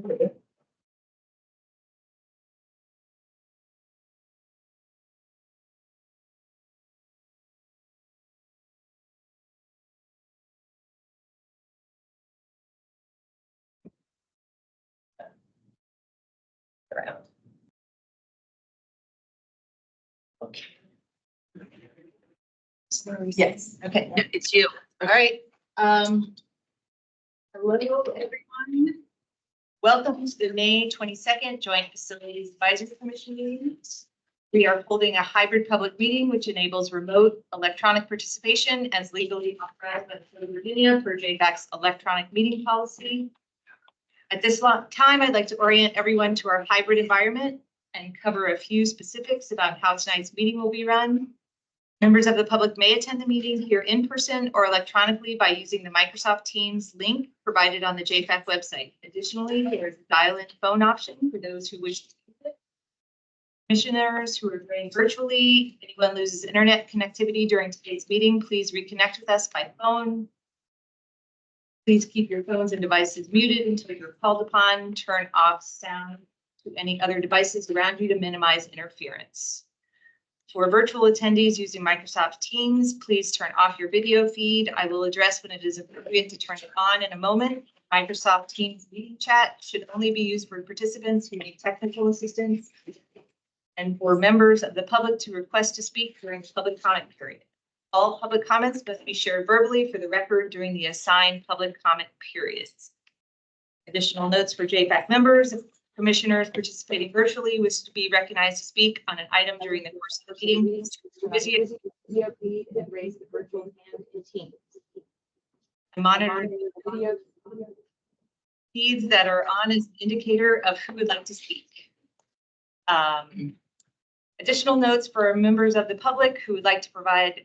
Around. Okay. Yes. Okay. It's you. All right. Hello, everyone. Welcome to the May 22nd Joint Facilities Advisory Commission meetings. We are holding a hybrid public meeting, which enables remote electronic participation as legally authorized by the State of Virginia per JFAC's electronic meeting policy. At this time, I'd like to orient everyone to our hybrid environment and cover a few specifics about how tonight's meeting will be run. Members of the public may attend the meeting here in person or electronically by using the Microsoft Teams link provided on the JFAC website. Additionally, there's a dial-in phone option for those who wish to use it. Commissioners who are joining virtually, if anyone loses internet connectivity during today's meeting, please reconnect with us by phone. Please keep your phones and devices muted until you're called upon. Turn off sound to any other devices around you to minimize interference. For virtual attendees using Microsoft Teams, please turn off your video feed. I will address when it is appropriate to turn it on in a moment. Microsoft Teams meeting chat should only be used for participants who need technical assistance and for members of the public to request to speak during the public comment period. All public comments must be shared verbally for the record during the assigned public comment periods. Additional notes for JFAC members: if commissioners participating virtually wish to be recognized to speak on an item during the course of the meeting, video feed and raise the virtual hand in Teams. monitor video feeds that are on as an indicator of who would like to speak. Additional notes for members of the public who would like to provide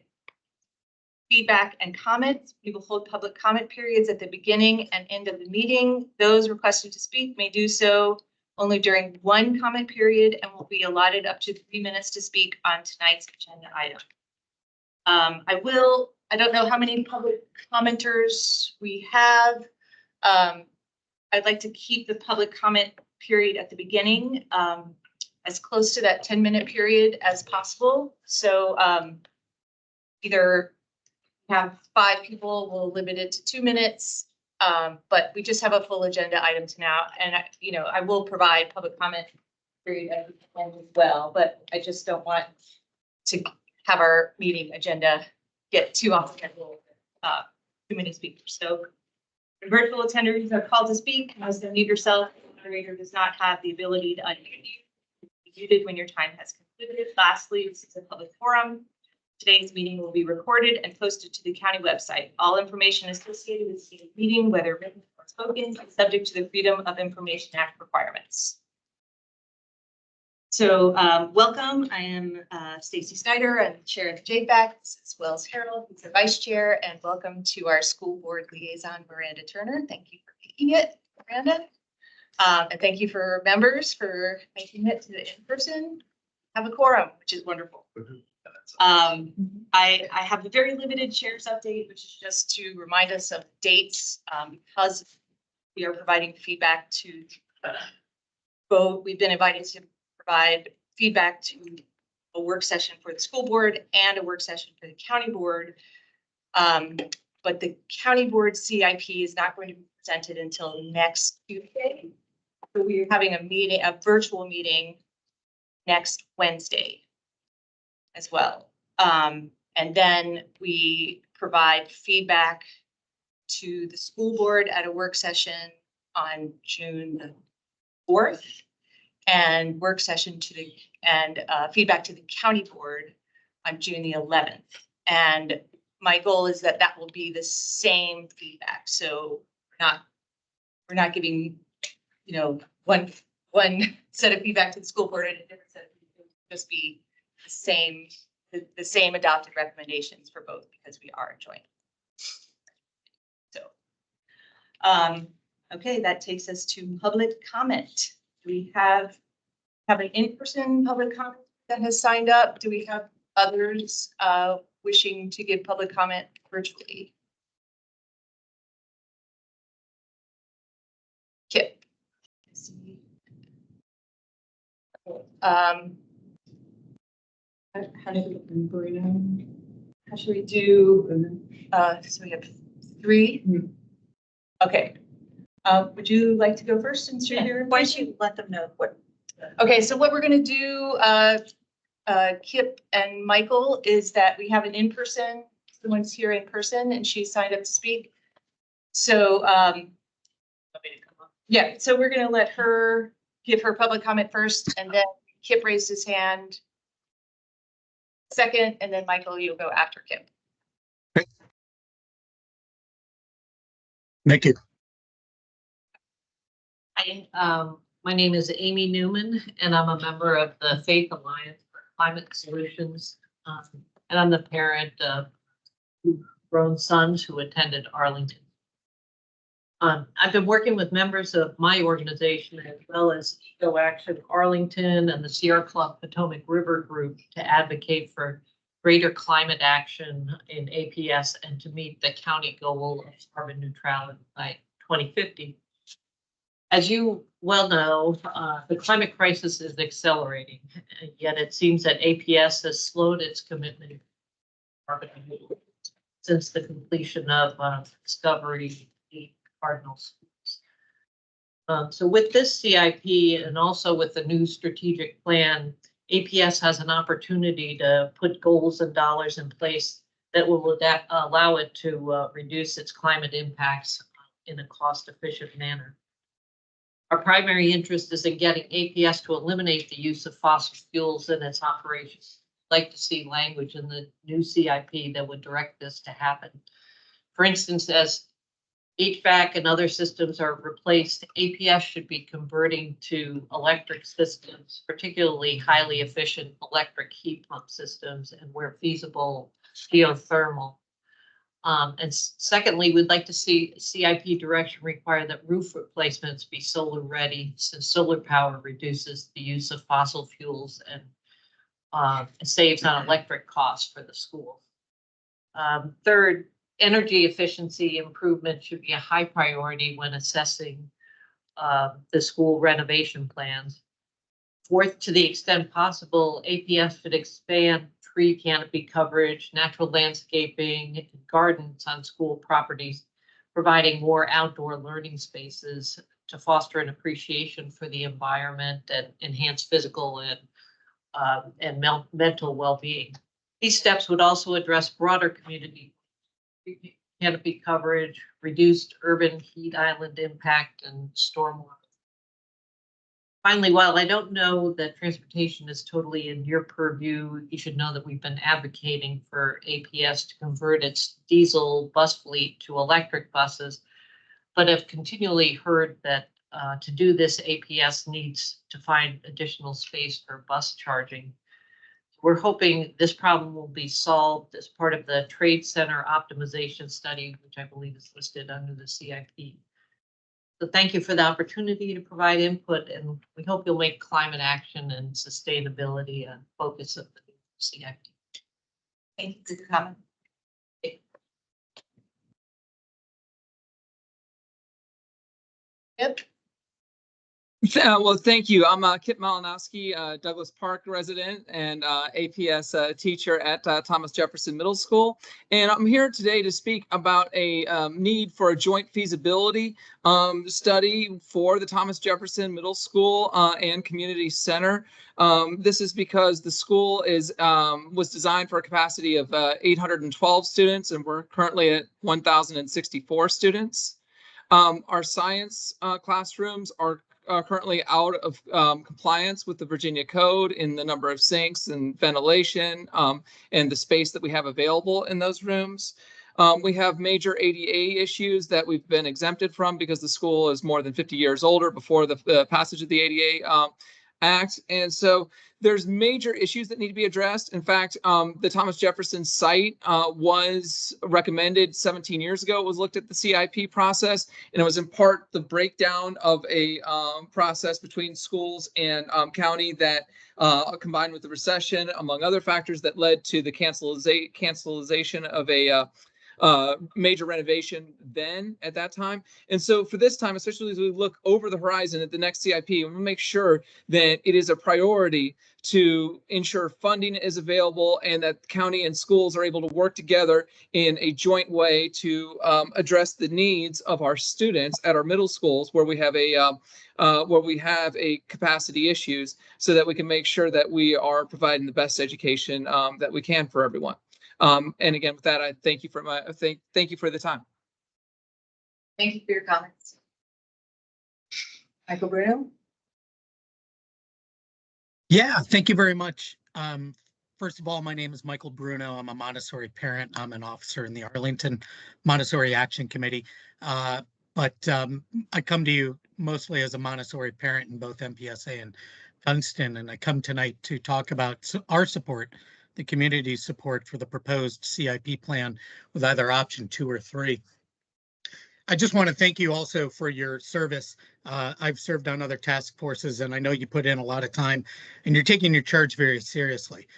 feedback and comments. We will hold public comment periods at the beginning and end of the meeting. Those requested to speak may do so only during one comment period and will be allotted up to 3 minutes to speak on tonight's agenda item. I don't know how many public commenters we have. I'd like to keep the public comment period at the beginning as close to that 10-minute period as possible. So either have 5 people, we'll limit it to 2 minutes, but we just have a full agenda item to now. And I will provide public comment period at the end as well, but I just don't want to have our meeting agenda get too off schedule, too many speakers. So virtual attenders are called to speak. You must unmute yourself. The moderator does not have the ability to unmute you. Be muted when your time has concluded. Lastly, this is a public forum. Today's meeting will be recorded and posted to the county website. All information associated with today's meeting, whether written or spoken, is subject to the Freedom of Information Act requirements. So welcome. I am Stacy Snyder. I'm the chair of the JFAC. This is Wells Harold, who's the vice chair, and welcome to our school board liaison, Miranda Turner. Thank you for making it, Miranda. And thank you for members for making it to the in-person. Have a quorum, which is wonderful. I have a very limited shares update, which is just to remind us of dates because we are providing feedback to both. We've been invited to provide feedback to a work session for the school board and a work session for the county board. But the county board CIP is not going to be presented until next Tuesday. So we're having a virtual meeting next Wednesday as well. And then we provide feedback to the school board at a work session on June 4th and work session to the feedback to the county board on June the 11th. And my goal is that that will be the same feedback. So we're not giving, one set of feedback to the school board and a different set of feedback. Just be the same adopted recommendations for both because we are joint. So, okay, that takes us to public comment. Do we have an in-person public comment that has signed up? Do we have others wishing to give public comment virtually? Kip. How should we do, so we have 3? Okay. Would you like to go first and share your? Why don't you let them know what? Okay, so what we're gonna do, Kip and Michael, is that we have an in-person, someone's here in person and she signed up to speak. So, yeah, so we're gonna let her give her public comment first, and then Kip raised his hand second, and then Michael, you'll go after Kip. Thank you. My name is Amy Newman, and I'm a member of the Faith Alliance for Climate Solutions. And I'm the parent of 2 grown sons who attended Arlington. I've been working with members of my organization as well as Eco Action Arlington and the Sierra Club Potomac River Group to advocate for greater climate action in APS and to meet the county goal of carbon neutrality by 2050. As you well know, the climate crisis is accelerating, yet it seems that APS has slowed its commitment to carbon neutrality since the completion of Discovery Cardinal Schools. So with this CIP and also with the new strategic plan, APS has an opportunity to put goals and dollars in place that will allow it to reduce its climate impacts in a cost-efficient manner. Our primary interest is in getting APS to eliminate the use of fossil fuels in its operations. I'd like to see language in the new CIP that would direct this to happen. For instance, as HVAC and other systems are replaced, APS should be converting to electric systems, particularly highly efficient electric heat pump systems, and where feasible, geothermal. And secondly, we'd like to see CIP direction require that roof replacements be solar ready, since solar power reduces the use of fossil fuels and saves on electric costs for the school. Third, energy efficiency improvement should be a high priority when assessing the school renovation plans. Fourth, to the extent possible, APS should expand tree canopy coverage, natural landscaping, and gardens on school properties, providing more outdoor learning spaces to foster an appreciation for the environment and enhance physical and mental well-being. These steps would also address broader community canopy coverage, reduced urban heat island impact, and stormwater. Finally, while I don't know that transportation is totally in your purview, you should know that we've been advocating for APS to convert its diesel bus fleet to electric buses, but have continually heard that to do this, APS needs to find additional space for bus charging. We're hoping this problem will be solved as part of the Trade Center Optimization Study, which I believe is listed under the CIP. So thank you for the opportunity to provide input, and we hope you'll make climate action and sustainability a focus of the CIP. Thank you for the comment. Yep. Well, thank you. I'm Kip Malinowski, Douglas Park resident and APS teacher at Thomas Jefferson Middle School. And I'm here today to speak about a need for a joint feasibility study for the Thomas Jefferson Middle School and Community Center. This is because the school was designed for a capacity of 812 students, and we're currently at 1,064 students. Our science classrooms are currently out of compliance with the Virginia Code in the number of sinks and ventilation and the space that we have available in those rooms. We have major ADA issues that we've been exempted from because the school is more than 50 years older before the passage of the ADA Act. And so there's major issues that need to be addressed. In fact, the Thomas Jefferson site was recommended 17 years ago. It was looked at the CIP process, and it was in part the breakdown of a process between schools and county that combined with the recession, among other factors, that led to the cancellation of major renovation then at that time. And so for this time, especially as we look over the horizon at the next CIP, we want to make sure that it is a priority to ensure funding is available and that county and schools are able to work together in a joint way to address the needs of our students at our middle schools where we have a capacity issues, so that we can make sure that we are providing the best education that we can for everyone. And again, with that, I thank you for thank you for the time. Thank you for your comments. Michael Bruno? Yeah, thank you very much. First of all, my name is Michael Bruno. I'm a Montessori parent. I'm an officer in the Arlington Montessori Action Committee. But I come to you mostly as a Montessori parent in both MPSA and Dunston, and I come tonight to talk about our support, the community's support for the proposed CIP plan with either option 2 or 3. I just want to thank you also for your service. I've served on other task forces, and I know you put in a lot of time, and you're taking your charge very seriously.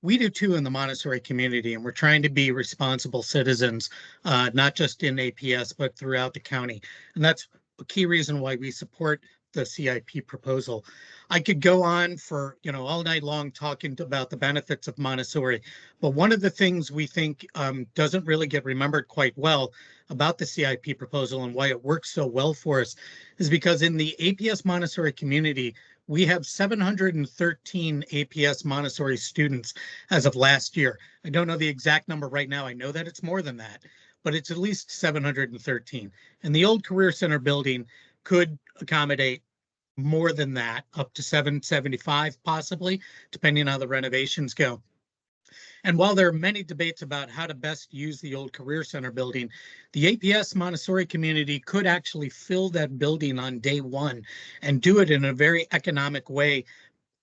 We do too in the Montessori community, and we're trying to be responsible citizens, not just in APS, but throughout the county. And that's a key reason why we support the CIP proposal. I could go on for all night long talking about the benefits of Montessori, but one of the things we think doesn't really get remembered quite well about the CIP proposal and why it works so well for us is because in the APS Montessori community, we have 713 APS Montessori students as of last year. I don't know the exact number right now. I know that it's more than that, but it's at least 713. And the old Career Center building could accommodate more than that, up to 775 possibly, depending on how the renovations go. And while there are many debates about how to best use the old Career Center building, the APS Montessori community could actually fill that building on day one and do it in a very economic way,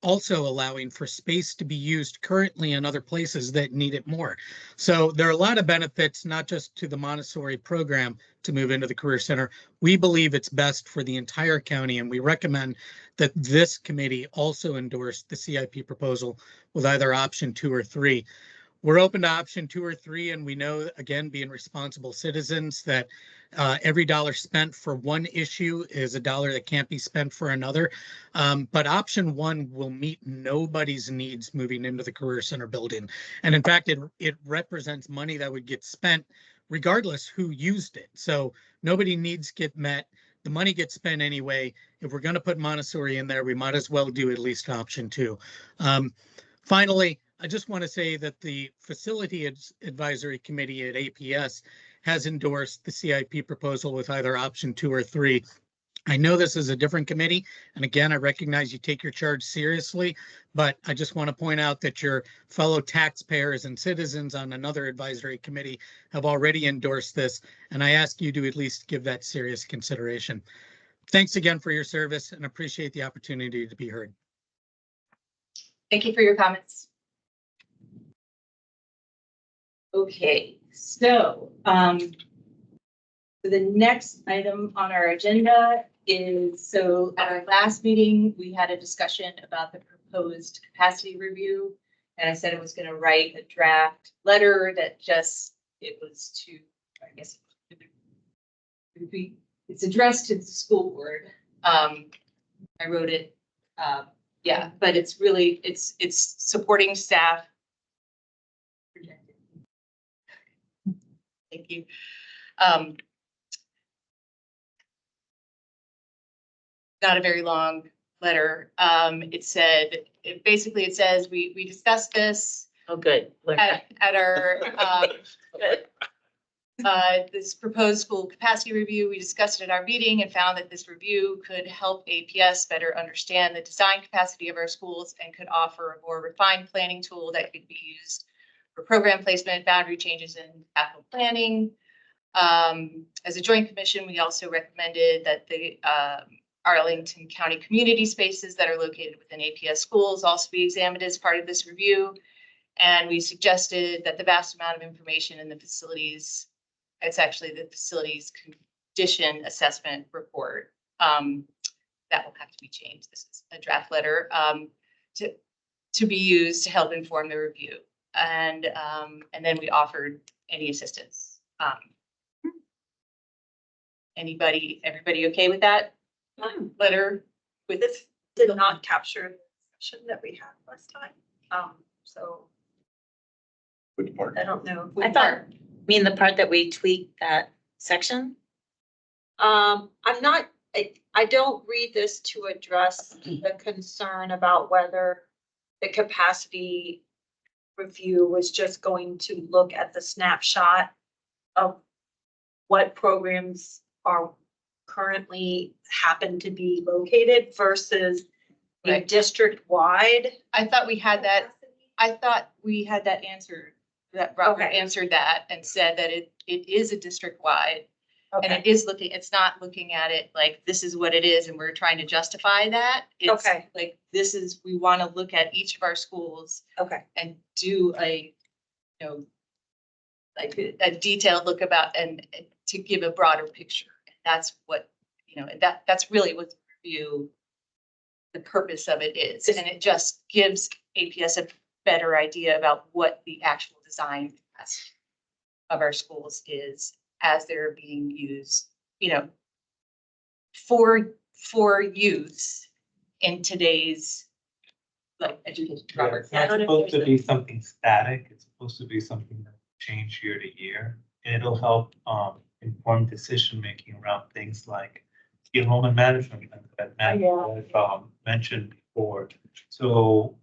also allowing for space to be used currently in other places that need it more. So there are a lot of benefits, not just to the Montessori program to move into the Career Center. We believe it's best for the entire county, and we recommend that this committee also endorse the CIP proposal with either option 2 or 3. We're open to option 2 or 3, and we know, again, being responsible citizens, that every dollar spent for one issue is a dollar that can't be spent for another. But option 1 will meet nobody's needs moving into the Career Center building. And in fact, it represents money that would get spent regardless who used it. So nobody needs get met. The money gets spent anyway. If we're going to put Montessori in there, we might as well do at least option 2. Finally, I just want to say that the Facility Advisory Committee at APS has endorsed the CIP proposal with either option 2 or 3. I know this is a different committee, and again, I recognize you take your charge seriously, but I just want to point out that your fellow taxpayers and citizens on another advisory committee have already endorsed this, and I ask you to at least give that serious consideration. Thanks again for your service, and appreciate the opportunity to be heard. Thank you for your comments. Okay, so the next item on our agenda is, so at our last meeting, we had a discussion about the proposed capacity review. And I said I was going to write a draft letter that it was to, I guess, it's addressed to the school board. I wrote it, yeah, but it's really, it's supporting staff. Thank you. Not a very long letter. It said, it says, we discussed this. Oh, good. At our this proposed school capacity review. We discussed it at our meeting and found that this review could help APS better understand the design capacity of our schools and could offer a more refined planning tool that could be used for program placement, boundary changes, and capital planning. As a joint commission, we also recommended that the Arlington County community spaces that are located within APS schools also be examined as part of this review. And we suggested that the vast amount of information in the facilities, it's actually the facilities condition assessment report, that will have to be changed. This is a draft letter to be used to help inform the review. And then we offered any assistance Everybody okay with that letter with This did not capture the session that we had last time. So Which part? I don't know. with I thought- Mark? Mean the part that we tweaked that section? I'm not, I don't read this to address the concern about whether the capacity review was just going to look at the snapshot of what programs are currently happen to be located versus a Right. district-wide. I thought we had that, answered, that Robert Okay. answered that and said that it is a district-wide. And Okay, it is it's not looking at it like this is what it is and we're trying to justify that. It's Okay. like, we want to look at each of our schools okay, and do like a detailed look about and to give a broader picture. That's what, that's really what the review, the purpose of it is. And it just gives APS a better idea about what the actual design of our schools is as they're being used, for use in today's education. Yeah, Robert. it's not supposed to be something static, it's supposed to be something that change year to year. And it'll help inform decision-making around things like the enrollment management that Matt mentioned before. So,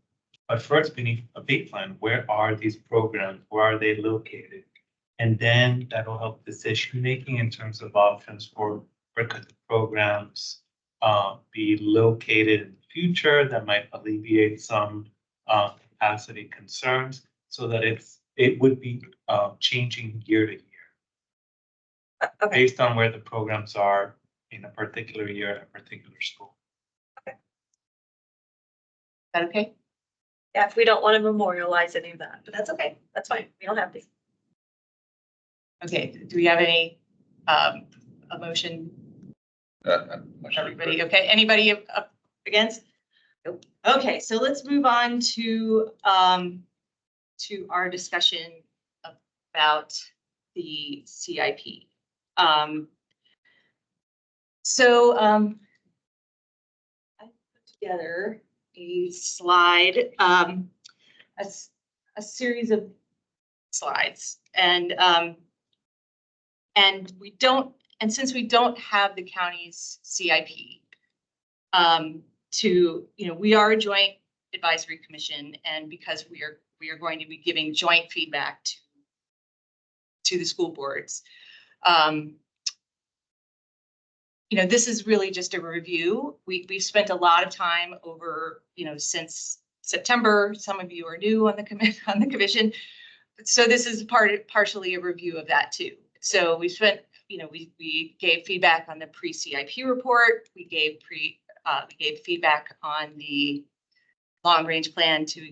but first we need a big plan. Where are these programs? Where are they located? And then that'll help decision-making in terms of options for where could the programs be located in the future that might alleviate some capacity concerns so that it would be changing year to year okay. based on where the programs are in a particular year at a particular school. Is that okay? Yeah, if we don't want to memorialize any of that, but that's okay. That's fine. We don't have to. Okay, do we have any, a motion? Everybody, okay, anybody up against? Nope. Okay, so let's move on to our discussion about the CIP. I put together a slide, a series of slides, and since we don't have the county's CIP, we are a joint advisory commission, and because we are going to be giving joint feedback to the school boards. This is really just a review. We've spent a lot of time over, since September. Some of you are new on the commission. So this is partially a review of that too. So we spent, we gave feedback on the pre-CIP report. We gave feedback on the long-range plan to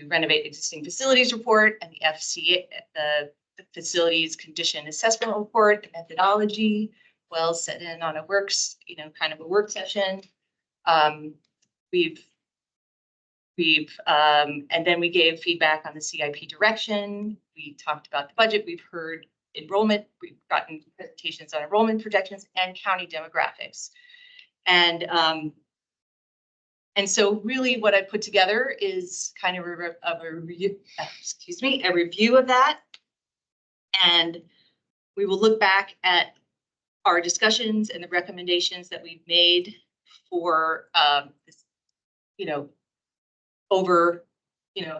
renovate existing facilities report, and the FCA, the facilities condition assessment report, the methodology. Well, set in on a kind of a work session. And then we gave feedback on the CIP direction. We talked about the budget. We've heard enrollment. We've gotten presentations on enrollment projections and county demographics. And so really what I put together is kind of a review of that. And we will look back at our discussions and the recommendations that we've made for this,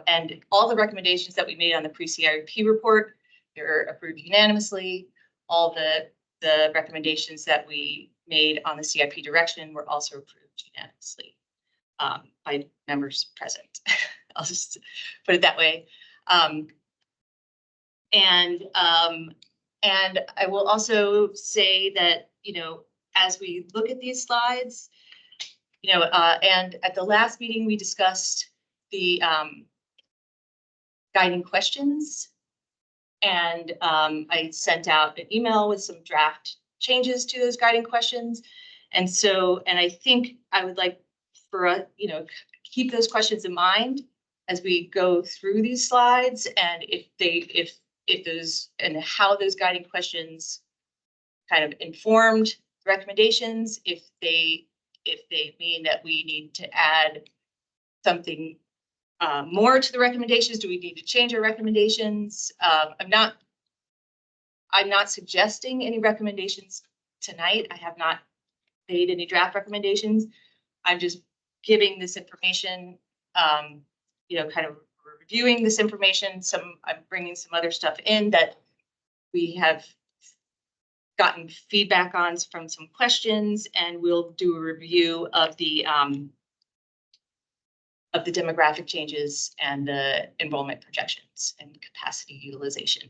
and all the recommendations that we made on the pre-CIP report, they're approved unanimously. All the recommendations that we made on the CIP direction were also approved unanimously by members present. I'll just put it that way. And I will also say that, as we look at these slides, and at the last meeting, we discussed the guiding questions. And I sent out an email with some draft changes to those guiding questions. And I think I would like for, keep those questions in mind as we go through these slides. And if if those and how those guiding questions kind of informed recommendations, if they mean that we need to add something more to the recommendations. Do we need to change our recommendations? I'm not suggesting any recommendations tonight. I have not made any draft recommendations. I'm just giving this information, kind of reviewing this information. I'm bringing some other stuff in that we have gotten feedback on from some questions, and we'll do a review of the demographic changes and the enrollment projections and capacity utilization at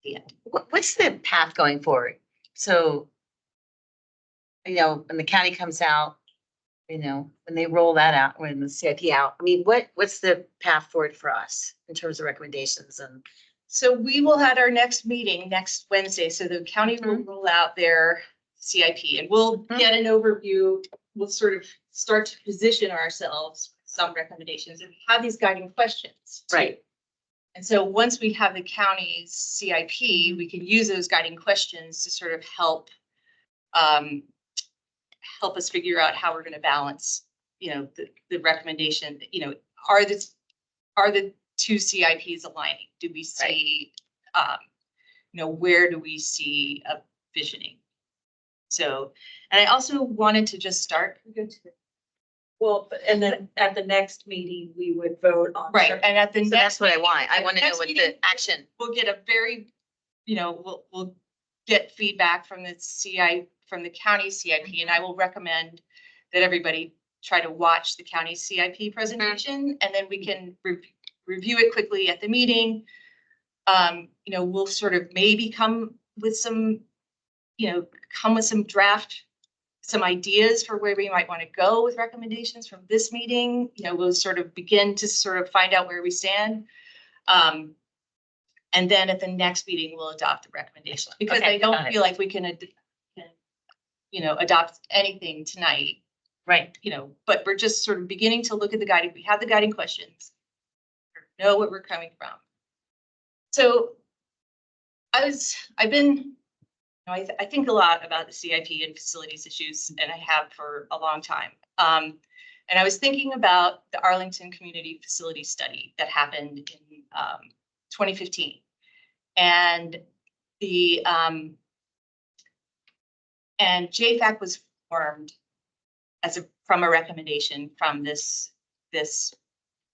the end. What's the path going forward? So, when the county comes out, when they roll that out, when the CIP out, I mean, what's the path forward for us in terms of recommendations and? So we will have our next meeting next Wednesday. So the county will roll out their CIP and we'll get an overview. We'll sort of start to position ourselves with some recommendations and have these guiding questions. Right. And so once we have the county's CIP, we can use those guiding questions to sort of help us figure out how we're going to balance, the recommendation, are the two CIPs aligning? Do we see, where do we see a visioning? So, and I also wanted to just start. Well, and then at the next meeting, we would vote on. Right, and at the So next. that's what I meeting- want. I at want to know next what meeting, the action. We'll get a very, we'll get feedback from from the county CIP, and I will recommend that everybody try to watch the county CIP presentation, and then we can review it quickly at the meeting. We'll sort of maybe come with some draft, some ideas for where we might want to go with recommendations from this meeting. We'll sort of begin to sort of find out where we stand. And then at the next meeting, we'll adopt the recommendations because Okay, I don't got it. feel like we can adopt anything tonight. Right. But we're just sort of beginning to look at the guiding. We have the guiding questions, know what we're coming from. So I think a lot about the CIP and facilities issues, and I have for a long time. And I was thinking about the Arlington Community Facility Study that happened in 2015, and and JFAC was formed from a recommendation from this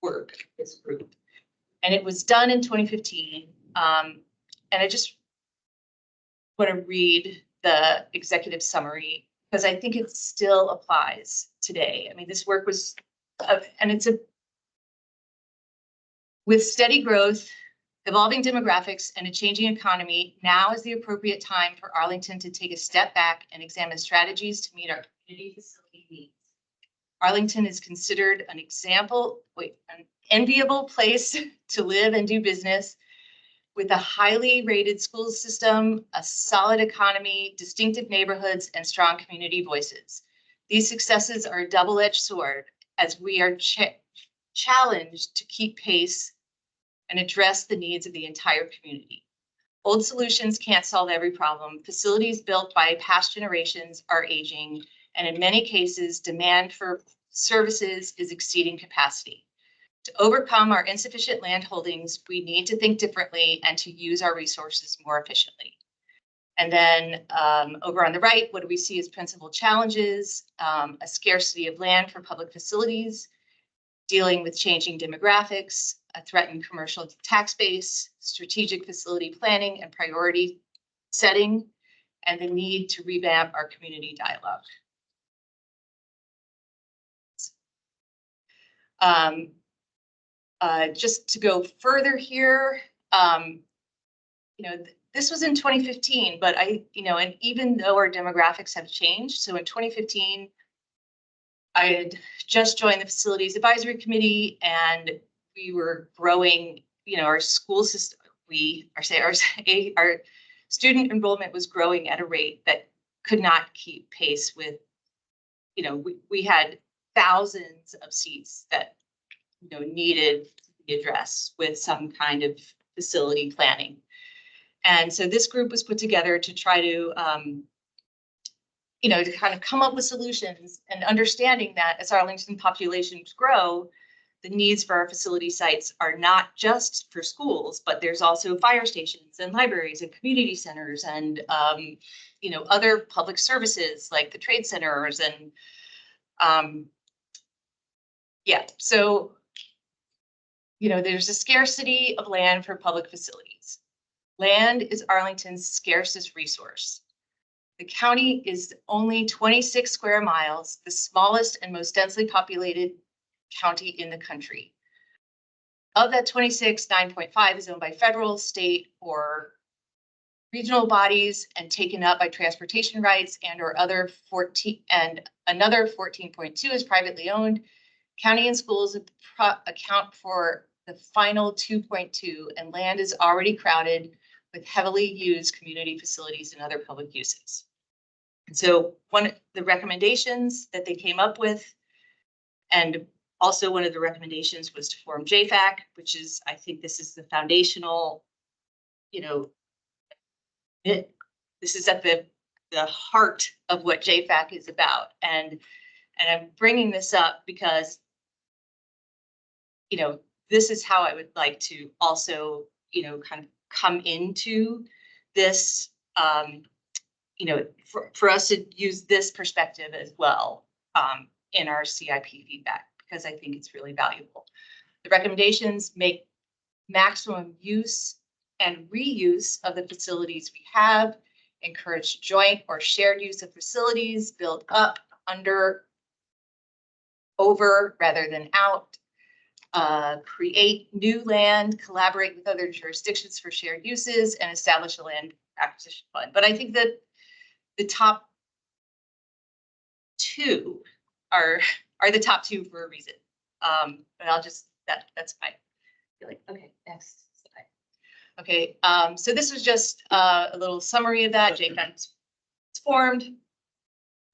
group, and it was done in 2015. And I just want to read the executive summary because I think it still applies today. I mean, this work was, and with steady growth, evolving demographics, and a changing economy, now is the appropriate time for Arlington to take a step back and examine strategies to meet our community facility needs. Arlington is considered an enviable place to live and do business, with a highly rated school system, a solid economy, distinctive neighborhoods, and strong community voices. These successes are a double-edged sword as we are challenged to keep pace and address the needs of the entire community. Old solutions can't solve every problem. Facilities built by past generations are aging, and in many cases, demand for services is exceeding capacity. To overcome our insufficient land holdings, we need to think differently and to use our resources more efficiently. And then over on the right, what do we see as principal challenges? A scarcity of land for public facilities, dealing with changing demographics, a threatened commercial tax base, strategic facility planning and priority setting, and the need to revamp our community dialogue. Just to go further here, this was in 2015, but and even though our demographics have changed, so in 2015, I had just joined the Facilities Advisory Committee, and we were growing, our school system, our student enrollment was growing at a rate that could not keep pace with, we had thousands of seats that, needed to be addressed with some kind of facility planning. And so this group was put together to try to, to kind of come up with solutions, and understanding that as Arlington populations grow, the needs for our facility sites are not just for schools, but there's also fire stations and libraries and community centers and, other public services like the trade centers and, so, there's a scarcity of land for public facilities. Land is Arlington's scarcest resource. The county is only 26 square miles, the smallest and most densely populated county in the country. Of that 26, 9.5 is owned by federal, state, or regional bodies and taken up by transportation rights and or other 14, and another 14.2 is privately owned. County and schools account for the final 2.2, and land is already crowded with heavily used community facilities and other public uses. And so one of the recommendations that they came up with, and also one of the recommendations, was to form JFAC, which is, I think this is the foundational, this is at the heart of what JFAC is about. And I'm bringing this up because, this is how I would like to also, kind of come into this, for us to use this perspective as well in our CIP feedback, because I think it's really valuable. The recommendations make maximum use and reuse of the facilities we have, encourage joint or shared use of facilities, build up, under, over rather than out, create new land, collaborate with other jurisdictions for shared uses, and establish a land acquisition fund. But I think that the top two are the top two for a reason. But I'll just, that's fine. You're like, okay, next slide. Okay, so this was just a little summary of that. JFAC is formed.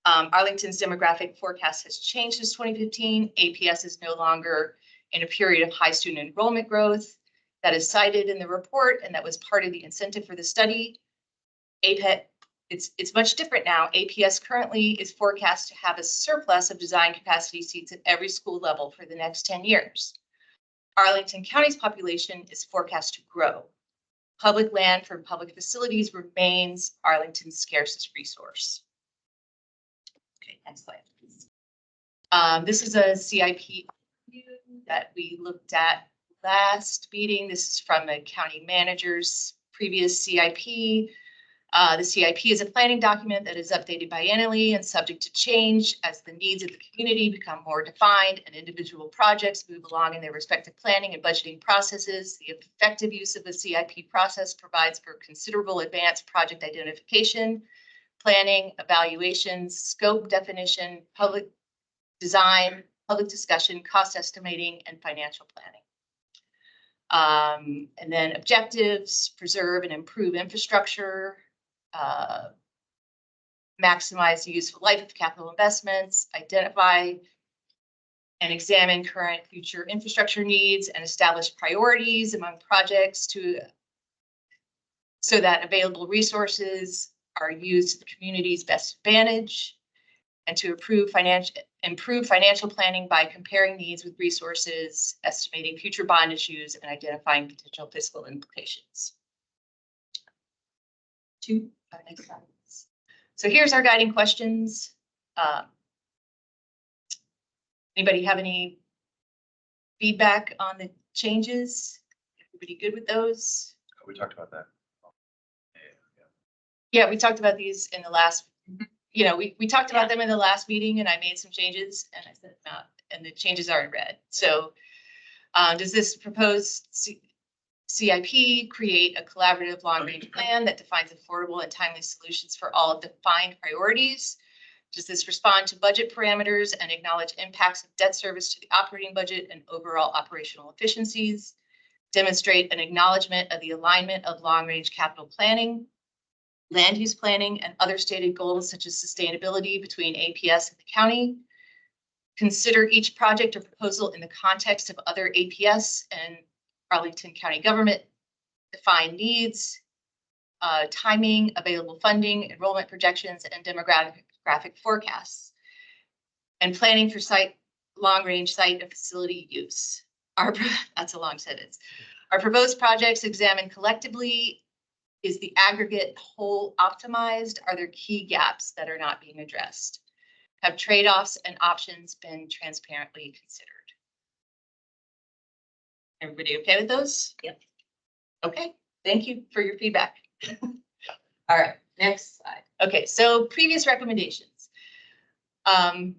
Arlington's demographic forecast has changed since 2015. APS is no longer in a period of high student enrollment growth that is cited in the report, and that was part of the incentive for the study. APET, it's much different now. APS currently is forecast to have a surplus of design capacity seats at every school level for the next 10 years. Arlington County's population is forecast to grow. Public land for public facilities remains Arlington's scarcest resource. Okay, next slide, please. This is a CIP that we looked at last meeting. This is from the county manager's previous CIP. The CIP is a planning document that is updated biannually and subject to change as the needs of the community become more defined and individual projects move along in their respective planning and budgeting processes. The effective use of the CIP process provides for considerable advanced project identification, planning, evaluation, scope definition, public design, public discussion, cost estimating, and financial planning. And then objectives: preserve and improve infrastructure, maximize the useful life of capital investments, identify and examine current future infrastructure needs, and establish priorities among projects so that available resources are used to the community's best advantage, and to improve financial planning by comparing needs with resources, estimating future bond issues, and identifying potential fiscal implications. Next slide. So here's our guiding questions. Anybody have any feedback on the changes? Everybody good with those? We talked about that. Yeah, we talked about these in the last, we talked about them in the last meeting, and I made some changes, and I said, and the changes are in red. So does this proposed CIP create a collaborative long-range plan that defines affordable and timely solutions for all defined priorities? Does this respond to budget parameters and acknowledge impacts of debt service to the operating budget and overall operational efficiencies? Demonstrate an acknowledgement of the alignment of long-range capital planning, land use planning, and other stated goals such as sustainability between APS and the county? Consider each project or proposal in the context of other APS and Arlington County government defined needs, timing, available funding, enrollment projections, and demographic forecasts, and planning for long-range site and facility use. That's a long sentence. Our proposed projects examined collectively, is the aggregate whole optimized? Are there key gaps that are not being addressed? Have trade-offs and options been transparently considered? Everybody okay with those? Yep. Okay, thank you for your feedback. All right, next slide. Okay, so previous recommendations. I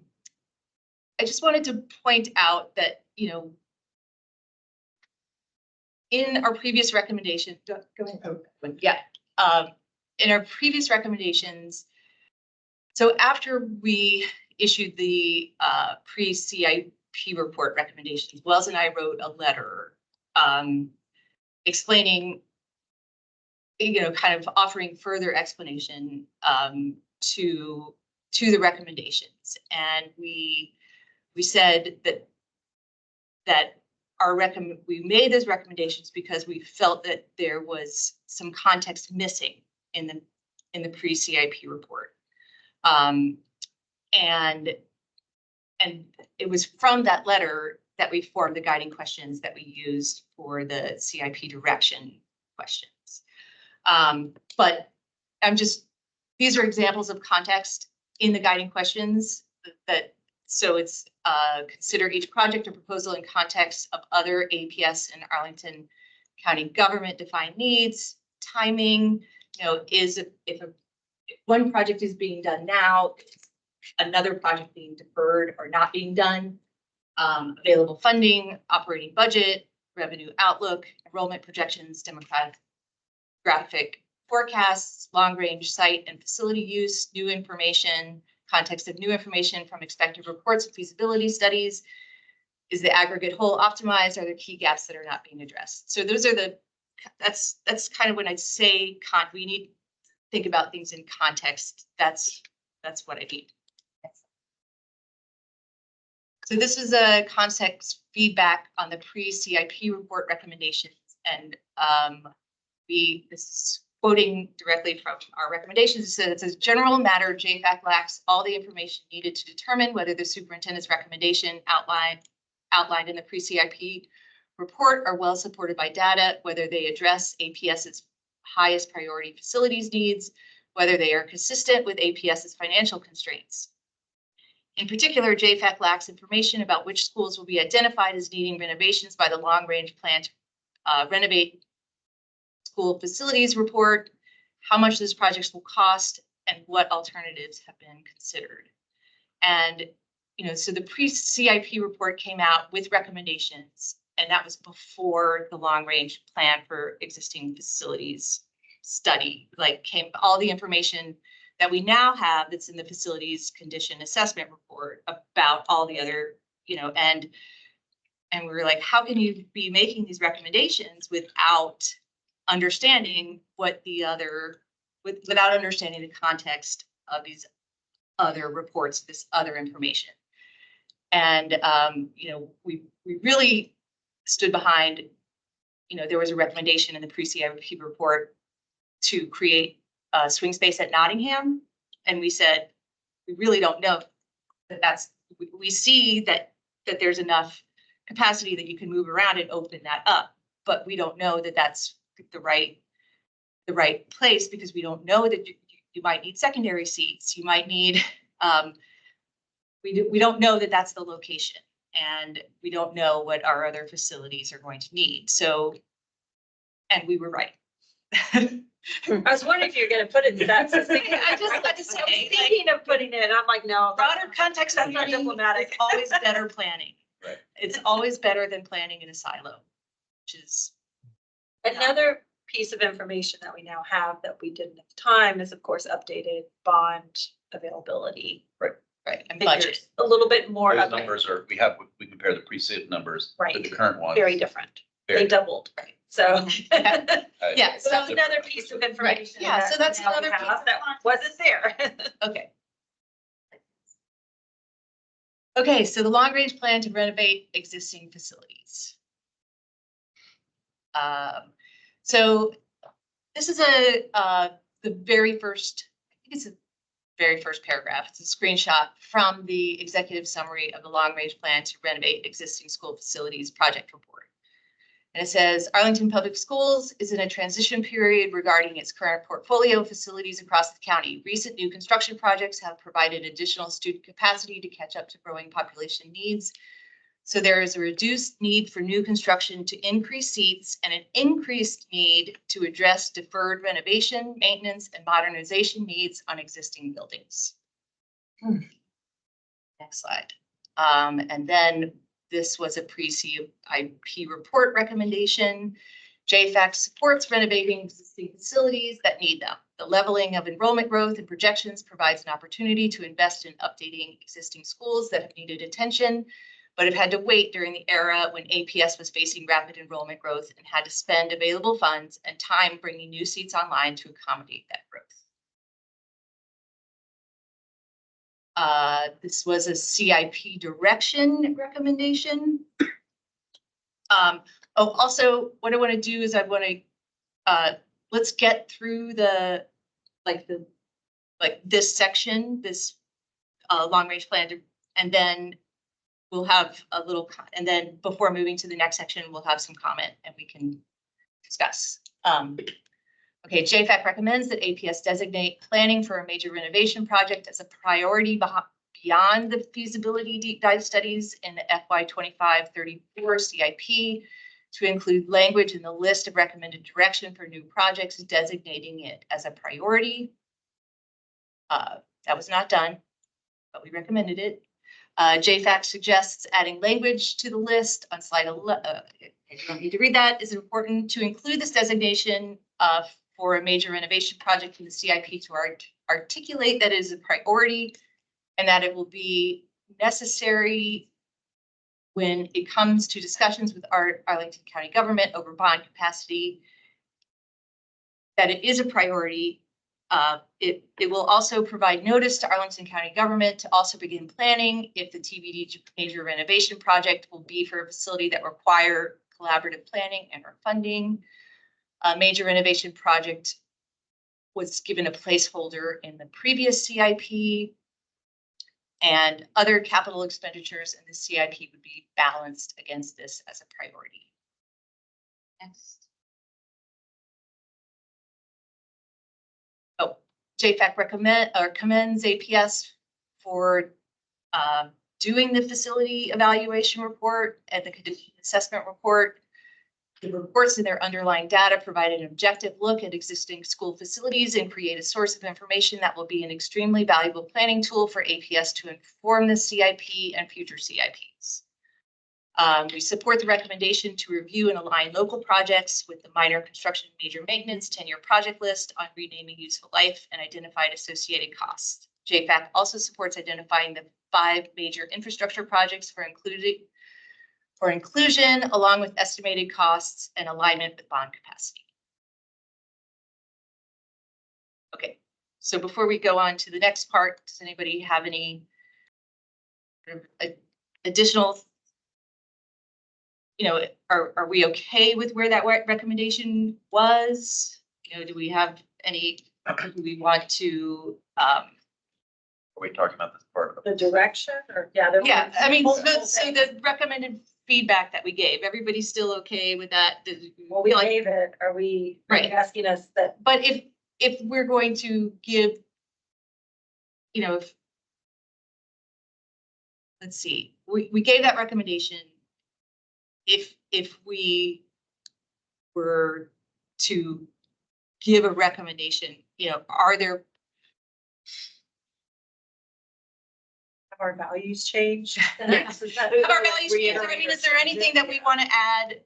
just wanted to point out that, you know, in our previous recommendation, go ahead. Yeah, in our previous recommendations, so after we issued the pre-CIP report recommendations, Wells and I wrote a letter explaining, you know, kind of offering further explanation to the recommendations, and we said that we made those recommendations because we felt that there was some context missing in the pre-CIP report. And it was from that letter that we formed the guiding questions that we used for the CIP direction questions. But these are examples of context in the guiding questions so it's consider each project or proposal in context of other APS and Arlington County government defined needs, timing, you know, if one project is being done now, another project being deferred or not being done, available funding, operating budget, revenue outlook, enrollment projections, demographic forecasts, long-range site and facility use, new information, context of new information from expected reports and feasibility studies. Is the aggregate whole optimized? Are there key gaps that are not being addressed? So those are that's kind of when I say we need to think about things in context. That's what I mean. So this is a context feedback on the pre-CIP report recommendations, and this is quoting directly from our recommendations. It says, general matter, JFAC lacks all the information needed to determine whether the superintendent's recommendation outlined in the pre-CIP report are well supported by data, whether they address APS's highest priority facilities needs, whether they are consistent with APS's financial constraints. In particular, JFAC lacks information about which schools will be identified as needing renovations by the long-range plan to renovate school facilities report, how much those projects will cost, and what alternatives have been considered. And, you know, so the pre-CIP report came out with recommendations, and that was before the long-range plan for existing facilities study, all the information that we now have that's in the facilities condition assessment report about all the other, you know, and we were like, how can you be making these recommendations without understanding without understanding the context of these other reports, this other information. And, you know, we really stood behind, you know, there was a recommendation in the pre-CIP report to create a swing space at Nottingham. And we said, we really don't know we see that there's enough capacity that you can move around and open that up, but we don't know that that's the right place, because we don't know that you might need secondary seats. You might need, we don't know that that's the location, and we don't know what our other facilities are going to need. So, and we were right. I was wondering if you're going to put it that succinctly. I was thinking of putting it, and I'm like, no. Broader context, that's not diplomatic. It's always better planning. Right. It's always better than planning in a silo, which is another piece of information that we now have that we didn't at the time is, of course, updated bond availability. right, and Figures. budget. A little bit more. Those of it. numbers we compare the pre-SIP numbers Right. to the current ones. Very different. Very They doubled. Right. So. Yeah, So that's so another piece of information. Yeah, so that's now we another have piece of that wasn't there. okay. Okay, so the long-range plan to renovate existing facilities. So this is the very first, I think it's the very first paragraph. It's a screenshot from the executive summary of the long-range plan to renovate existing school facilities project report. And it says Arlington Public Schools is in a transition period regarding its current portfolio of facilities across the county. Recent new construction projects have provided additional student capacity to catch up to growing population needs. So there is a reduced need for new construction to increase seats and an increased need to address deferred renovation, maintenance, and modernization needs on existing buildings. Next slide. And then this was a pre-CIP report recommendation. JFAC supports renovating existing facilities that need them. The leveling of enrollment growth and projections provides an opportunity to invest in updating existing schools that have needed attention, but have had to wait during the era when APS was facing rapid enrollment growth and had to spend available funds and time bringing new seats online to accommodate that growth. This was a CIP direction recommendation. Also, what I want to do is I want to let's get through this section, this long range plan, and then we'll have a little, and then before moving to the next section, we'll have some comment and we can discuss. Okay, JFAC recommends that APS designate planning for a major renovation project as a priority beyond the feasibility deep dive studies in the FY 25-34 CIP to include language in the list of recommended direction for new projects, designating it as a priority. That was not done, but we recommended it. JFAC suggests adding language to the list on slide 11. You don't need to read that. It's important to include this designation for a major renovation project in the CIP to articulate that it is a priority and that it will be necessary when it comes to discussions with Arlington County government over bond capacity, that it is a priority. It will also provide notice to Arlington County government to also begin planning if the TBD major renovation project will be for a facility that require collaborative planning and or funding. A major renovation project was given a placeholder in the previous CIP, and other capital expenditures in the CIP would be balanced against this as a priority. Next. Oh, JFAC commends APS for doing the facility evaluation report and the condition assessment report. The reports and their underlying data provide an objective look at existing school facilities and create a source of information that will be an extremely valuable planning tool for APS to inform the CIP and future CIPs. We support the recommendation to review and align local projects with the minor construction major maintenance 10-year project list on renaming useful life and identified associated costs. JFAC also supports identifying the 5 major infrastructure projects for inclusion, along with estimated costs and alignment with bond capacity. Okay, so before we go on to the next part, does anybody have any additional, are we okay with where that recommendation was? Do we have any, do we want to, Are we talking about this part of The direction or, yeah. I mean, so the recommended feedback that we gave, everybody's still okay with that? Well, we gave it, are we asking us that? But if we're going to give, let's see, we gave that recommendation. If we were to give a recommendation, are there, Our values change. have our values changed? I mean, is there anything that we want to add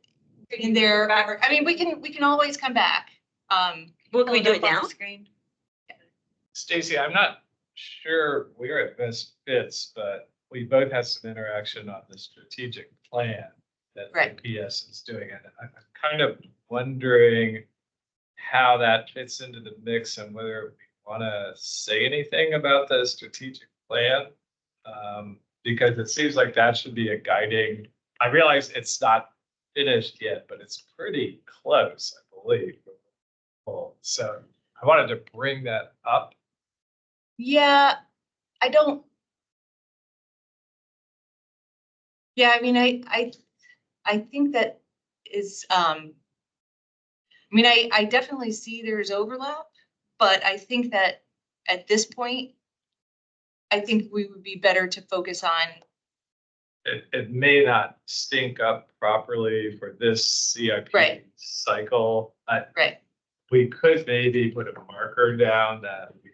in there? I mean, we can always come back. Can we do it now? Stacy, I'm not sure where it best fits, but we both had some interaction on the strategic plan that APS is doing. And I'm kind of wondering how that fits into the mix and whether we want to say anything about the strategic plan. Because it seems like that should be a guiding. I realize it's not finished yet, but it's pretty close, I believe. So I wanted to bring that up. Yeah, I don't. Yeah, I mean, I think that is, I mean, I definitely see there's overlap, but I think that at this point, I think we would be better to focus on, It may not sync up properly for this CIP Right. cycle. right, We could maybe put a marker down that we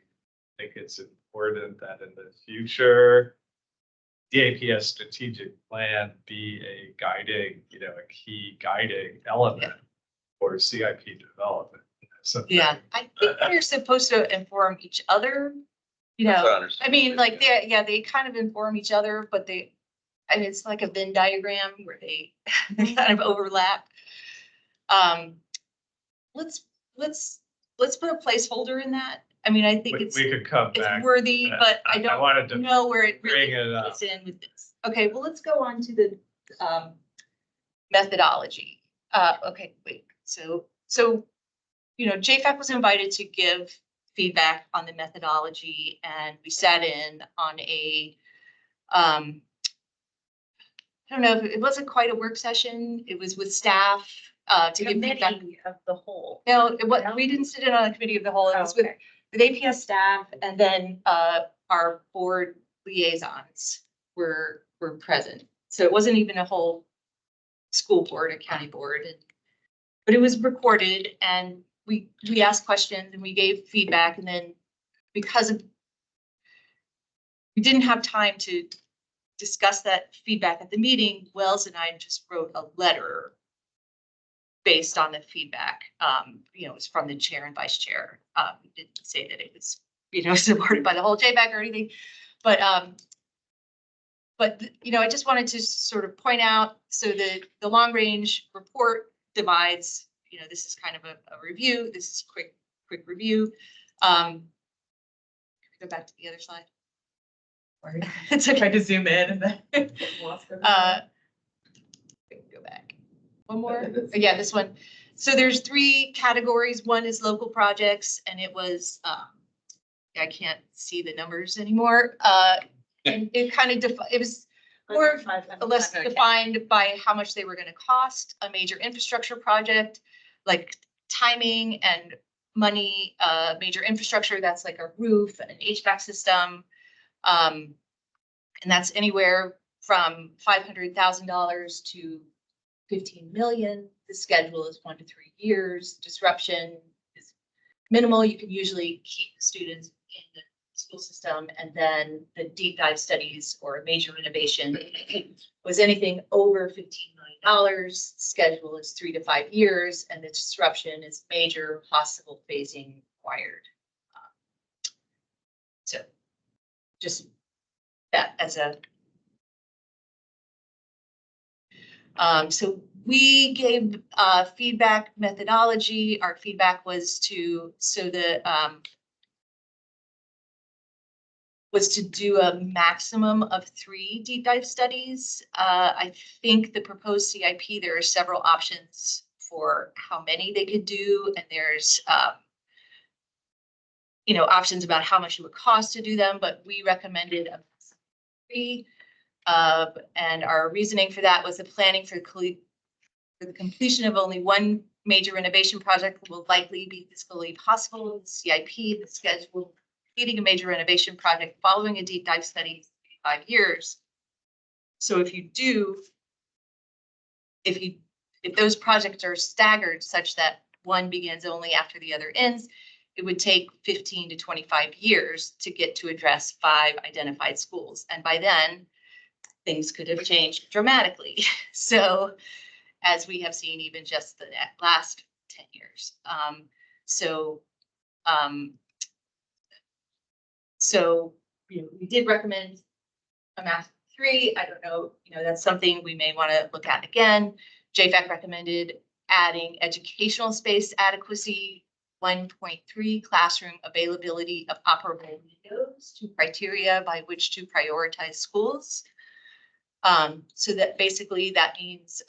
think it's important that in the future, the APS strategic plan be a guiding, a key guiding element for CIP development. Something. yeah. I think they're supposed to inform each other, That's what I understand. I mean, like, they kind of inform each other, but and it's like a Venn diagram where they kind of overlap. Let's put a placeholder in that. I mean, I think We it's could come back. worthy, but I wanted to don't know where it really bring it up. fits in with this. Okay, well, let's go on to the methodology. Okay, wait, so, JFAC was invited to give feedback on the methodology, and we sat in on a, I don't know, if it wasn't quite a work session. It was with staff to give feedback. Committee of the whole. No, we didn't sit in on a committee of the whole. It was with APS staff, and then our board liaisons were present. So it wasn't even a whole school board, a county board, but it was recorded, and we asked questions and we gave feedback, and then because we didn't have time to discuss that feedback at the meeting, Wells and I just wrote a letter based on the feedback. It was from the chair and vice chair. We didn't say that it was, supported by the whole JFAC or anything, but I just wanted to sort of point out, so the long range report divides, this is kind of a review. This is quick review. Go back to the other slide. It's okay to zoom in and then go back. One more. Yeah, this one. So there's 3 categories. One is local projects, and it was, I can't see the numbers anymore. And it kind of, it was more or less defined by how much they were going to cost. A major infrastructure project, like timing and money, major infrastructure, that's like a roof, an HVAC system. And that's anywhere from $500,000 to 15 million. The schedule is 1 to 3 years. Disruption is minimal. You can usually keep the students in the school system, and then the deep dive studies or a major innovation was anything over $15 million. Schedule is 3 to 5 years, and the disruption is major, possible phasing required. So just that as a, so we gave feedback methodology. Our feedback was to, was to do a maximum of 3 deep dive studies. I think the proposed CIP, there are several options for how many they could do, and there's options about how much it would cost to do them, but we recommended a 3. And our reasoning for that was the planning for the completion of only one major innovation project will likely be fiscally possible. The CIP, the schedule completing a major innovation project following a deep dive study 5 years. So if those projects are staggered such that one begins only after the other ends, it would take 15 to 25 years to get to address 5 identified schools. And by then, things could have changed dramatically. So as we have seen, even just the last 10 years. So we did recommend a math 3. I don't know, that's something we may want to look at again. JFAC recommended adding educational space adequacy, 1.3 classroom availability of operable windows to criteria by which to prioritize schools. So that basically that means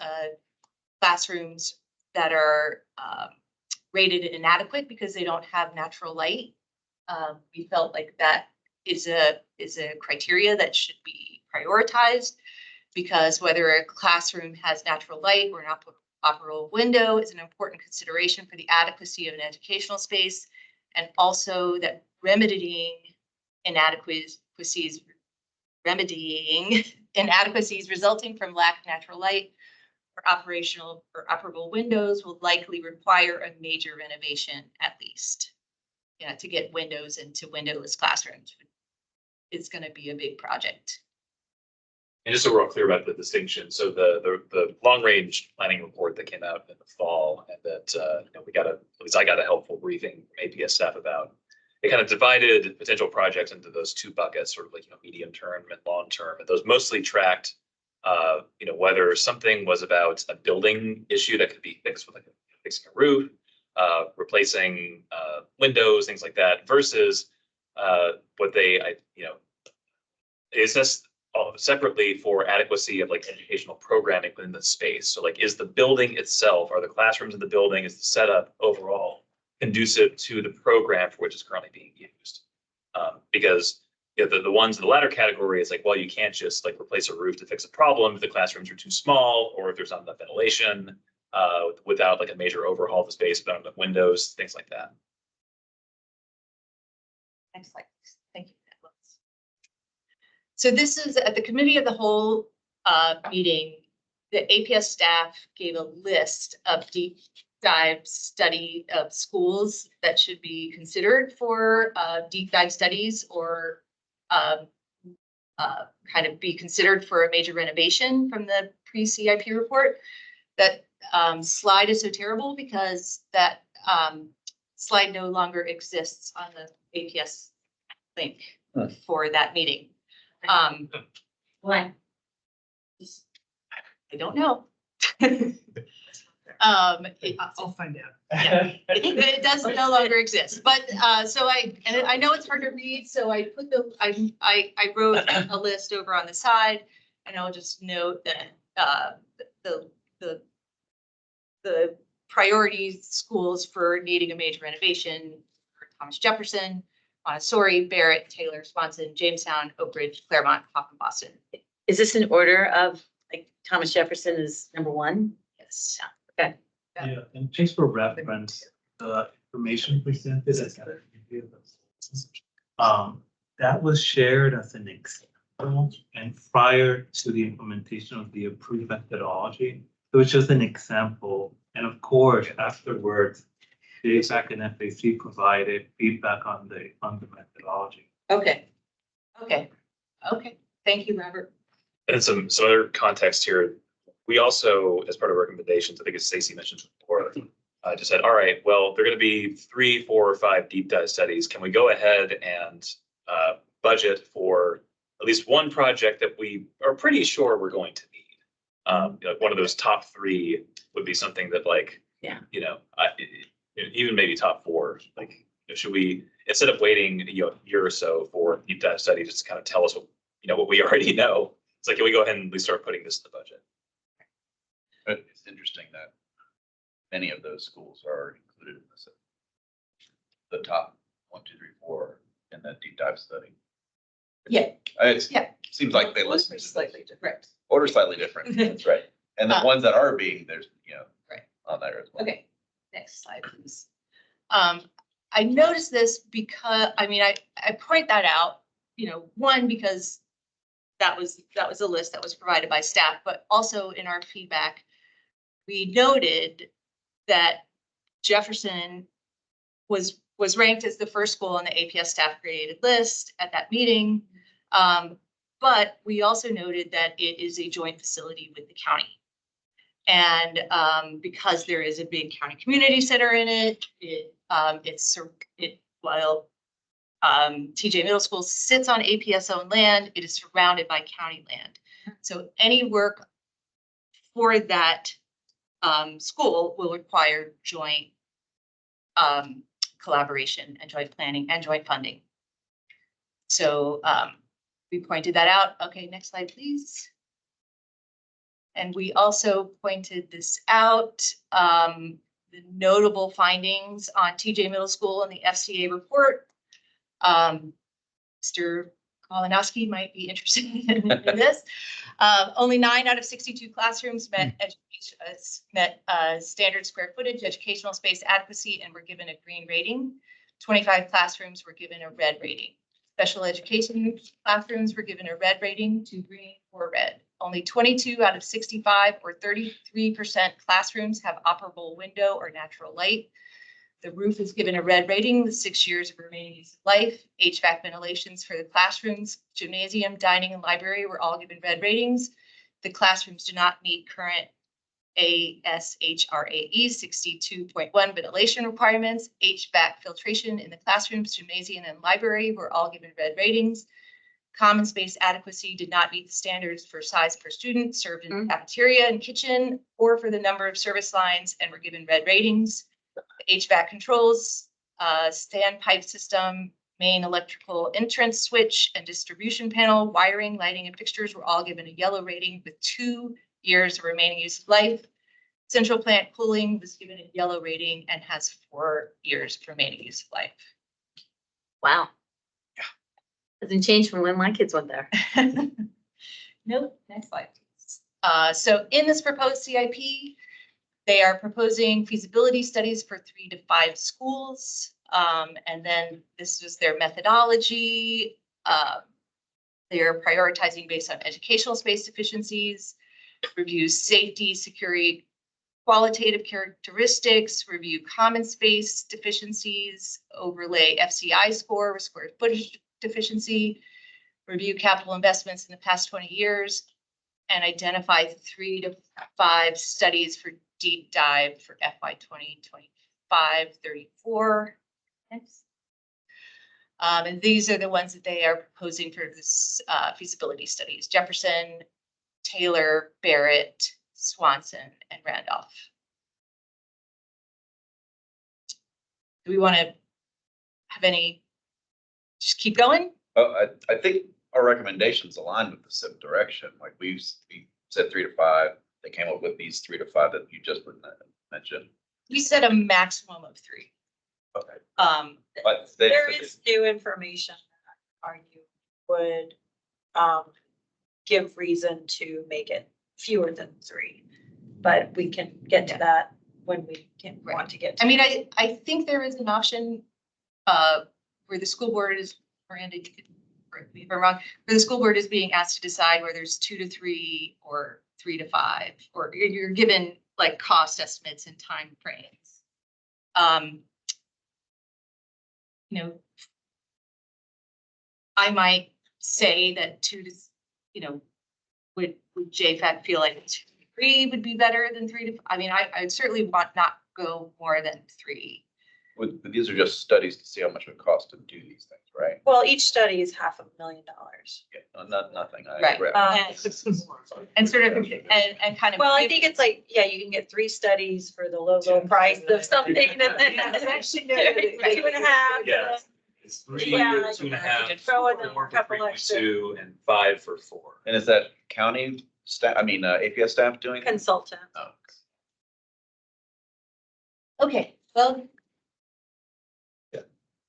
classrooms that are rated inadequate because they don't have natural light. We felt like that is a criteria that should be prioritized, because whether a classroom has natural light or an operable window is an important consideration for the adequacy of an educational space, and also that remedying inadequacies resulting from lack of natural light or operational or operable windows will likely require a major renovation at least. Yeah, to get windows into windowless classrooms, it's going to be a big project. And just so we're all clear about the distinction, so the long range planning report that came out in the fall, and that we got at least I got a helpful briefing from APS staff about. It kind of divided potential projects into those two buckets, sort of like medium term and long term, and those mostly tracked whether something was about a building issue that could be fixed with like fixing a roof, replacing windows, things like that, versus what they is this separately for adequacy of like educational programming within the space. So like, is the building itself, are the classrooms in the building, is the setup overall conducive to the program for which is currently being used? Because the ones in the latter category is like, well, you can't just like replace a roof to fix a problem if the classrooms are too small, or if there's not enough ventilation, without like a major overhaul of the space, without enough windows, things like that. Next slide, please. Thank you. So this is at the committee of the whole meeting. The APS staff gave a list of deep dive study of schools that should be considered for deep dive studies, or kind of be considered for a major renovation from the pre-CIP report. That slide is so terrible because that slide no longer exists on the APS link for that meeting. Why? I don't know. I'll find out. Yeah, it does no longer exist, but so I know it's hard to read, so I put I wrote a list over on the side, and I'll just note that the priority schools for needing a major renovation are Thomas Jefferson, Montessori, Barrett, Taylor, Swanson, Jamestown, Oak Ridge, Claremont, Hoffman, Boston. Is this in order of, like, Thomas Jefferson is number one? Yes. Okay. Yeah, and just for reference, the information presented as that was shared as an example, and prior to the implementation of the approved methodology, it was just an example. And of course, afterwards, JFAC and FAC provided feedback on the methodology. Okay. Thank you, Robert. And some other context here. We also, as part of recommendations, I think as Stacey mentioned before, just said, all right, well, there are going to be 3, 4, or 5 deep dive studies. Can we go ahead and budget for at least one project that we are pretty sure we're going to need? One of those top 3 would be something that, like, even maybe top 4. Like, should we, instead of waiting a year or so for deep dive study just to kind of tell us what we already know, it's like, can we go ahead and at least start putting this in the budget? But it's interesting that many of those schools are included in this, the top 1, 2, 3, 4 in that deep dive study. Yeah. Seems like they listen to Slightly different. order slightly different. That's right. And the ones that are being, there's, right on there as well. Okay, next slide, please. I noticed this because, I point that out, one, because that was a list that was provided by staff, but also in our feedback, we noted that Jefferson was ranked as the first school on the APS staff created list at that meeting. But we also noted that it is a joint facility with the county. And because there is a big county community center in it, while TJ Middle School sits on APS owned land, it is surrounded by county land. So any work for that school will require joint collaboration and joint planning and joint funding. So we pointed that out. Okay, next slide, please. And we also pointed this out, the notable findings on TJ Middle School and the FCA report. Mr. Malinowski might be interested in this. Only 9 out of 62 classrooms met standard square footage, educational space adequacy, and were given a green rating. 25 classrooms were given a red rating. Special education classrooms were given a red rating, 2 green, 4 red. Only 22 out of 65 or 33% classrooms have operable window or natural light. The roof is given a red rating with 6 years of remaining useful life. HVAC ventilations for the classrooms, gymnasium, dining, and library were all given red ratings. The classrooms do not meet current ASHRAE 62.1 ventilation requirements. HVAC filtration in the classrooms, gymnasium, and library were all given red ratings. Common space adequacy did not meet the standards for size per student served in cafeteria and kitchen, or for the number of service lines, and were given red ratings. The HVAC controls, standpipe system, main electrical entrance switch, and distribution panel, wiring, lighting, and fixtures were all given a yellow rating with 2 years of remaining useful life. Central plant cooling was given a yellow rating and has 4 years of remaining useful life. Wow. Yeah. Doesn't change from when my kids went there. Nope, next slide, please. So in this proposed CIP, they are proposing feasibility studies for 3 to 5 schools. And then this was their methodology. They are prioritizing based on educational space deficiencies, review safety, security, qualitative characteristics, review common space deficiencies, overlay FCI score, square footage deficiency, review capital investments in the past 20 years, and identify 3 to 5 studies for deep dive for FY 2025-34. And these are the ones that they are proposing for this feasibility studies: Jefferson, Taylor, Barrett, Swanson, and Randolph. Do we want to have any, just keep going? Oh, I think our recommendations aligned with the SIP direction. Like we said 3 to 5. They came up with these 3 to 5 that you just mentioned. We said a maximum of 3. Okay. But There is new information that argue would give reason to make it fewer than 3. But we can get to that when we want to get to. I mean, I think there is an option where the school board is, Miranda, correct me if I'm wrong, where the school board is being asked to decide whether there's 2 to 3 or 3 to 5, or you're given like cost estimates and time frames. You know, I might say that 2 to, you know, would JFAC feel like 2 to 3 would be better than 3 to, I mean, I would certainly want not go more than 3. These are just studies to see how much it would cost to do these things, right? Well, each study is $500,000. Yeah, nothing. Right. read. And sort of, and kind of. Well, I think it's like, yeah, you can get 3 studies for the low price of something, and then 2.5. Yeah. It's 3, Yeah, 2.5, throw in a 4 for couple extra. 3.2, and 5 for 4. And is that county staff, APS staff doing it? Consultant. Oh. Okay, well. Yeah.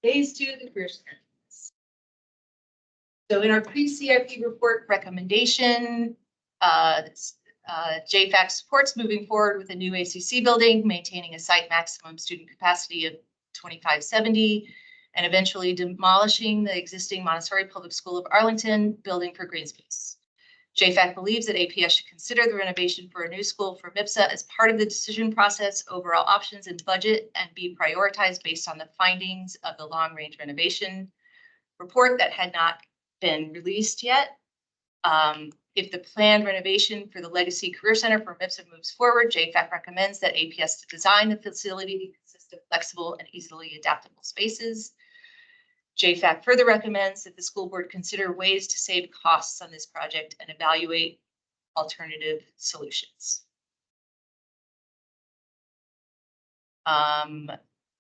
Phase 2 of the career center. So in our pre-CIP report recommendation, JFAC supports moving forward with a new ACC building, maintaining a site maximum student capacity of 2570, and eventually demolishing the existing Montessori Public School of Arlington building for green space. JFAC believes that APS should consider the renovation for a new school for MIPSA as part of the decision process, overall options and budget, and be prioritized based on the findings of the long-range renovation report that had not been released yet. If the planned renovation for the Legacy Career Center for MIPSA moves forward, JFAC recommends that APS to design the facility to consist of flexible and easily adaptable spaces. JFAC further recommends that the school board consider ways to save costs on this project and evaluate alternative solutions.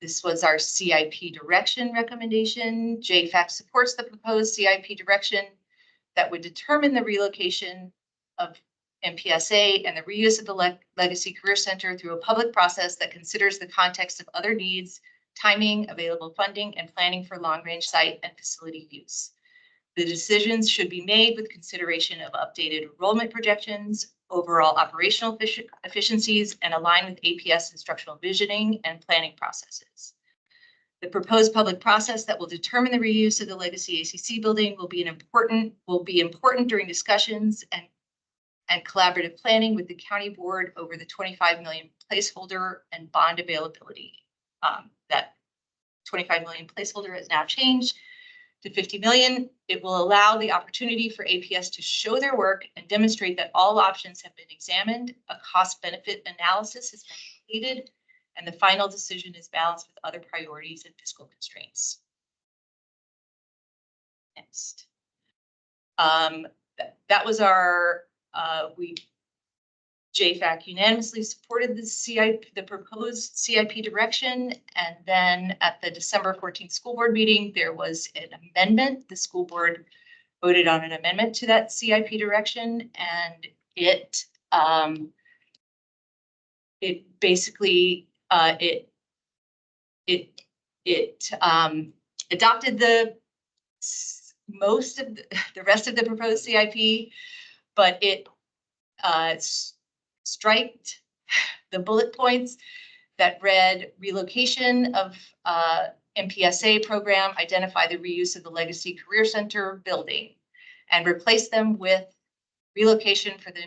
This was our CIP direction recommendation. JFAC supports the proposed CIP direction that would determine the relocation of MPSA and the reuse of the Legacy Career Center through a public process that considers the context of other needs, timing, available funding, and planning for long-range site and facility use. The decisions should be made with consideration of updated enrollment projections, overall operational efficiencies, and align with APS instructional visioning and planning processes. The proposed public process that will determine the reuse of the Legacy ACC building will be important during discussions and collaborative planning with the county board over the 25 million placeholder and bond availability. That 25 million placeholder has now changed to 50 million. It will allow the opportunity for APS to show their work and demonstrate that all options have been examined, a cost-benefit analysis has been completed, and the final decision is balanced with other priorities and fiscal constraints. Next. That was our, JFAC unanimously supported the proposed CIP direction. And then at the December 14th school board meeting, there was an amendment. The school board voted on an amendment to that CIP direction, and it basically adopted most of the rest of the proposed CIP, but it striked the bullet points that read relocation of MPSA program, identify the reuse of the Legacy Career Center building, and replace them with relocation for the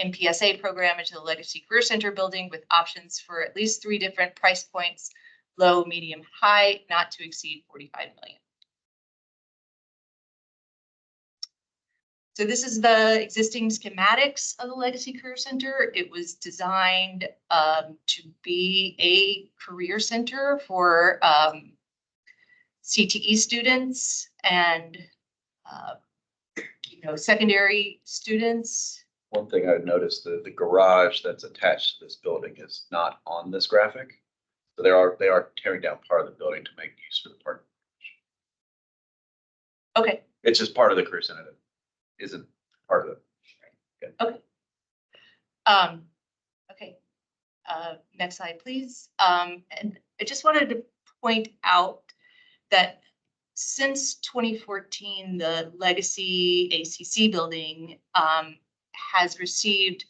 MPSA program into the Legacy Career Center building with options for at least 3 different price points, low, medium, high, not to exceed 45 million. So this is the existing schematics of the Legacy Career Center. It was designed to be a career center for CTE students and secondary students. One thing I've noticed, the garage that's attached to this building is not on this graphic. So they are tearing down part of the building to make use for the parking. Okay. It's just part of the career center that isn't part of it. Okay. Okay. Next slide, please. And I just wanted to point out that since 2014, the Legacy ACC building has received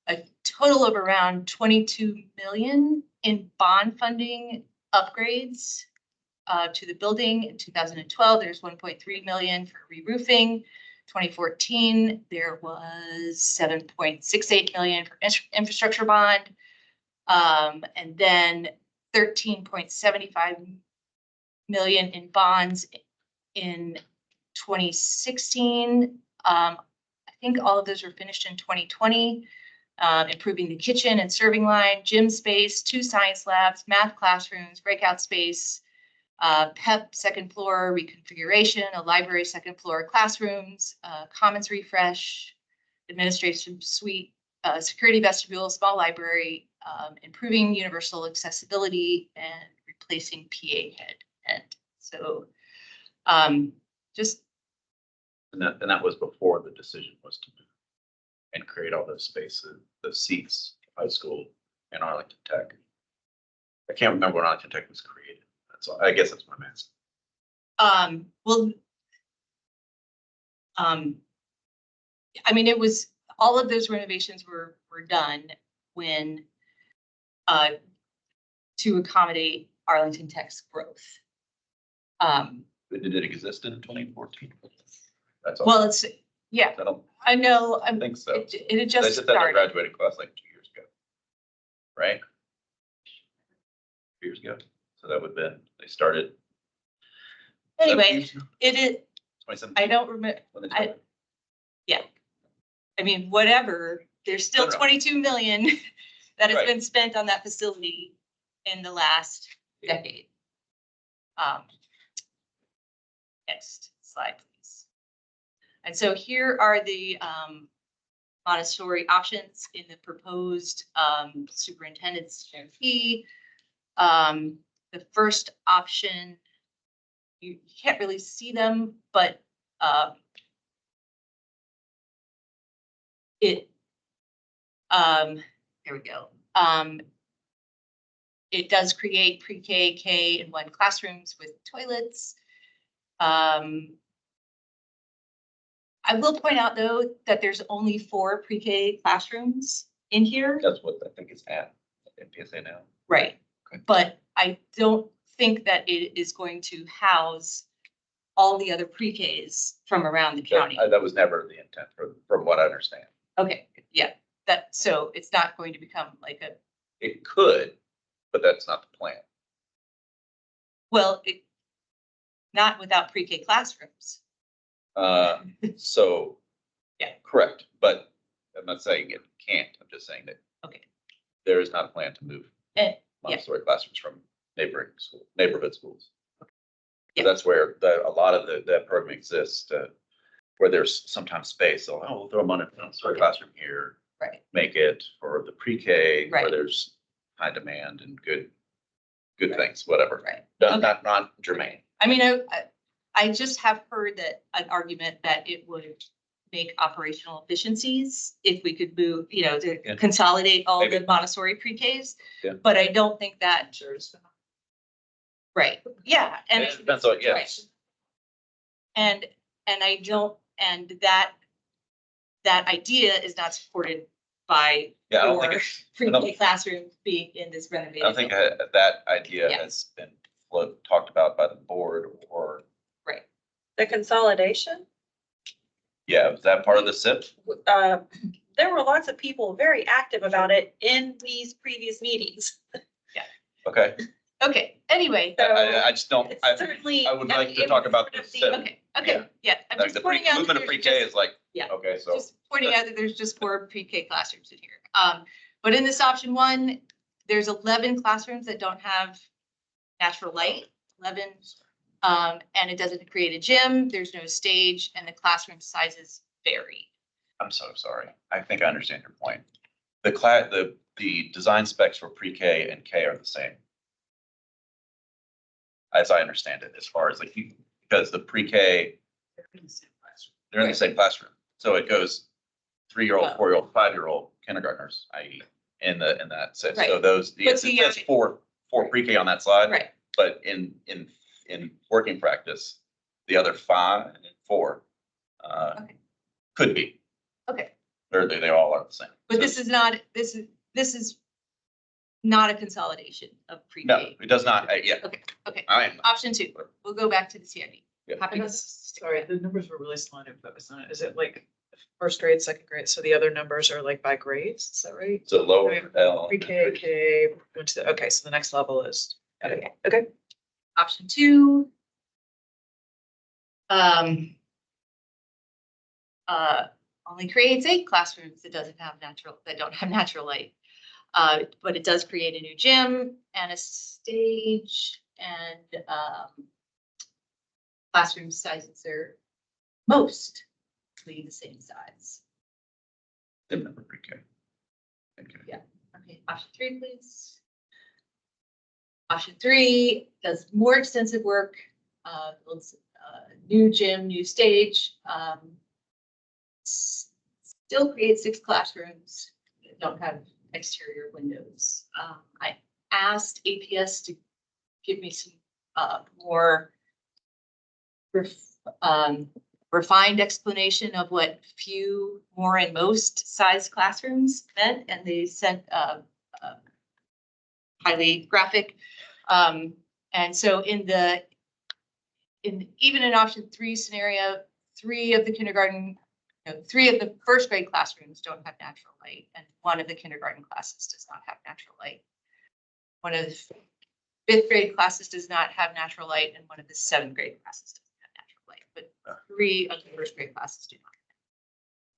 a total of around 22 million in bond funding upgrades to the building. In 2012, there's 1.3 million for re-roofing. 2014, there was 7.68 million for infrastructure bond, and then 13.75 million in bonds in 2016. I think all of those were finished in 2020, improving the kitchen and serving line, gym space, 2 science labs, math classrooms, breakout space, PEP second floor reconfiguration, a library second floor classrooms, commons refresh, administration suite, security vestibule, small library, improving universal accessibility, and replacing PA head. And so just. And that was before the decision was to move and create all those spaces, the seats, high school and Arlington Tech. I can't remember when Arlington Tech was created. So I guess that's my answer. I mean, it was all of those renovations were done when to accommodate Arlington Tech's growth. Did it exist in 2014? That's all. Well, it's yeah. I know. I think so. It had just they just had their started. graduating class like 2 years ago, right? 2 years ago. So that would have been, they started. Anyway, it is. 2017. I don't remember. Yeah. I mean, whatever. There's still 22 million that has been spent on that facility in the last decade. Next slide, please. And so here are the Montessori options in the proposed superintendent's fee. The first option, you can't really see them, but it Here we go. It does create pre-K, K in one classrooms with toilets. I will point out though, that there's only 4 pre-K classrooms in here. That's what I think is at PSA now. Right, Okay. but I don't think that it is going to house all the other pre-Ks from around the county. That was never the intent from what I understand. Okay, yeah, so it's not going to become like a, It could, but that's not the plan. well, not without pre-K classrooms. So. Yeah. Correct, but I'm not saying it can't, I'm just saying that. Okay. There is not a plan to move Yeah. Montessori classrooms from neighborhood schools. Yeah. That's where a lot of that program exists, where there's sometimes space, so, we'll throw them on a Montessori classroom here. Right. Make it for the pre-K, where Right. there's high demand and good Right. things, whatever. Right. Not germane. I mean, I just have heard that an argument that it would make operational efficiencies if we could move, to Yeah. consolidate all the Maybe. Montessori pre-Ks. Yeah. But I don't think that, right, yeah. And It depends on, yeah. right. And I don't, and that idea is not supported by Yeah, I don't think your it's, pre-K classrooms being in this renovated. I don't think building. that idea Yeah. has been talked about by the board or, Right. The consolidation, yeah, was that part of the SIP? there were lots of people very active about it in these previous meetings. Okay, Okay, anyway. I just don't, It's I certainly. would like to it talk was about sort of the the- SIP. Okay, yeah, I'm Like just the pointing out. that movement of there's pre-K just- is like, Yeah. okay, so. Just pointing out that there's just 4 pre-K classrooms in here. But in this option 1, there's 11 classrooms that don't have natural light, 11. And it doesn't create a gym, there's no stage, and the classroom sizes vary. I'm so sorry. I think I understand your point. The design specs for pre-K and K are the same. As I understand it, as far as because the pre-K, they're in the same classroom. So it goes 3-year-old, Oh. 4-year-old, 5-year-old kindergartners, i.e. in that set. So Right. those, But it see, says 4 pre-K on that slide. Right, But in working practice, the other 5 and 4 Okay. could be. okay. They all are the same. But So- this is not a consolidation of pre-K. No, it does not. Yeah, Okay, I am. option 2, we'll go back to the CID. Yeah. Happy to- Sorry, the numbers were really slow to focus on it. Is it like first grade, second grade? So the other numbers are like by grades, is that right? So lower L. Pre-K, K, went to, okay, so the next level is, Okay. okay. Option 2. Only creates 8 classrooms that don't have natural light. But it does create a new gym and a stage, and classroom sizes are mostly the same size. Didn't remember pre-K. Okay. Yeah. Okay, option 3, please. Option 3 does more extensive work, builds a new gym, new stage. Still creates 6 classrooms that don't have exterior windows. I asked APS to give me some more refined explanation of what few, more, and most size classrooms meant, and they sent highly graphic. And so even in option 3 scenario, 3 of the first grade classrooms don't have natural light, and 1 of the kindergarten classes does not have natural light. 1 of the 5th grade classes does not have natural light, and 1 of the 7th grade classes doesn't have natural light, but 3 of the first grade classes do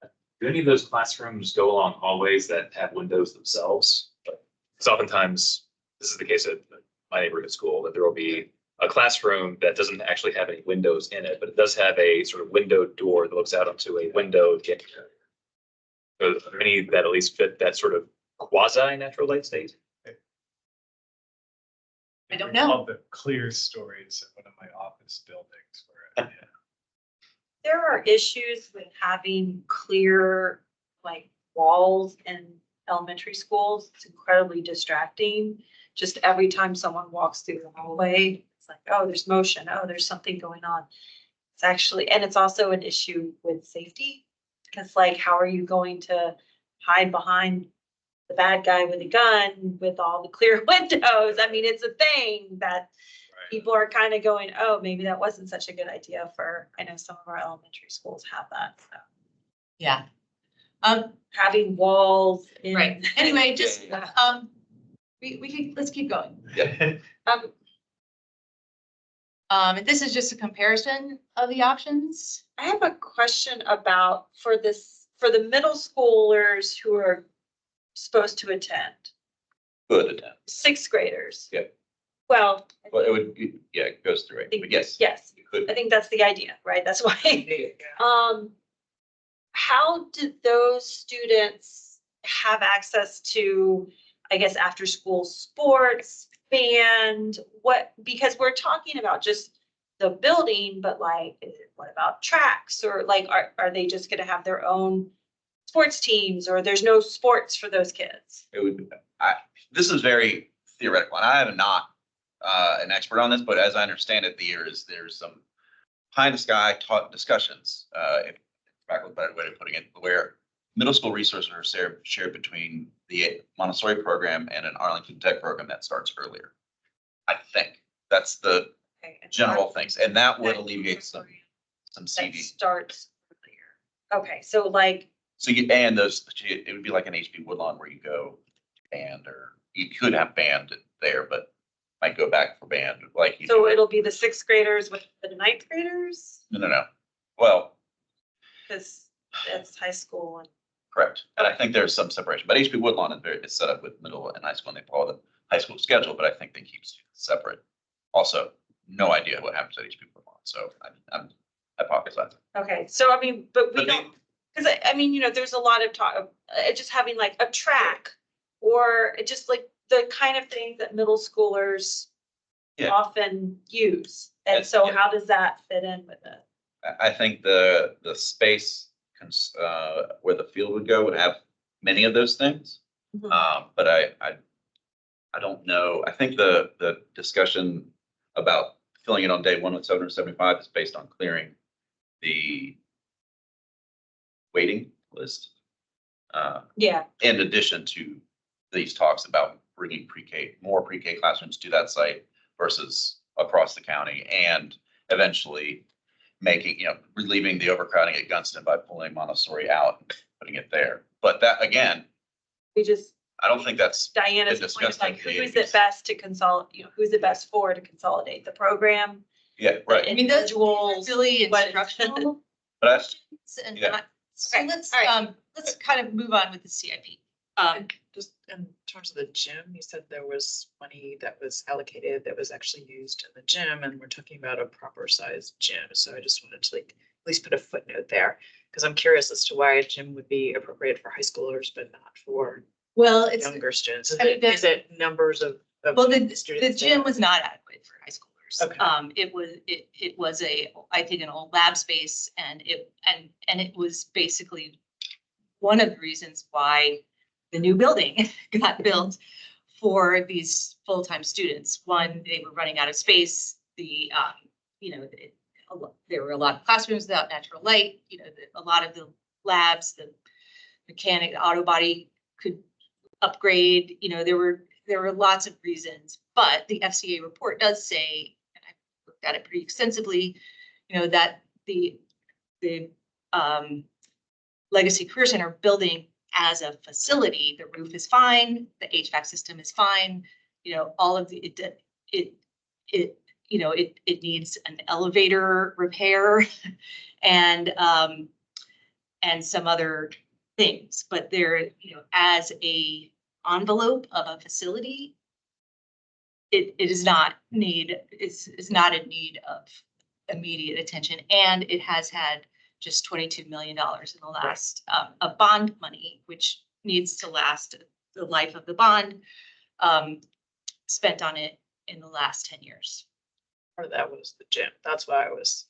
not. Do any of those classrooms go along hallways that have windows themselves? Because oftentimes, this is the case at my neighborhood school, that there will be a classroom that doesn't actually have any windows in it, but it does have a sort of window door that looks out onto a window. Are there any that at least fit that sort of quasi-natural light state? I don't know. Love the clear stories at one of my office buildings where, yeah. There are issues with having clear, like, walls and elementary schools. It's incredibly distracting. Just every time someone walks through the hallway, it's like, oh, there's motion. Oh, there's something going on. It's actually, and it's also an issue with safety. Because like, how are you going to hide behind the bad guy with a gun with all the clear windows? I mean, it's a thing that people are kind of going, oh, maybe that wasn't such a good idea for, I know some of our elementary schools have that. So Yeah. having walls. in- Right. Anyway, just, we can, let's keep going. Yeah. This is just a comparison of the options. I have a question about for the middle schoolers who are supposed to attend, Good attempt. sixth graders. Yeah. Well, Well, it would, yeah, it goes through it, but yes. yes, You could. I think that's the idea, right? That's why. How did those students have access to, I guess, after school sports, band, because we're talking about just the building, but like, what about tracks or like, are they just gonna have their own sports teams or there's no sports for those kids? It would, this is very theoretical, and I am not an expert on this, but as I understand it, there's some pie in the sky taught discussions, if back with a better way of putting it, where middle school resources are shared between the Montessori program and an Arlington Tech program that starts earlier. I think that's the Okay, and general things, and that would that alleviate some that CD. starts earlier. Okay, so like, So you, and those, it would be like an HB Woodlawn where you go band, or you could have band there, but might go back for band, like you so do. it'll be the sixth graders with the ninth graders? No. Well, Because that's high school and. correct. And I think there's some separation, but HB Woodlawn is set up with middle and high school, and they follow the high school schedule, but I think they keep students separate. Also, no idea what happens at HB Woodlawn, so I'm hypothesizing. Okay, so I mean, but we But don't, because I mean, there's a lot of talk of just having like a track or just like the kind of things that middle schoolers Yeah. often use. And And- so yeah. how does that fit in with it? I think the space where the field would go would have many of those things. But I don't know. I think the discussion about filling it on day one with 775 is based on clearing the waiting list. Yeah, In addition to these talks about bringing more pre-K classrooms to that site versus across the county, and eventually relieving the overcrowding at Gunston by pulling Montessori out and putting it there. But that, again, I don't think that's Diana's to point of discuss like, that who's with it best to consolidate, who's it best for to consolidate the program? yeah, right. I mean, those are Individuals, really what- instructional But that's, and Yeah. not, so Okay, let's, all right. let's kind of move on with the CIP. Just in terms of the gym, you said there was money that was allocated that was actually used in the gym, and we're talking about a proper sized gym. So I just wanted to like at least put a footnote there, because I'm curious as to why a gym would be appropriate for high schoolers, but not for Well, it's, younger students. Is I mean, it, is it numbers of? well, the students gym there? was not adequate for high schoolers. Okay. It was I think an old lab space, and it was basically one of the reasons why the new building got built for these full-time students. One, they were running out of space. There were a lot of classrooms without natural light, a lot of the labs, the mechanic, auto body could upgrade, there were lots of reasons, but the FCA report does say, and I looked at it pretty extensively, that the Legacy Career Center building as a facility, the roof is fine, the HVAC system is fine, all of it needs an elevator repair and some other things, but there, as a envelope of a facility, it is not in need of immediate attention, and it has had just $22 million in the last of bond money, which needs to last the life of the bond, spent on it in the last 10 years. part of that was the gym. That's why it was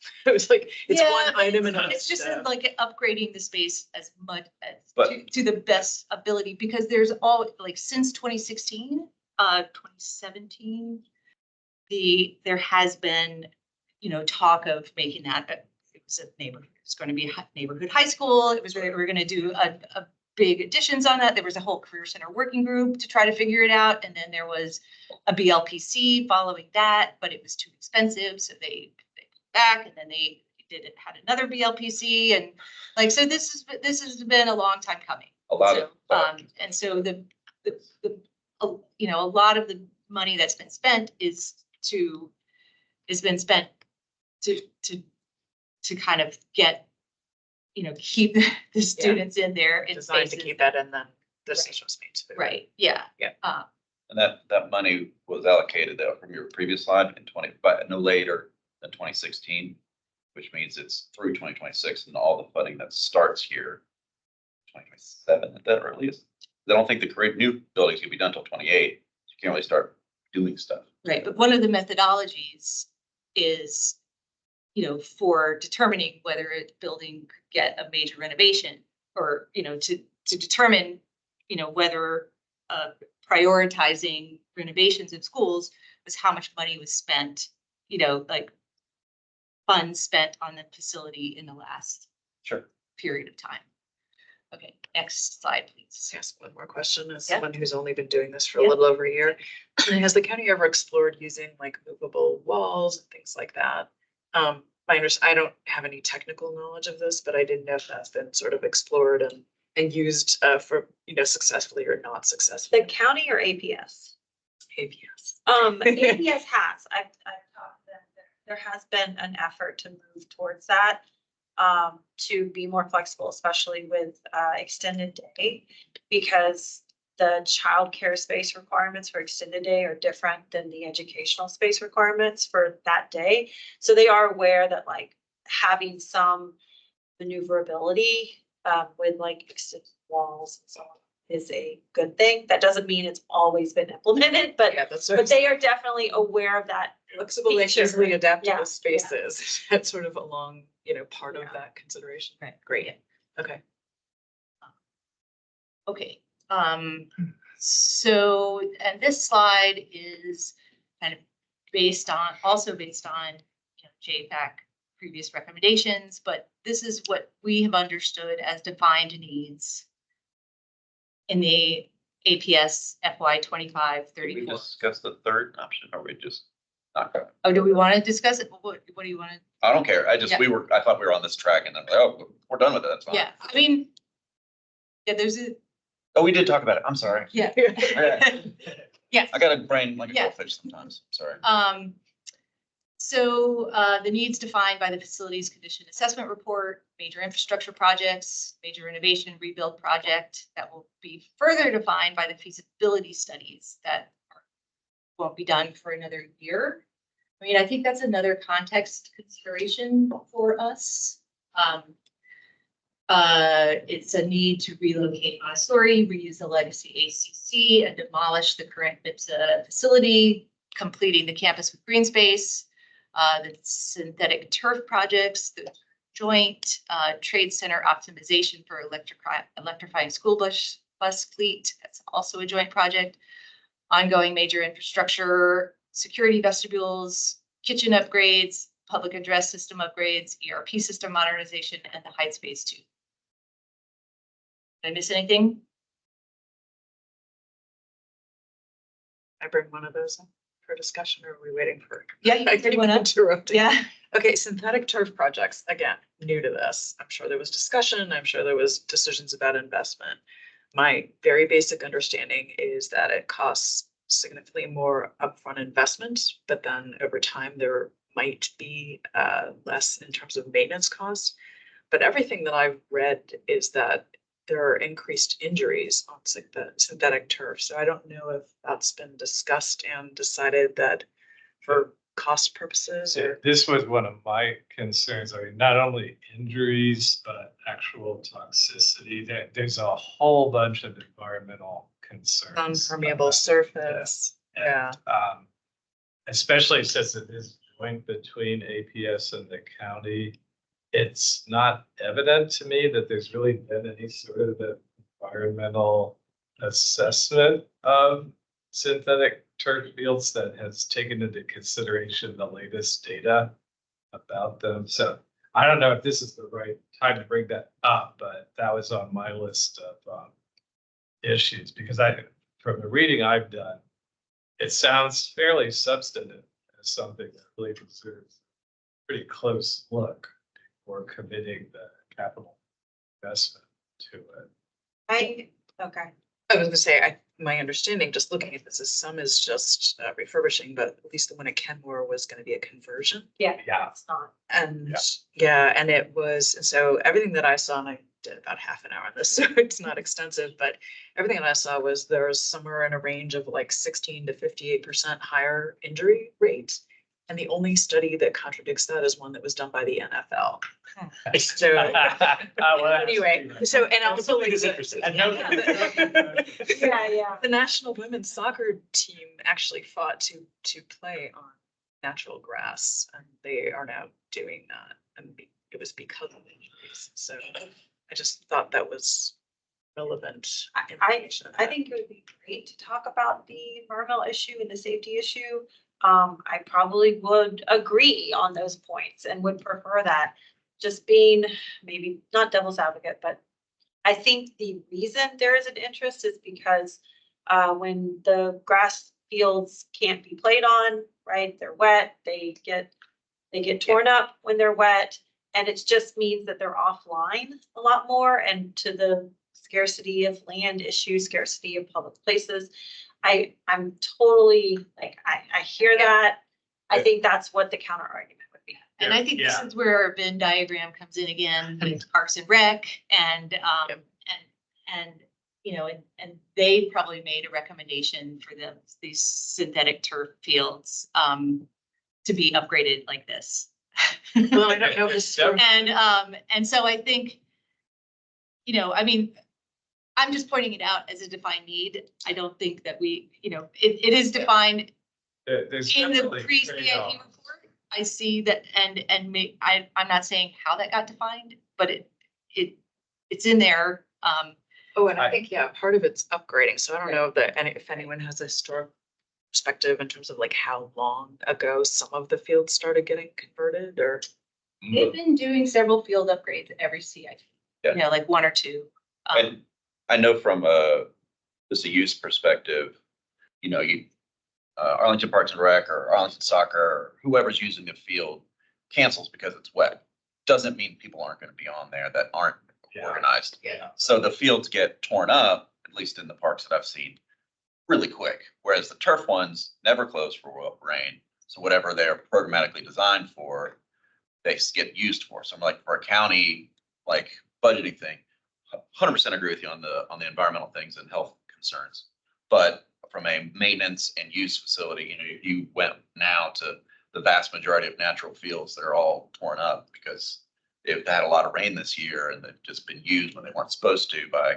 like, it's Yeah, one item and it's just uh, like upgrading the space as much as But- to the best ability, because there's all, like, since 2016, 2017, there has been, talk of making that, it was a neighborhood, it's going to be a neighborhood high school. It was, we were going to do a big additions on that. There was a whole career center working group to try to figure it out. And then there was a BLPC following that, but it was too expensive. So they back, and then they had another BLPC, and like, so this has been a long time coming. A lot So, of, and so the a lot of the money that's been spent has been spent to kind of get, keep the students in there. In designed to spaces keep that- it, and then Right. decision was made to. Right, yeah. Yeah. and that money was allocated though from your previous slide in but no later than 2016, which means it's through 2026, and all the funding that starts here 2027 at the earliest. I don't think the new buildings can be done until 28. You can't really start doing stuff. Right, but one of the methodologies is, for determining whether a building could get a major renovation, or, to determine, whether prioritizing renovations of schools was how much money was spent, like funds spent on the facility in the last Sure. period of time. Okay, next slide, please. Ask one more question as Yeah. someone who's only been doing this for a Yeah. little over a year. Has the county ever explored using like movable walls and things like that? I don't have any technical knowledge of this, but I didn't know if that's been sort of explored and used for, successfully or not successfully. The county or APS? APS. APS has, I've talked to them, there has been an effort to move towards that. To be more flexible, especially with extended day, because the childcare space requirements for extended day are different than the educational space requirements for that day. So they are aware that like having some maneuverability with like extended walls and so on is a good thing. That doesn't mean it's always been implemented, but Yeah, that's. but they are definitely aware of that. Flexible and feature. easily adaptable Yeah, spaces. That's sort of along, part of Yeah. that consideration. Right. Great. Okay. Okay, so, and this slide is kind of also based on, JFAC previous recommendations, but this is what we have understood as defined needs in the APS FY 25-34. Did we discuss the third option, or we just not going? Oh, do we want to discuss it? What do you want to? I don't care. I thought we were on this track, and then, oh, we're done with it. That's fine. Yeah, I mean, yeah, there's a, Oh, we did talk about it. I'm sorry. yeah. Yeah. I got a brain like a Yeah. goldfish sometimes. Sorry. So the needs defined by the facilities condition assessment report, major infrastructure projects, major renovation rebuild project that will be further defined by the feasibility studies that won't be done for another year. I mean, I think that's another context consideration for us. It's a need to relocate Montessori, reuse the legacy ACC, and demolish the current MIPSA facility, completing the campus with green space, the synthetic turf projects, the joint trade center optimization for electrifying school bus fleet. That's also a joint project. Ongoing major infrastructure, security vestibules, kitchen upgrades, public address system upgrades, ERP system modernization, and the height space too. Did I miss anything? I bring one of those up for discussion, or are we waiting for? Yeah, you I can take keep one up. interrupting. Yeah. Okay, synthetic turf projects, again, new to this. I'm sure there was discussion, I'm sure there was decisions about investment. My very basic understanding is that it costs significantly more upfront investment, but then over time there might be less in terms of maintenance costs. But everything that I've read is that there are increased injuries on synthetic turf. So I don't know if that's been discussed and decided that for cost purposes So or. this was one of my concerns. I mean, not only injuries, but actual toxicity. There's a whole bunch of environmental concerns. Non-permeable surface. And, Yeah. especially since it is joint between APS and the county, it's not evident to me that there's really been any sort of environmental assessment of synthetic turf fields that has taken into consideration the latest data about them. So I don't know if this is the right time to bring that up, but that was on my list of issues, because from the reading I've done, it sounds fairly substantive as something that really deserves a pretty close look before committing the capital investment to it. Okay. I was gonna say, my understanding, just looking at this, is some is just refurbishing, but at least the one at Kenmore was gonna be a conversion. Yeah. Yeah. It's not. And yeah, and it was, and so everything that I saw, and I did about half an hour on this, so it's not extensive, but everything that I saw was there was somewhere in a range of like 16 to 58% higher injury rate. And the only study that contradicts that is one that was done by the NFL. So anyway, so, and also like, Yeah. the national women's soccer team actually fought to play on natural grass, and they are now doing that. And it was because of injuries. So I just thought that was relevant information. I think it would be great to talk about the environmental issue and the safety issue. I probably would agree on those points and would prefer that. Just being maybe not devil's advocate, but I think the reason there is an interest is because when the grass fields can't be played on, right? They're wet, they get torn up when they're wet, and it just means that they're offline a lot more, and to the scarcity of land issue, scarcity of public places. I'm totally like, I hear that. I think that's what the counter argument would be. And I think this Yeah. is where our Venn diagram comes in again, with Parks and Rec and, you know, and they probably made a recommendation for these synthetic turf fields, to be upgraded like this. Well, I don't know this. And so I think, you know, I mean, I'm just pointing it out as a defined need. I don't think that we, you know, it is defined There's in the definitely pre-CIP trade-offs. report. I see that, I'm not saying how that got defined, but it's in there. Oh, and I think, yeah, part of it's upgrading. So I don't know if anyone has a historic perspective in terms of like how long ago some of the fields started getting converted, or. They've been doing several field upgrades every CIP, you know, like one or two. And I know from just a use perspective, you know, Arlington Parks and Rec or Arlington Soccer, or whoever's using the field cancels because it's wet. Doesn't mean people aren't going to be on there that aren't organized. Yeah. So the fields get torn up, at least in the parks that I've seen, really quick. Whereas the turf ones never close for rain. So whatever they're programmatically designed for, they get used for. So I'm like, for a county like budgeting thing, 100% agree with you on the environmental things and health concerns. But from a maintenance and use facility, you know, you went now to the vast majority of natural fields that are all torn up because they've had a lot of rain this year and they've just been used when they weren't supposed to by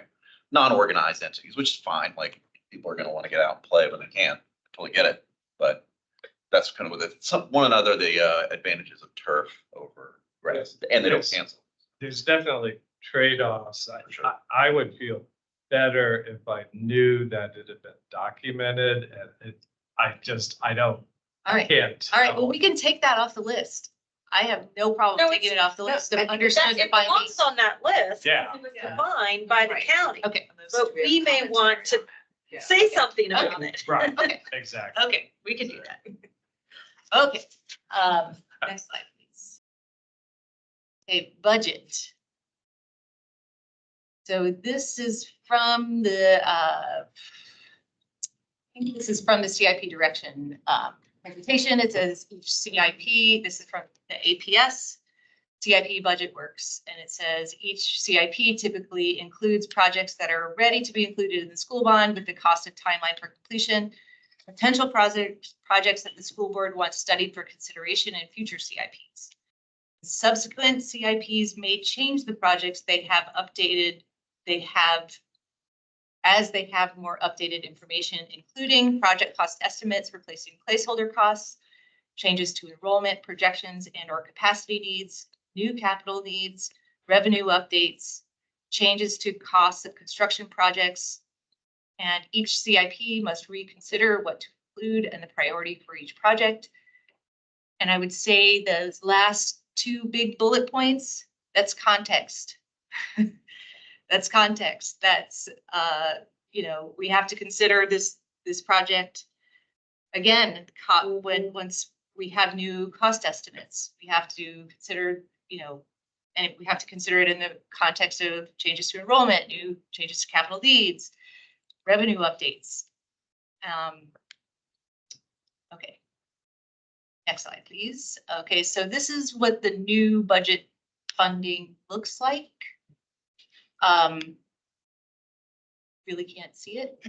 non-organized entities, which is fine. Like, people are going to want to get out and play when they can. I totally get it. But that's kind of with it. One another, the advantages of turf over grass, and they don't cancel. There's definitely trade-offs. Sure. I would feel better if I knew that it had been documented, and I don't. All right. Can't. All right, well, we can take that off the list. I have no problem No, taking it off the list of It understood by me. belongs on that list. Yeah. It was defined by the Right. county, Okay, but we may want to say something about it. Right, okay, exactly. okay, we can do that. Okay, next slide, please. Okay, budget. So this is from the, I think this is from the CIP direction presentation. It says each CIP, this is from the APS, CIP budget works. And it says each CIP typically includes projects that are ready to be included in the school bond with the cost and timeline for completion, potential projects that the school board wants studied for consideration in future CIPs. Subsequent CIPs may change the projects they have updated. As they have more updated information, including project cost estimates, replacing placeholder costs, changes to enrollment, projections, and or capacity needs, new capital needs, revenue updates, changes to costs of construction projects. And each CIP must reconsider what to include and the priority for each project. And I would say those last two big bullet points, that's context. That's context. That's, we have to consider this project. Again, once we have new cost estimates, we have to consider, and we have to consider it in the context of changes to enrollment, new changes to capital needs, revenue updates. Okay. Next slide, please. Okay, so this is what the new budget funding looks like. Really can't see it.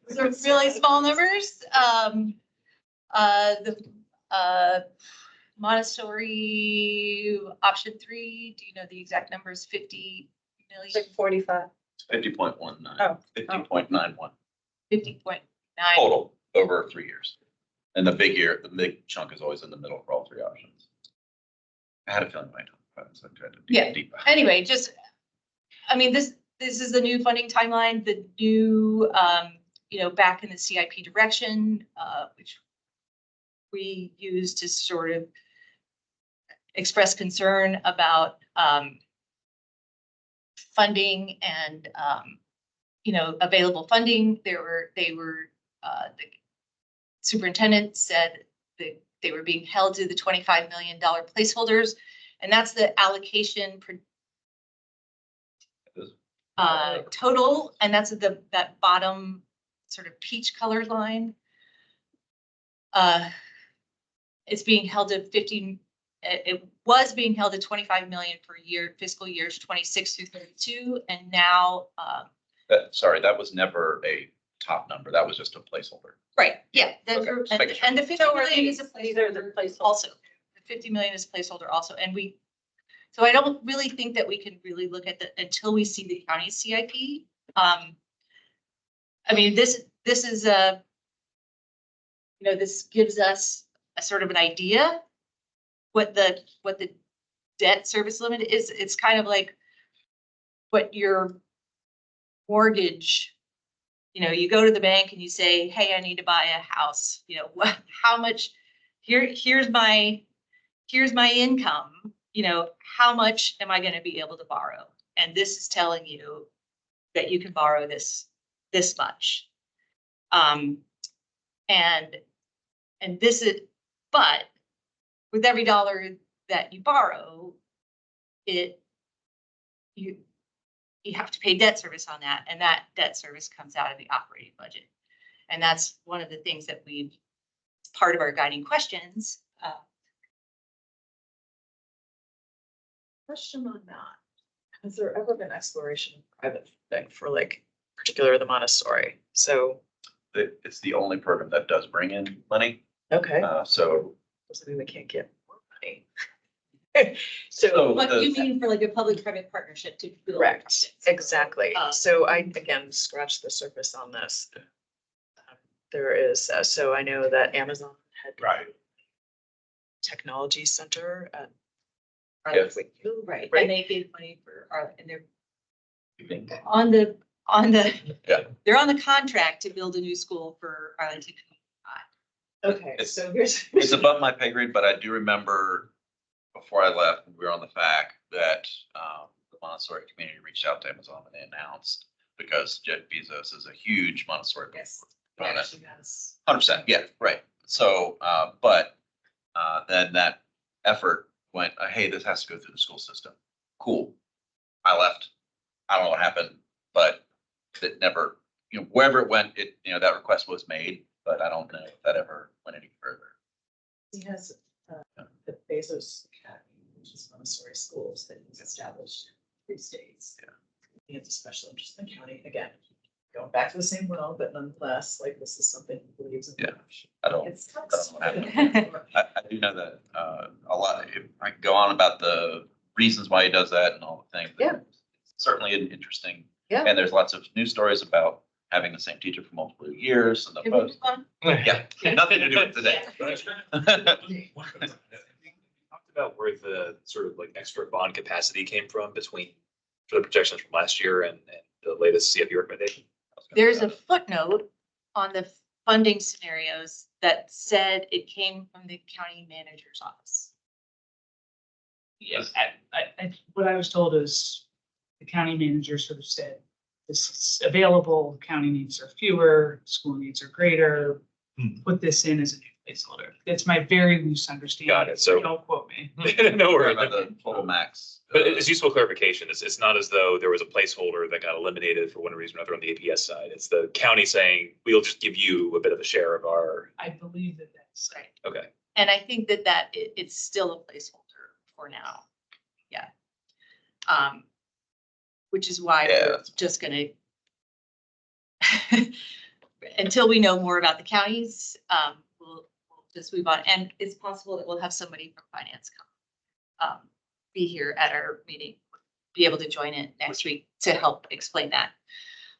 Those are really small numbers. The Montessori option 3, do you know the exact numbers? 50 million? It's like 45. 50.19. Oh. 50.91 50.9. total over 3 years. And the big chunk is always in the middle for all three options. I had a feeling I don't. So I tried to Yeah. deep. Anyway, this is the new funding timeline, the new, back in the CIP direction, which we use to sort of express concern about funding and available funding. The superintendent said that they were being held to the $25 million placeholders, and that's the allocation total, and that's that bottom sort of peach colored line. It's being held at 50. It was being held at 25 million for fiscal years 26 through 32, and now. That was never a top number. That was just a placeholder. Right. Yeah. Okay, And the 50 million is a placeholder placeholder. also. The 50 million is a placeholder also, and so I don't really think that we can really look at until we see the county CIP. This is this gives us a sort of an idea what the debt service limit is. It's kind of like what your mortgage, you go to the bank and you say, hey, I need to buy a house. How much, here's my income. How much am I going to be able to borrow? And this is telling you that you can borrow this much. And this is, but with every dollar that you borrow, you have to pay debt service on that, and that debt service comes out of the operating budget. And that's one of the things that part of our guiding questions. Question on that. Has there ever been exploration of private funding for particular the Montessori? So It's the only program that does bring in money. okay, So doesn't mean we can't get more money. So What do you mean for a public-private partnership to build? Correct, exactly. So I, again, scratched the surface on this. There is, so I know that Amazon had right. technology center at Yes. Right, Right. and they gave money for and they're You think? on the Yeah. they're on the contract to build a new school for Arlington. Okay, It's- so here's. It's above my pay grade, but I do remember before I left, we were on the FAC that the Montessori community reached out to Amazon and they announced, because Jeff Bezos is a huge Montessori proponent. 100%, yeah, right. So, but then that effort went, hey, this has to go through the school system. Cool. I left. I don't know what happened, but it never, wherever it went, that request was made, but I don't know if that ever went any further. He has the Bezos Academy, which is Montessori schools that he's established in 3 states. Yeah. He has a special interest in the county. Again, going back to the same well, but nonetheless, this is something he believes in. Yeah. I don't It's know what happened. I do know that a lot. I can go on about the reasons why he does that and all the things. Yeah. It's certainly an interesting. Yeah. And there's lots of news stories about having the same teacher for multiple years and the Can we post. move on? Yeah, nothing to do with today. Talked about where the sort of like extra bond capacity came from between for the projections from last year and the latest CFP recommendation. There's a footnote on the funding scenarios that said it came from the county manager's office. Yes, what I was told is the county manager sort of said, this is available, county needs are fewer, school needs are greater. Put this in as a new placeholder. That's my very loose understanding. Got it. So- Don't quote me. No worries. About the total max. But it's useful clarification. It's not as though there was a placeholder that got eliminated for one reason or another on the APS side. It's the county saying, we'll just give you a bit of a share of our, I believe that that's Right. okay. And I think that it's still a placeholder for now. Yeah. Which is why Yeah. we're just gonna until we know more about the counties, we'll just move on. And it's possible that we'll have somebody from finance come be here at our meeting, be able to join it next week to help explain that.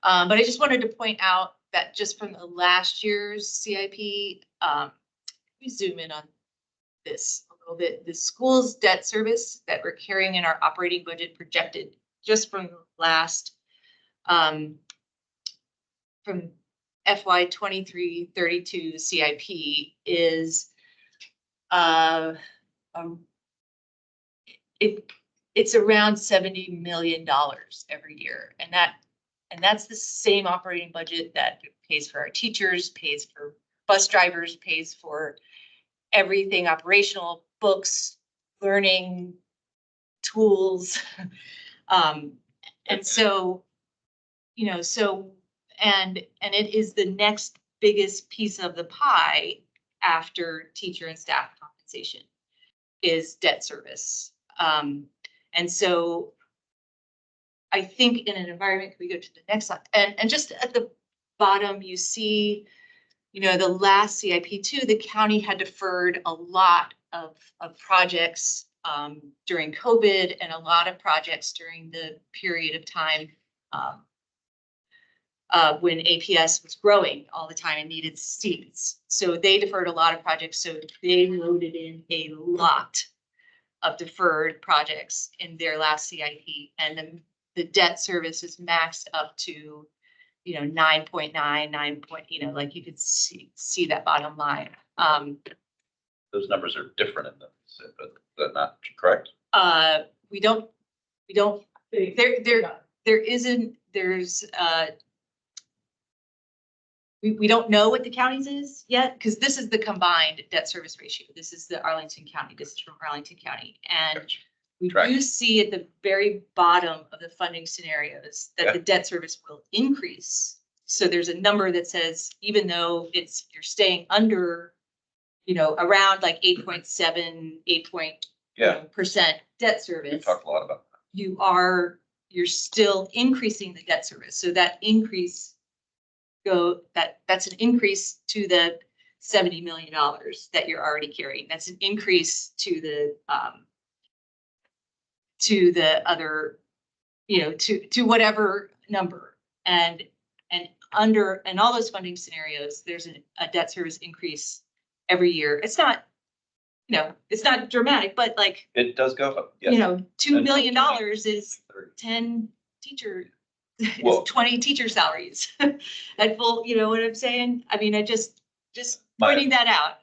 But I just wanted to point out that just from the last year's CIP, we zoom in on this a little bit. The school's debt service that we're carrying in our operating budget projected just from last, from FY 23-32 CIP is, it's around $70 million every year. And that's the same operating budget that pays for our teachers, pays for bus drivers, pays for everything operational, books, learning, tools. And so, you know, and it is the next biggest piece of the pie after teacher and staff compensation is debt service. And so I think in an environment, can we go to the next slide? And just at the bottom, you see, you know, the last CIP2, the county had deferred a lot of projects during COVID and a lot of projects during the period of time when APS was growing all the time and needed seats. So they deferred a lot of projects. So they loaded in a lot of deferred projects in their last CIP, and the debt service is maxed up to, you know, 9.9, you know, like you could see that bottom line. Those numbers are different in the, but is that not correct? We don't, we don't know what the county's is yet, because this is the combined debt service ratio. This is the Arlington County, this is from Arlington County. And Gotcha. we Track. do see at the very bottom of the funding scenarios that the debt service will increase. So there's a number that says, even though you're staying under, you know, around like 8.7, 8% debt service. We've talked a lot about that. You're still increasing the debt service. So that increase that's an increase to the $70 million that you're already carrying. That's an increase to the other, you know, to whatever number. And all those funding scenarios, there's a debt service increase every year. It's not, you know, it's not dramatic, but like, It does go up. Yes. you know, $2 million is 10 teacher, Well- 20 teacher salaries at full, you know what I'm saying? I mean, I just My- pointing that out,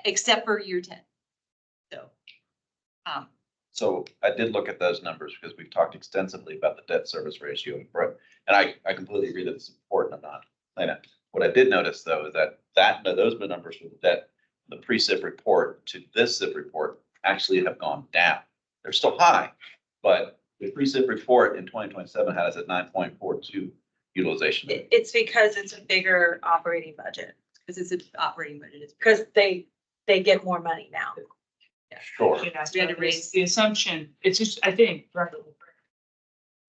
except for year 10. So, So I did look at those numbers because we've talked extensively about the debt service ratio. And I completely agree that it's important. I'm not saying that. What I did notice though is that those numbers for the debt, the pre-SIP report to this SIP report actually have gone down. They're still high, but the pre-SIP report in 2027 had us at 9.42 utilization. It's because it's a bigger operating budget, because it's an operating budget. It's because they get more money now. Sure. You know, We had to so raise- the assumption, it's just, I think,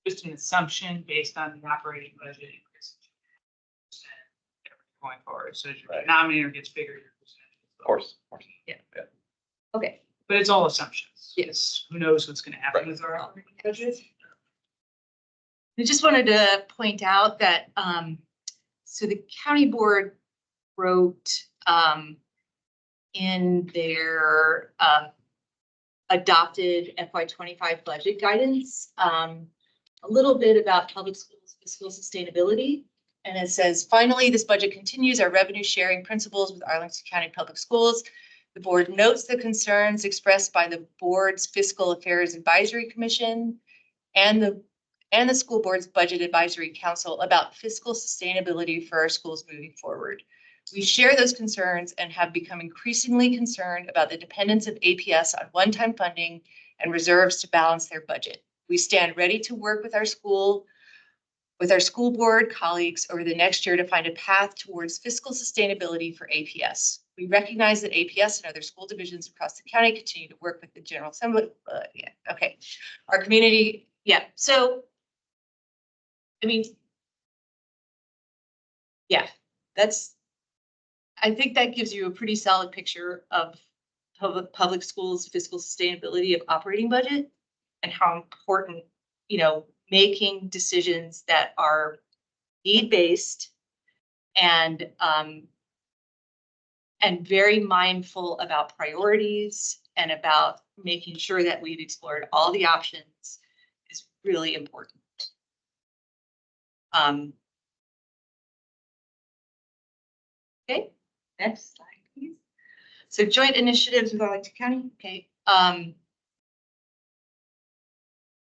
just an assumption based on the operating budget increase. Going forward, so as your Right. denominator gets bigger, your percentage. Of course. okay. But it's all assumptions. Yes. Who knows what's gonna happen Right. with our operating budget? I just wanted to point out that, so the county board wrote, in their, adopted FY25 budget guidance, a little bit about public schools fiscal sustainability. And it says, finally, this budget continues our revenue sharing principles with Arlington County Public Schools. The board notes the concerns expressed by the board's Fiscal Affairs Advisory Commission and the school board's Budget Advisory Council about fiscal sustainability for our schools moving forward. We share those concerns and have become increasingly concerned about the dependence of APS on one-time funding and reserves to balance their budget. We stand ready to work with our school board colleagues over the next year to find a path towards fiscal sustainability for APS. We recognize that APS and other school divisions across the county continue to work with the General Assembly. Okay. Our community, so, I mean, I think that gives you a pretty solid picture of public schools' fiscal sustainability of operating budget and how important, making decisions that are need-based and very mindful about priorities and about making sure that we've explored all the options is really important. Okay, next slide, please. So joint initiatives with Arlington County. Okay.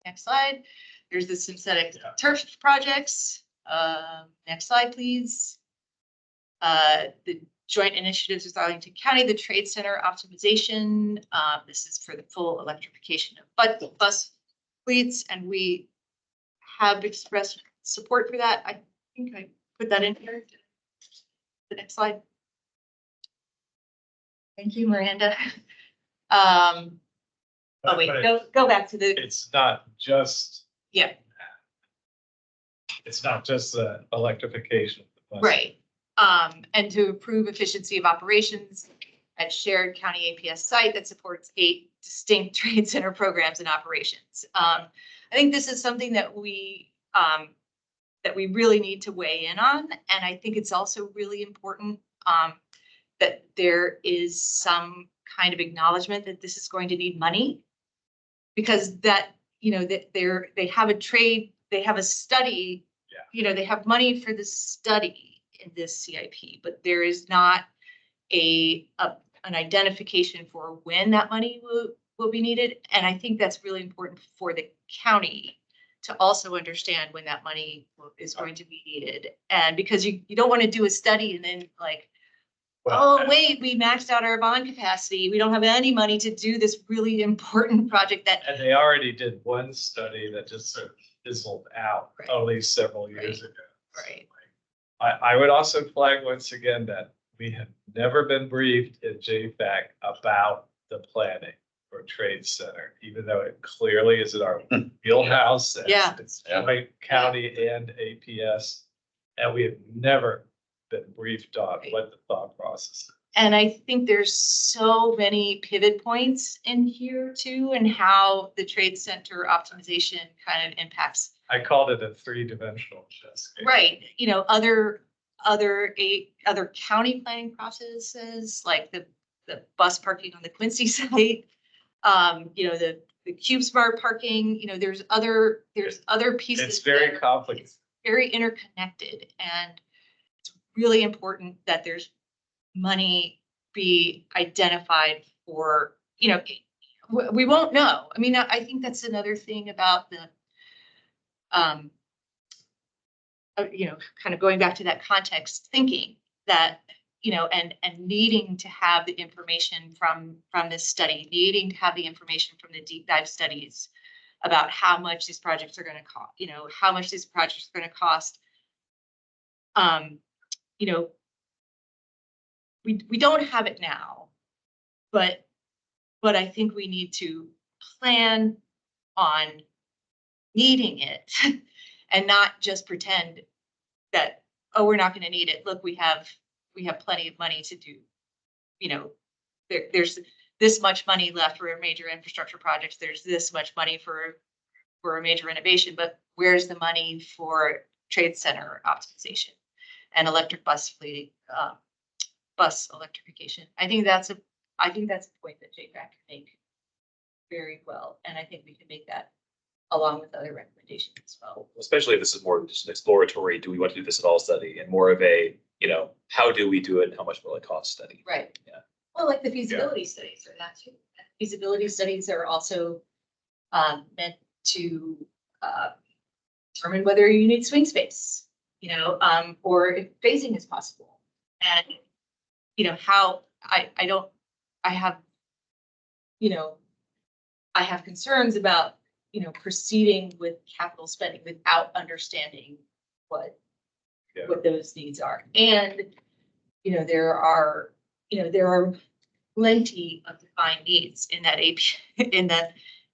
Next slide. There's the synthetic turf projects. Next slide, please. The joint initiatives with Arlington County, the Trade Center optimization. This is for the full electrification of bus fleets, and we have expressed support for that. I think I put that in here. The next slide. Thank you, Miranda. Oh wait, go back to the. It's not just. Yeah. It's not just the electrification. Of the bus. Right. And to improve efficiency of operations at shared county APS site that supports 8 distinct trade center programs and operations. I think this is something that we really need to weigh in on. And I think it's also really important that there is some kind of acknowledgement that this is going to need money, because that, that they have a study, they have money for the study in this CIP, but there is not an identification for when that money will be needed. And I think that's really important for the county to also understand when that money is going to be needed. And because you don't want to do a study and then like, wait, we maxed out our bond capacity. We don't have any money to do this really important project that. And they already did one study that just sort of fizzled out only several years ago. Right. I would also flag once again that we have never been briefed at JFAC about the planning for Trade Center, even though it clearly is in our wheelhouse. It's joint county and APS, and we have never been briefed on what the thought process is. And I think there's so many pivot points in here too, and how the Trade Center optimization kind of impacts. I called it a 3-dimensional chess game. Right. Other county planning processes, like the bus parking on the Quincy site, the CubeSmart parking, there's other pieces. It's very complicated. It's very interconnected, and it's really important that there's money be identified for, we won't know. I mean, I think that's another thing about the, kind of going back to that context thinking that, and needing to have the information from this study, needing to have the information from the deep dive studies about how much these projects are going to cost, how much these projects are going to cost. We don't have it now, but I think we need to plan on needing it and not just pretend that, oh, we're not going to need it. Look, we have plenty of money to do, there's this much money left for major infrastructure projects. There's this much money for for a major renovation, but where's the money for trade center optimization and electric bus fleet, bus electrification? I think that's a point that JFAC can make very well, and I think we can make that along with other recommendations as well. Especially if this is more of just an exploratory, do we want to do this at all study, and more of a, how do we do it and how much will it cost study? Right. Yeah. Well, like the feasibility studies are that too. Feasibility studies are also meant to determine whether you need swing space, or if phasing is possible. And, how I have concerns about, proceeding with capital spending without understanding what those needs are. And, there are plenty of defined needs in that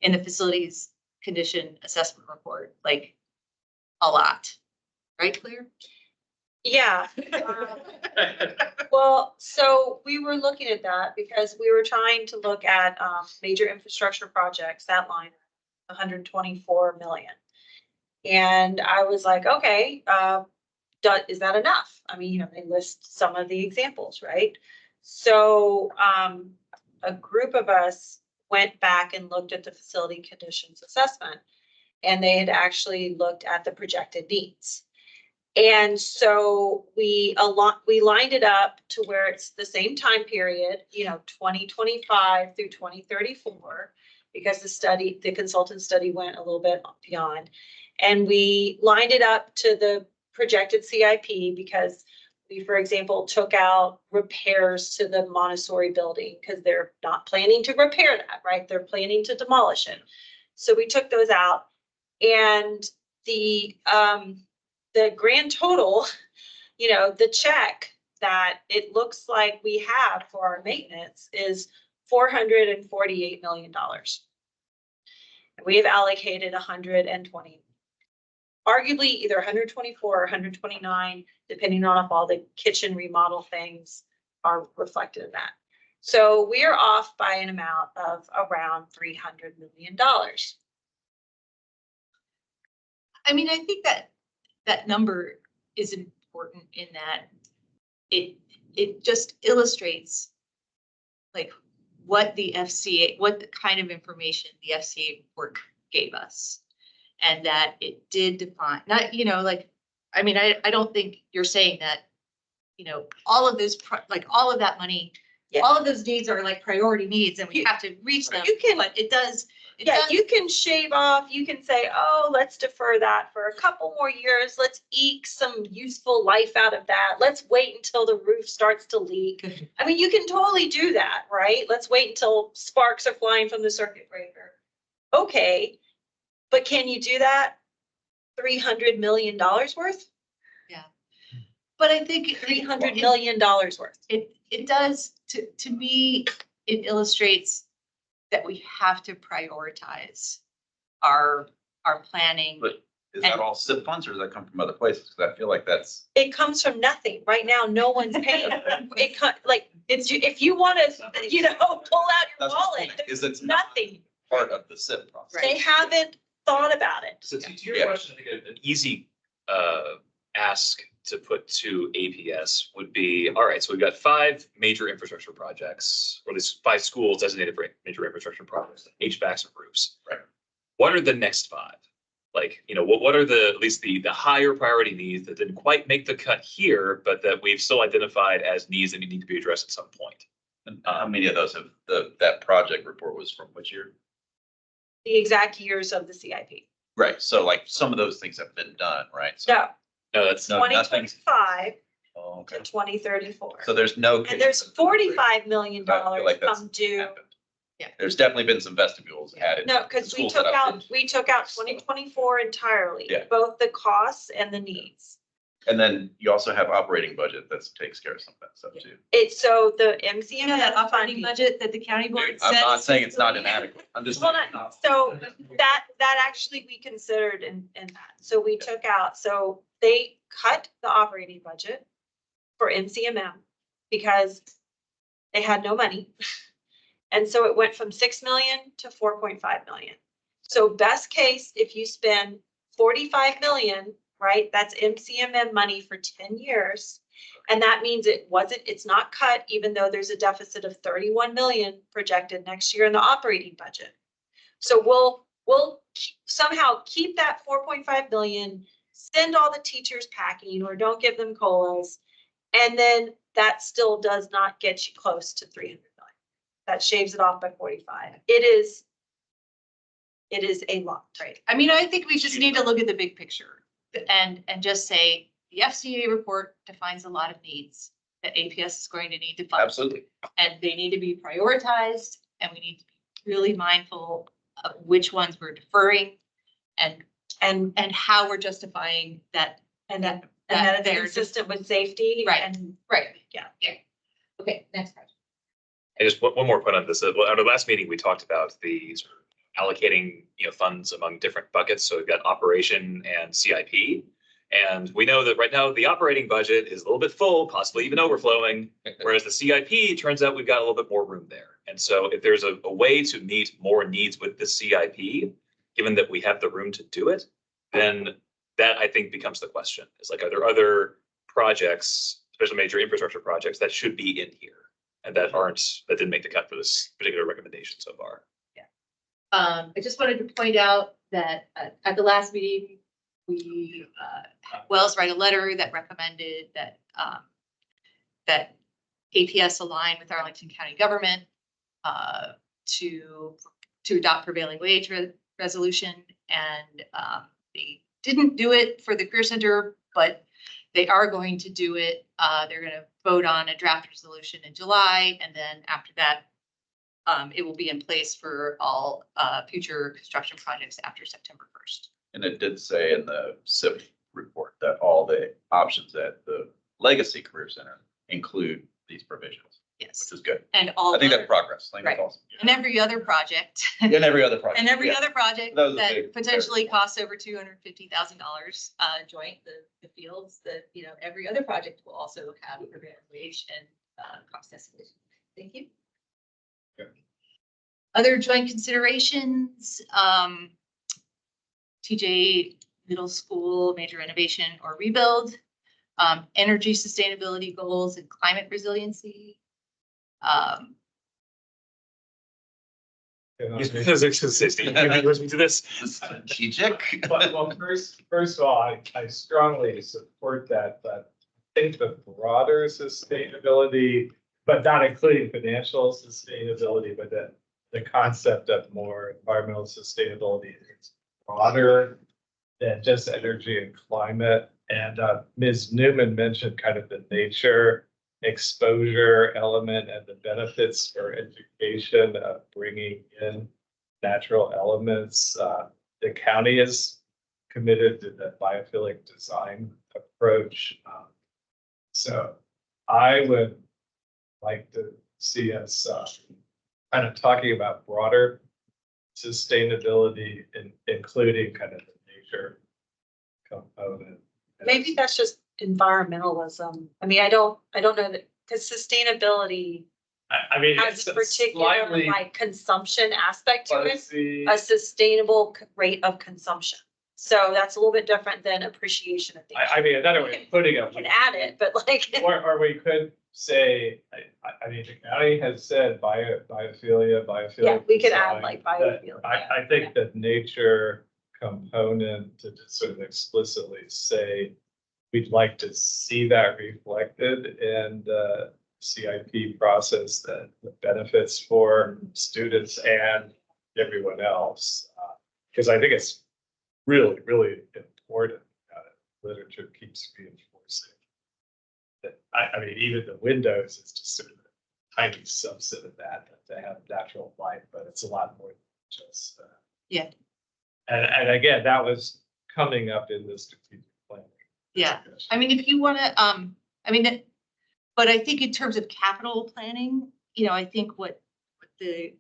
in the facilities condition assessment report, like a lot, right, Claire? Yeah. Well, so we were looking at that because we were trying to look at major infrastructure projects, that line, 124 million. And I was like, okay, is that enough? I mean, they list some of the examples, right? So a group of us went back and looked at the facility conditions assessment, and they had actually looked at the projected needs. And so we lined it up to where it's the same time period, 2025 through 2034, because the consultant study went a little bit beyond. And we lined it up to the projected CIP because we, for example, took out repairs to the Montessori building because they're not planning to repair that, right? They're planning to demolish it. So we took those out, and the grand total, the check that it looks like we have for our maintenance is $448 million. And we have allocated 120, arguably either 124 or 129, depending on if all the kitchen remodel things are reflected in that. So we are off by an amount of around $300 million. I mean, I think that number is important in that it just illustrates like what the kind of information the FCA report gave us. And that it did define, not, I don't think you're saying that, all of those, all of that money, all of those needs are like priority needs and we have to reach them. You can, but it does. You can shave off, you can say, oh, let's defer that for a couple more years. Let's eke some useful life out of that. Let's wait until the roof starts to leak. I mean, you can totally do that, right? Let's wait until sparks are flying from the circuit breaker. Okay, but can you do that? $300 million worth? Yeah. But I think $300 million worth. It does, to me, it illustrates that we have to prioritize our planning. But is that all SIP funds or does that come from other places? Because I feel like that's. It comes from nothing. Right now, no one's paying. If you want to, pull out your wallet, Is it's nothing. Part of the SIP process. They haven't thought about it. So to your question, I think an easy ask to put to APS would be, all right, so we've got 5 major infrastructure projects, or at least 5 schools designated for major infrastructure projects, HVACs and roofs. Right. What are the next 5? Like, what are at least the higher priority needs that didn't quite make the cut here, but that we've still identified as needs that need to be addressed at some point? And how many of those that project report was from which year? The exact years of the CIP. Right. So like some of those things have been done, right? So, No, that's no, nothing's. 2025 Oh, okay. to 2034. So there's no. And there's $45 million I feel like that's come due. happened. Yeah. There's definitely been some vestibules added. No, because we Schools that took I've out 2024 entirely, Yeah. both the costs and the needs. And then you also have operating budget that takes care of some of that stuff too. So the You know that MCM operating budget that the county board I'm says. not saying it's not inadequate. I'm just. Hold on. So that actually we considered in that. So we took out, so they cut the operating budget for MCMM because they had no money. And so it went from 6 million to 4.5 million. So best case, if you spend 45 million, right, that's MCMM money for 10 years. And that means it's not cut, even though there's a deficit of 31 million projected next year in the operating budget. So we'll somehow keep that 4.5 million, send all the teachers packing or don't give them COLAs. And then that still does not get you close to 300 million. That shaves it off by 45. It is a lot, right? I mean, I think we just need to look at the big picture and just say the FCA report defines a lot of needs that APS is going to need to fund. Absolutely. And they need to be prioritized, and we need to be really mindful of which ones we're deferring and how we're justifying that. And that it's they're consistent with safety. Right. And right. Yeah. Okay, next project. And just one more point on this. At our last meeting, we talked about the sort of allocating, funds among different buckets. So we've got operation and CIP. And we know that right now the operating budget is a little bit full, possibly even overflowing, whereas the CIP, turns out we've got a little bit more room there. And so if there's a way to meet more needs with the CIP, given that we have the room to do it, then that I think becomes the question. Is like, are there other projects, especially major infrastructure projects, that should be in here and that didn't make the cut for this particular recommendation so far? Yeah. I just wanted to point out that at the last meeting, we had Wells write a letter that recommended that that APS align with Arlington County government to adopt prevailing wage resolution, and they didn't do it for the Career Center, but they are going to do it. They're going to vote on a draft resolution in July, and then after that, it will be in place for all future construction projects after September 1st. And it did say in the CIP report that all the options at the Legacy Career Center include these provisions, Yes, which is good. and all I think other- that's progress. I think that's right. awesome. and every other project. And every other project. And every yeah. other project That was a that big potentially comparison. costs over $250,000 joint, the fields, that, every other project will also have prevailing wage and cost escalation. Thank you. Okay. Other joint considerations, TJ Middle School, major renovation or rebuild, energy sustainability goals and climate resiliency. To this. Strategic. Well, first of all, I strongly support that, but I think the broader sustainability, but not including financial sustainability, but the concept of more environmental sustainability is broader than just energy and climate. And Ms. Newman mentioned kind of the nature exposure element and the benefits for education of bringing in natural elements. The county is committed to the biophilic design approach. So I would like to see us kind of talking about broader sustainability, including kind of the nature component. maybe that's just environmentalism. I mean, I don't know that, because sustainability I mean, has it's a particular slightly like consumption aspect to it, fuzzy. a sustainable rate of consumption. So that's a little bit different than appreciation of things. I mean, another way of putting You it. can add it, but like. Or we could say, I mean, the county has said biophilia. Yeah, we could add design, like that biophilia. I think that nature component to just sort of explicitly say, we'd like to see that reflected in the CIP process, that the benefits for students and everyone else. Because I think it's really, really important. Literature keeps reinforcing that. I mean, even the windows is just sort of a tiny subset of that to have natural light, but it's a lot more than just. Yeah. And again, that was coming up in the strategic planning. Yeah. discussion. I mean, if you want to, but I think in terms of capital planning, I think what the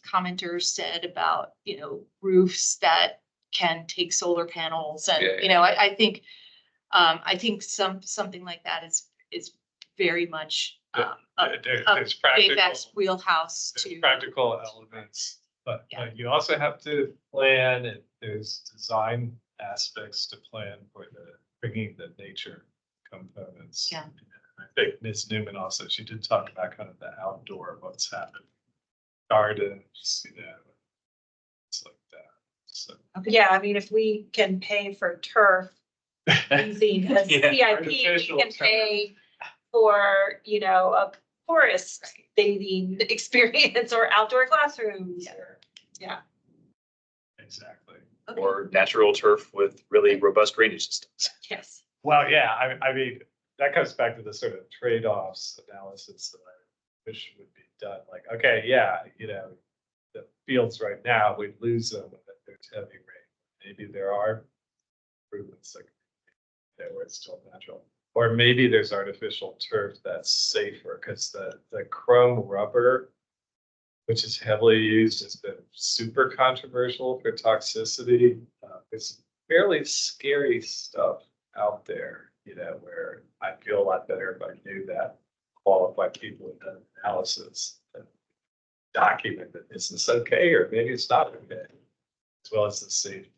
commenter said about, roofs that can take solar panels and, Yeah. I think something like that is very much There's AVAC's practical, wheelhouse there's to. practical elements But Yeah. you also have to plan, and there's design aspects to plan for bringing the nature components. Yeah. I think Ms. Newman also, she did talk about kind of the outdoor, what's happened. Gardens, it's like that, so. Yeah, I mean, if we can pay for turf using a Yeah, CIP, we artificial can turf. pay for, a forest bathing experience or outdoor classrooms or, yeah. Exactly. Okay. Or natural turf with really robust drainage systems. Yes. Well, yeah, I mean, that comes back to the sort of trade-offs analysis that I wish would be done. Like, okay, yeah, the fields right now, we'd lose them if there's heavy rain. Maybe there are improvements that where it's still natural. Or maybe there's artificial turf that's safer because the chrome rubber, which is heavily used, has been super controversial for toxicity. It's fairly scary stuff out there, where I feel a lot better if I knew that qualified people have done analysis and document that this is okay or maybe it's not okay, as well as the safety.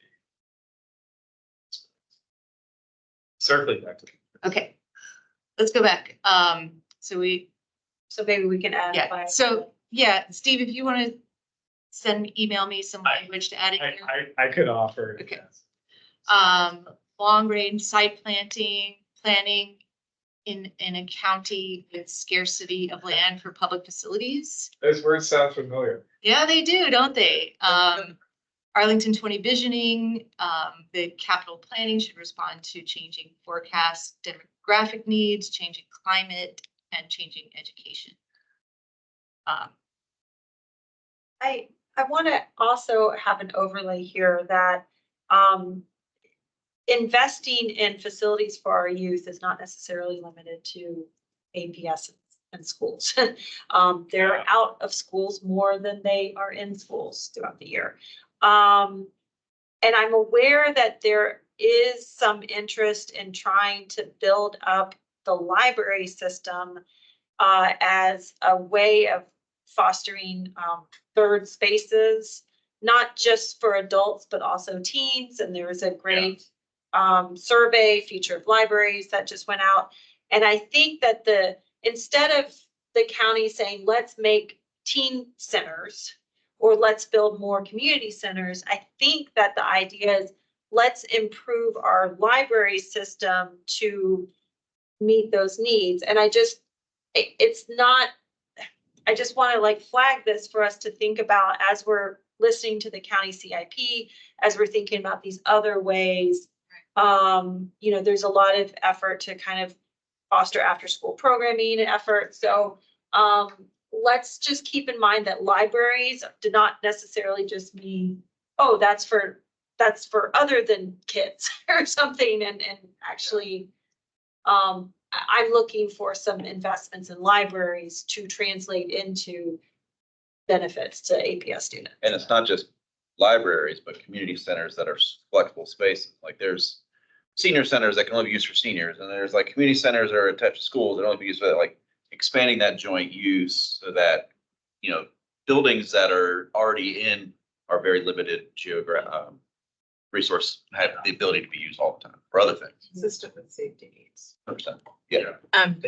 Circling back to. Okay, let's go back. So maybe we can add. yeah, so, yeah, Steve, if you want to email me some language to add in here. I could offer. Okay. Yes. Long range site planning in a county with scarcity of land for public facilities. Those words sound familiar. Yeah, they do, don't they? Arlington 20 visioning, the capital planning should respond to changing forecasts, demographic needs, changing climate, and changing education. I want to also have an overlay here that investing in facilities for our youth is not necessarily limited to APS and schools. They're out of schools more than they are in schools throughout the year. And I'm aware that there is some interest in trying to build up the library system as a way of fostering third spaces, not just for adults, but also teens. And there was a great survey, Future of Libraries, that just went out. And I think that instead of the county saying, let's make teen centers or let's build more community centers, I think that the idea is let's improve our library system to meet those needs. And I just want to flag this for us to think about as we're listening to the county CIP, as we're thinking about these other ways. There's a lot of effort to kind of foster after school programming and effort. So let's just keep in mind that libraries do not necessarily just mean, oh, that's for other than kids or something. And actually, I'm looking for some investments in libraries to translate into benefits to APS students. And it's not just libraries, but community centers that are flexible spaces. Like there's senior centers that can only be used for seniors, and there's like community centers that are attached to schools that only be used for that, like expanding that joint use so that, buildings that are already in are very limited resource, have the ability to be used all the time for other things. Consistent with safety needs. 100%. Yeah.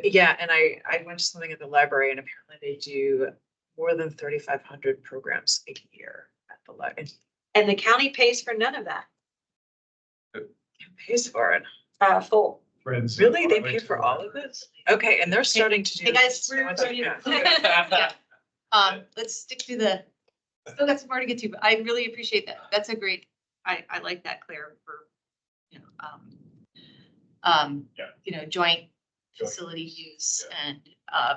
Yeah, and I went to something at the library and apparently they do more than 3,500 programs a year at the library. And the county pays for none of that. Who pays for it? Full. Friends. Really? They pay for all of this? Okay, and they're starting to do. Hey, guys, so much- yeah. Let's stick to still got some more to get to, but I really appreciate that. That's a great, I like that, Claire, for, joint facility use and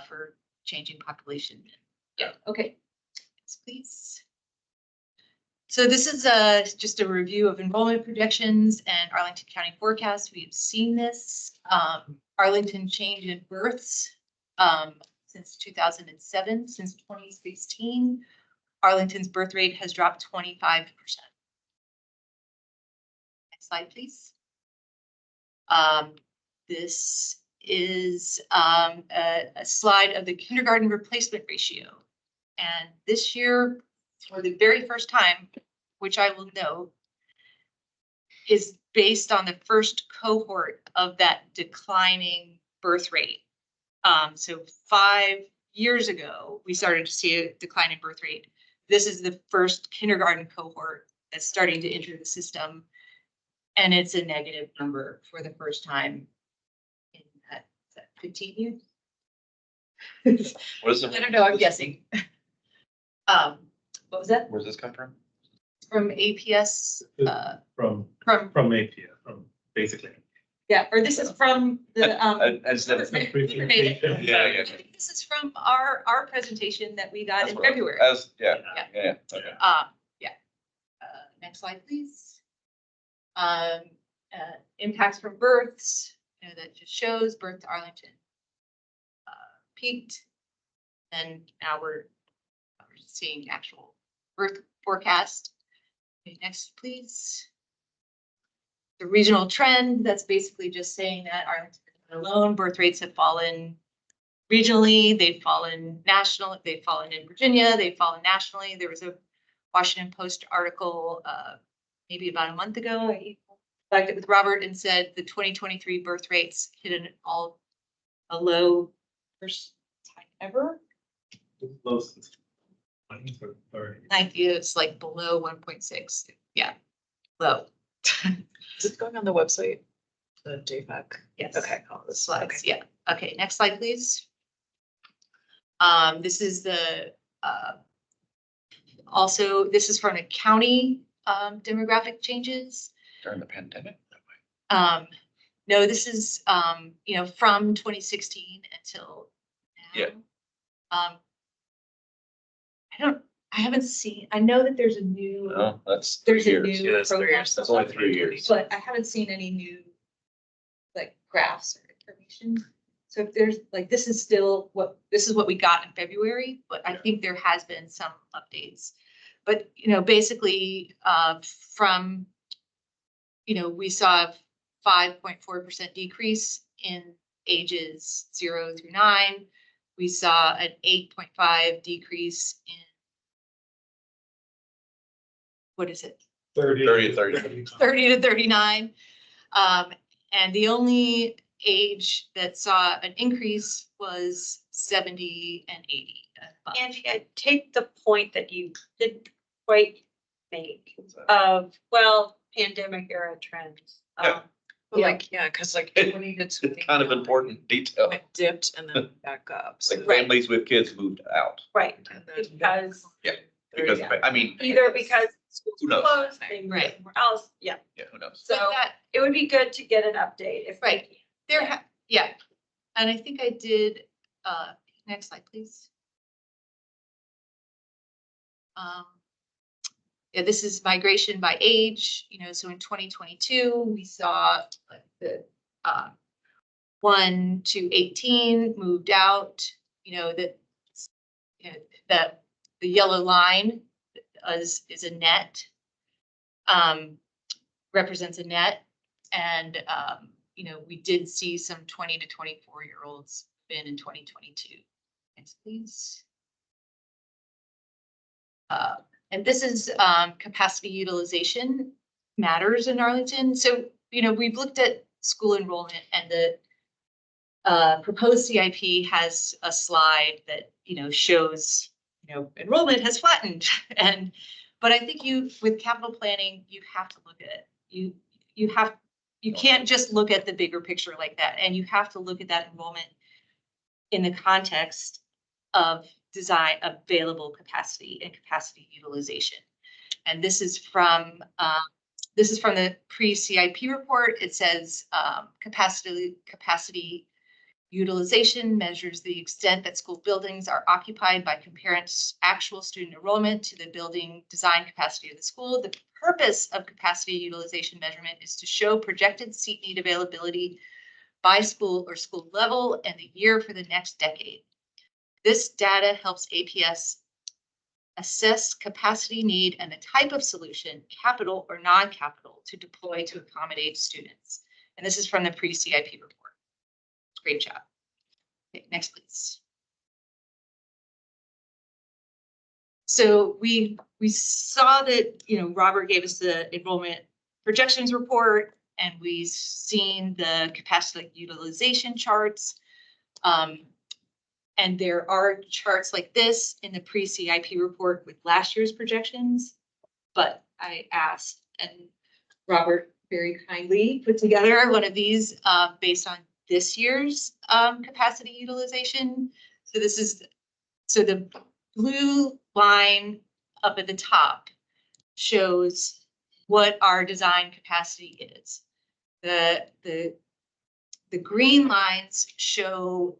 for changing population. Yeah, okay. Yes, please. So this is just a review of enrollment projections and Arlington County forecast. We've seen this. Arlington change in births since 2007, since 2016. Arlington's birth rate has dropped 25%. Next slide, please. This is a slide of the kindergarten replacement ratio. And this year, for the very first time, which I will note, is based on the first cohort of that declining birth rate. So 5 years ago, we started to see a decline in birth rate. This is the first kindergarten cohort that's starting to enter the system. And it's a negative number for the first time in that 15 years. What is it? I don't know, I'm guessing. What was that? Where's this come from? From APS, From from, APA, from basically. yeah, or this is from the, I just never. information. Yeah, I think this is from our presentation that we got That's in what I- February. Yeah, okay. Yeah. Next slide, please. Impacts from births, that just shows birth to Arlington peaked. And now we're seeing actual birth forecast. Okay, next, please. The regional trend, that's basically just saying that Arlington alone, birth rates have fallen regionally, they've fallen national, they've fallen in Virginia, they've fallen nationally. There was a Washington Post article maybe about a month ago. I flagged it with Robert and said the 2023 birth rates hit a low first time ever. Low since 20 or 30. It's like below 1.6. Yeah, low. Is it going on the website? The JFAC? Yes. Okay. All the slides. Okay. Yeah. Okay. Next slide, please. This is the also, this is from a county demographic changes. During the pandemic. No, this is from 2016 until now. Yeah. I haven't seen, I know that there's a new, No, that's 3 there's a years. new Yeah, that's 3 program, years. That's only 3 years. but I haven't seen any new like graphs or information. So if there's like, this is what we got in February, but I think there has been some updates. But, basically from, we saw a 5.4% decrease in ages 0 through 9. We saw an 8.5 decrease in, what is it? 30 30 to 39. And the only age that saw an increase was 70 and 80. Angie, I take the point that you didn't quite make of, pandemic era trends. Yeah. But Yeah. like, yeah, because like It- 20 to It's 21, kind of important detail. It dipped and then back up. So Like Right. families with kids moved out. Right, and then because Because, Yeah. I mean, because schools Who knows? closed, they moved Right. somewhere else, yeah. yeah, who knows? So So that, it would be good to get an update if. we Right. can. yeah. And I think I did, next slide, please. Yeah, this is migration by age, so in 2022, we saw like the 1 to 18 moved out, that the yellow line is a net, represents a net. And, we did see some 20 to 24-year-olds in 2022. Next, please. And this is capacity utilization matters in Arlington. So, we've looked at school enrollment, and the proposed CIP has a slide that, shows, enrollment has flattened. But I think with capital planning, you have to look at it. You can't just look at the bigger picture like that. And you have to look at that enrollment in the context of design available capacity and capacity utilization. And this is from the pre-CIP report. It says capacity utilization measures the extent that school buildings are occupied by comparing actual student enrollment to the building design capacity of the school. The purpose of capacity utilization measurement is to show projected seat need availability by school or school level and the year for the next decade. This data helps APS assess capacity need and the type of solution, capital or non-capital, to deploy to accommodate students. And this is from the pre-CIP report. Great job. Okay, next, please. So we saw that, Robert gave us the enrollment projections report, and we've seen the capacity utilization charts. And there are charts like this in the pre-CIP report with last year's projections. But I asked, and Robert very kindly put together one of these based on this year's capacity utilization. So the blue line up at the top shows what our design capacity is. The green lines show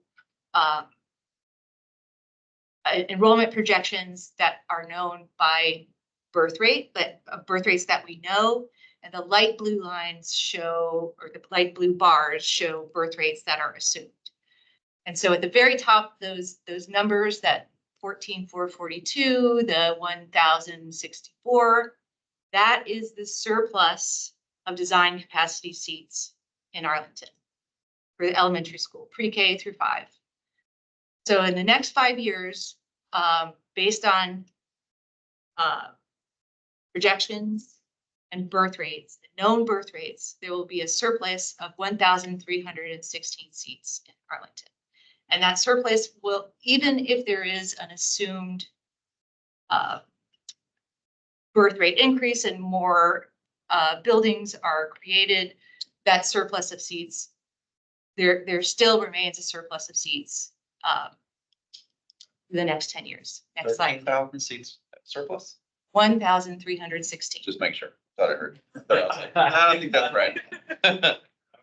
enrollment projections that are known by birth rate, but birth rates that we know. And the light blue lines show, or the light blue bars show birth rates that are assumed. And so at the very top, those numbers, that 14,442, the 1,064, that is the surplus of design capacity seats in Arlington for the elementary school, pre-K through 5. So in the next 5 years, based on projections and birth rates, known birth rates, there will be a surplus of 1,316 seats in Arlington. And that surplus will, even if there is an assumed birth rate increase and more buildings are created, that surplus of seats, there still remains a surplus of seats the next 10 years. Next slide. 13,000 seats surplus? 1,316. Just make sure. Thought I heard. I don't think that's right.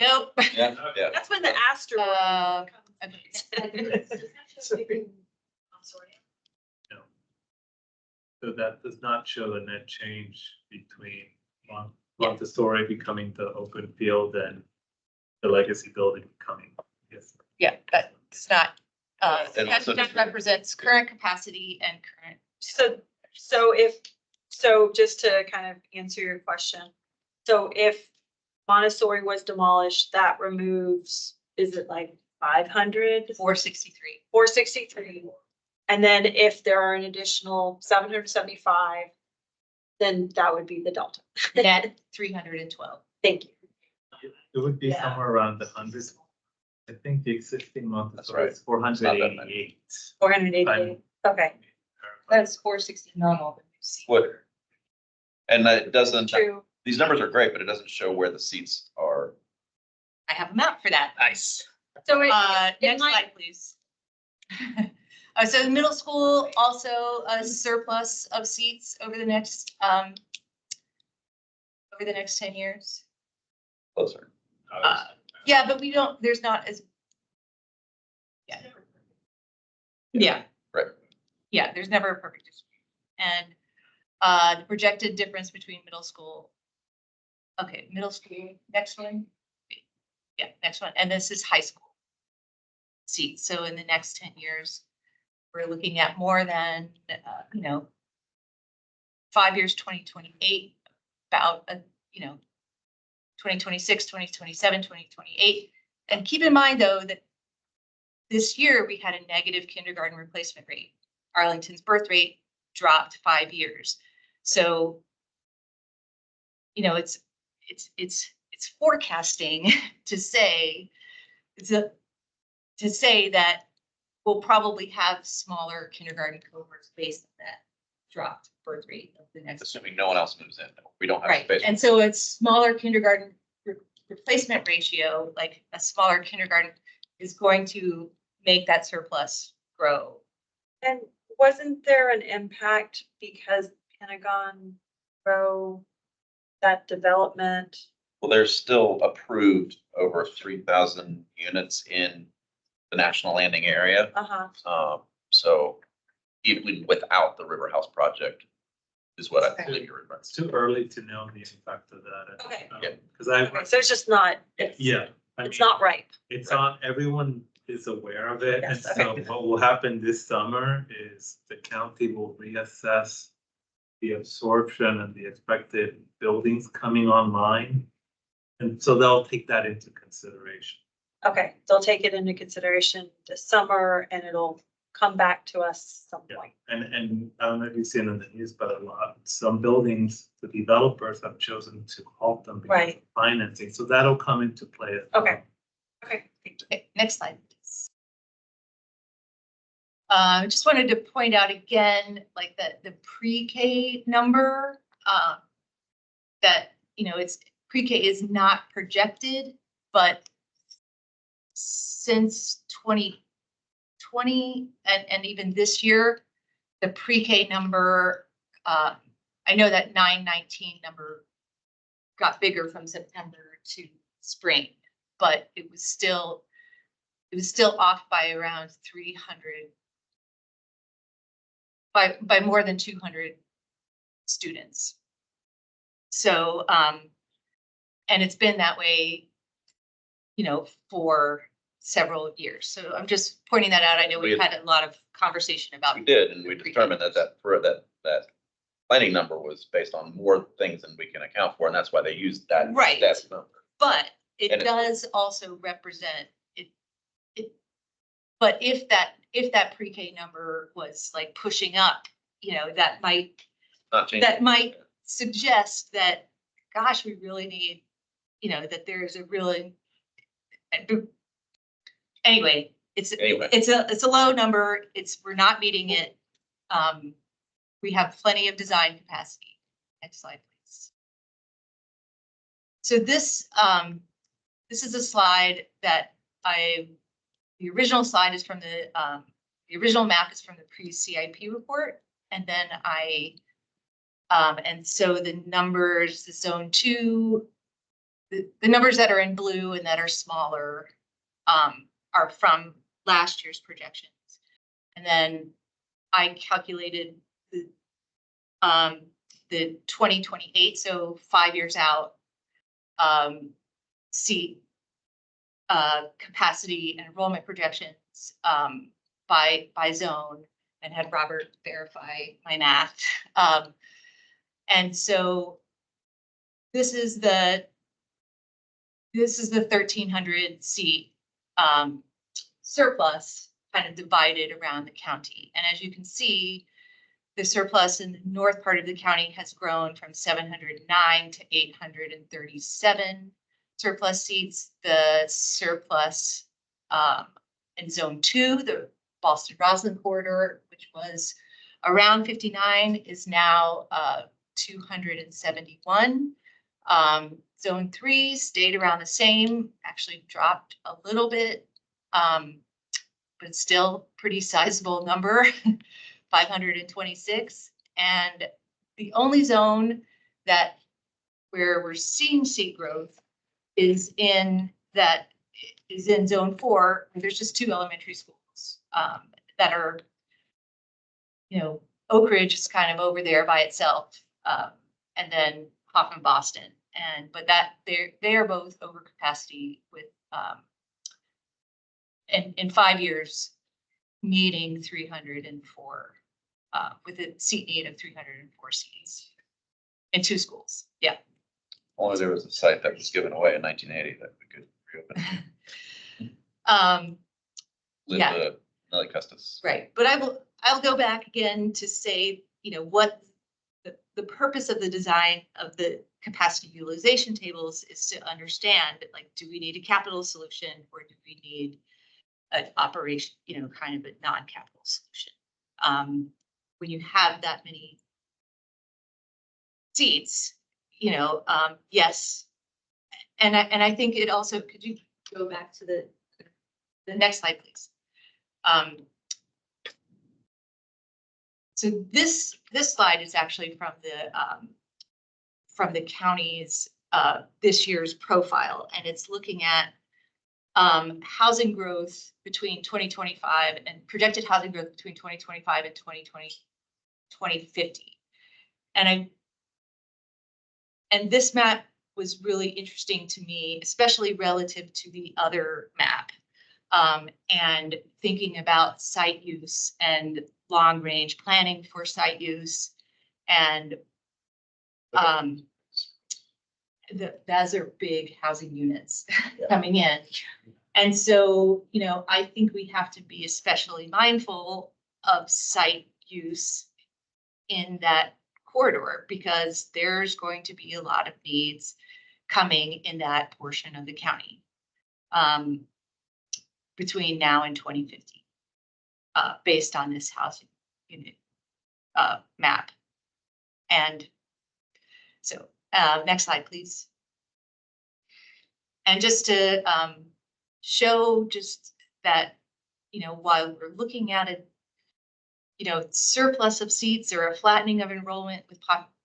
Nope. Yeah. That's when the asteroid Okay. So that does not show the net change between Montessori becoming the open field and the legacy building becoming. Yes. Yeah, that's not, And also that represents current capacity and current. So just to kind of answer your question. So if Montessori was demolished, that removes, is it like 500? 463. 463. And then if there are an additional 775, then that would be the delta. Net 312. Thank you. It would be Yeah. somewhere around the hundreds. I think the existing Montessori right. is 488. 488. Okay. That's 460 normal. What? And it doesn't, True. these numbers are great, but it doesn't show where the seats are. I have a map for that. Nice. So it Next might- slide, please. So the middle school, also a surplus of seats over the next 10 years. Closer. Yeah, but there's not as. Yeah. Yeah. Right. Yeah, there's never a perfect distribution. And the projected difference between middle school. Okay, middle school, next one. Yeah, next one. And this is high school seats. So in the next 10 years, we're looking at more than, 5 years, 2028, about, 2026, 2027, 2028. And keep in mind, though, that this year we had a negative kindergarten replacement rate. Arlington's birth rate dropped 5 years. So, it's forecasting to say that we'll probably have smaller kindergarten cohorts based on that dropped birth rate of the next. Assuming no one else moves in. We don't have Right, space. and so it's smaller kindergarten replacement ratio, like a smaller kindergarten is going to make that surplus grow. And wasn't there an impact because Pentagon Row, that development? Well, there's still approved over 3,000 units in the National Landing area. So even without the River House project is what I believe you're referring It's to. too early to know the impact of that. Okay. Because I, Okay, so it's just not, yeah. I it's mean, not ripe. It's on, everyone is aware of it, and Yes, so okay. what will happen this summer is the county will reassess the absorption and the expected buildings coming online. And so they'll take that into consideration. Okay, they'll take it into consideration this summer and it'll come back to us some Yeah. point. And I don't know if you've seen in the news, but a lot, some buildings, the developers have chosen to halt them because Right. of financing, so that'll come into play. as well. Okay. Okay. Okay, next slide, please. Just wanted to point out again, like the pre-K number, that, you know, it's pre-K is not projected, but since 2020 and even this year, the pre-K number, I know that 919 number got bigger from September to spring, but it was still off by around 300, by more than 200 students. So, and it's been that way, you know, for several years. So I'm just pointing that out. I know we've had a lot of conversation about. We did, and we determined that planning number was based on more things than we can account for, and that's why they used that. Right. That number. But it And does also represent it. But if that pre-K number was like pushing up, you know, that might Not changing. suggest that, gosh, we really need, you know, that there's a really, anyway, it's a low number. We're not meeting it. We have plenty of design capacity. Next slide, please. So this is a slide that the original slide is from the original map is from the pre-CIP report. And then and so the numbers, the zone 2, the numbers that are in blue and that are smaller are from last year's projections. And then I calculated the 2028, so 5 years out, seat capacity and enrollment projections by zone, and had Robert verify my math. And so this is the 1,300 seat surplus kind of divided around the county. And as you can see, the surplus in the north part of the county has grown from 709 to 837 surplus seats. The surplus in zone 2, the Boston-Roslyn corridor, which was around 59, is now 271. Zone 3 stayed around the same, actually dropped a little bit, but still pretty sizable number, 526. And the only zone where we're seeing seat growth is in zone 4, where there's just 2 elementary schools that are, you know, Oak Ridge is kind of over there by itself, and then Hoffman Boston. But that they are both over capacity with in 5 years needing 304 with a seat need of 304 seats in 2 schools. Yeah. Only there was a site that was given away in 1980 that we could reopen. Yeah. Nelly Custis. Right, but I'll go back again to say, you know, what the purpose of the design of the capacity utilization tables is to understand, like, do we need a capital solution or do we need an operation, you know, kind of a non-capital solution? When you have that many seats, you know, yes. And I think it also, could you go back to the next slide, please? So this slide is actually from the county's this year's profile, and it's looking at housing growth between 2025 and projected housing growth between 2025 and 2050. And this map was really interesting to me, especially relative to the other map. And thinking about site use and long range planning for site use, and those are big housing units coming in. And so, you know, I think we have to be especially mindful of site use in that corridor because there's going to be a lot of needs coming in that portion of the county between now and 2050, based on this housing unit map. And so next slide, please. And just to show just that, you know, while we're looking at it, you know, surplus of seats or a flattening of enrollment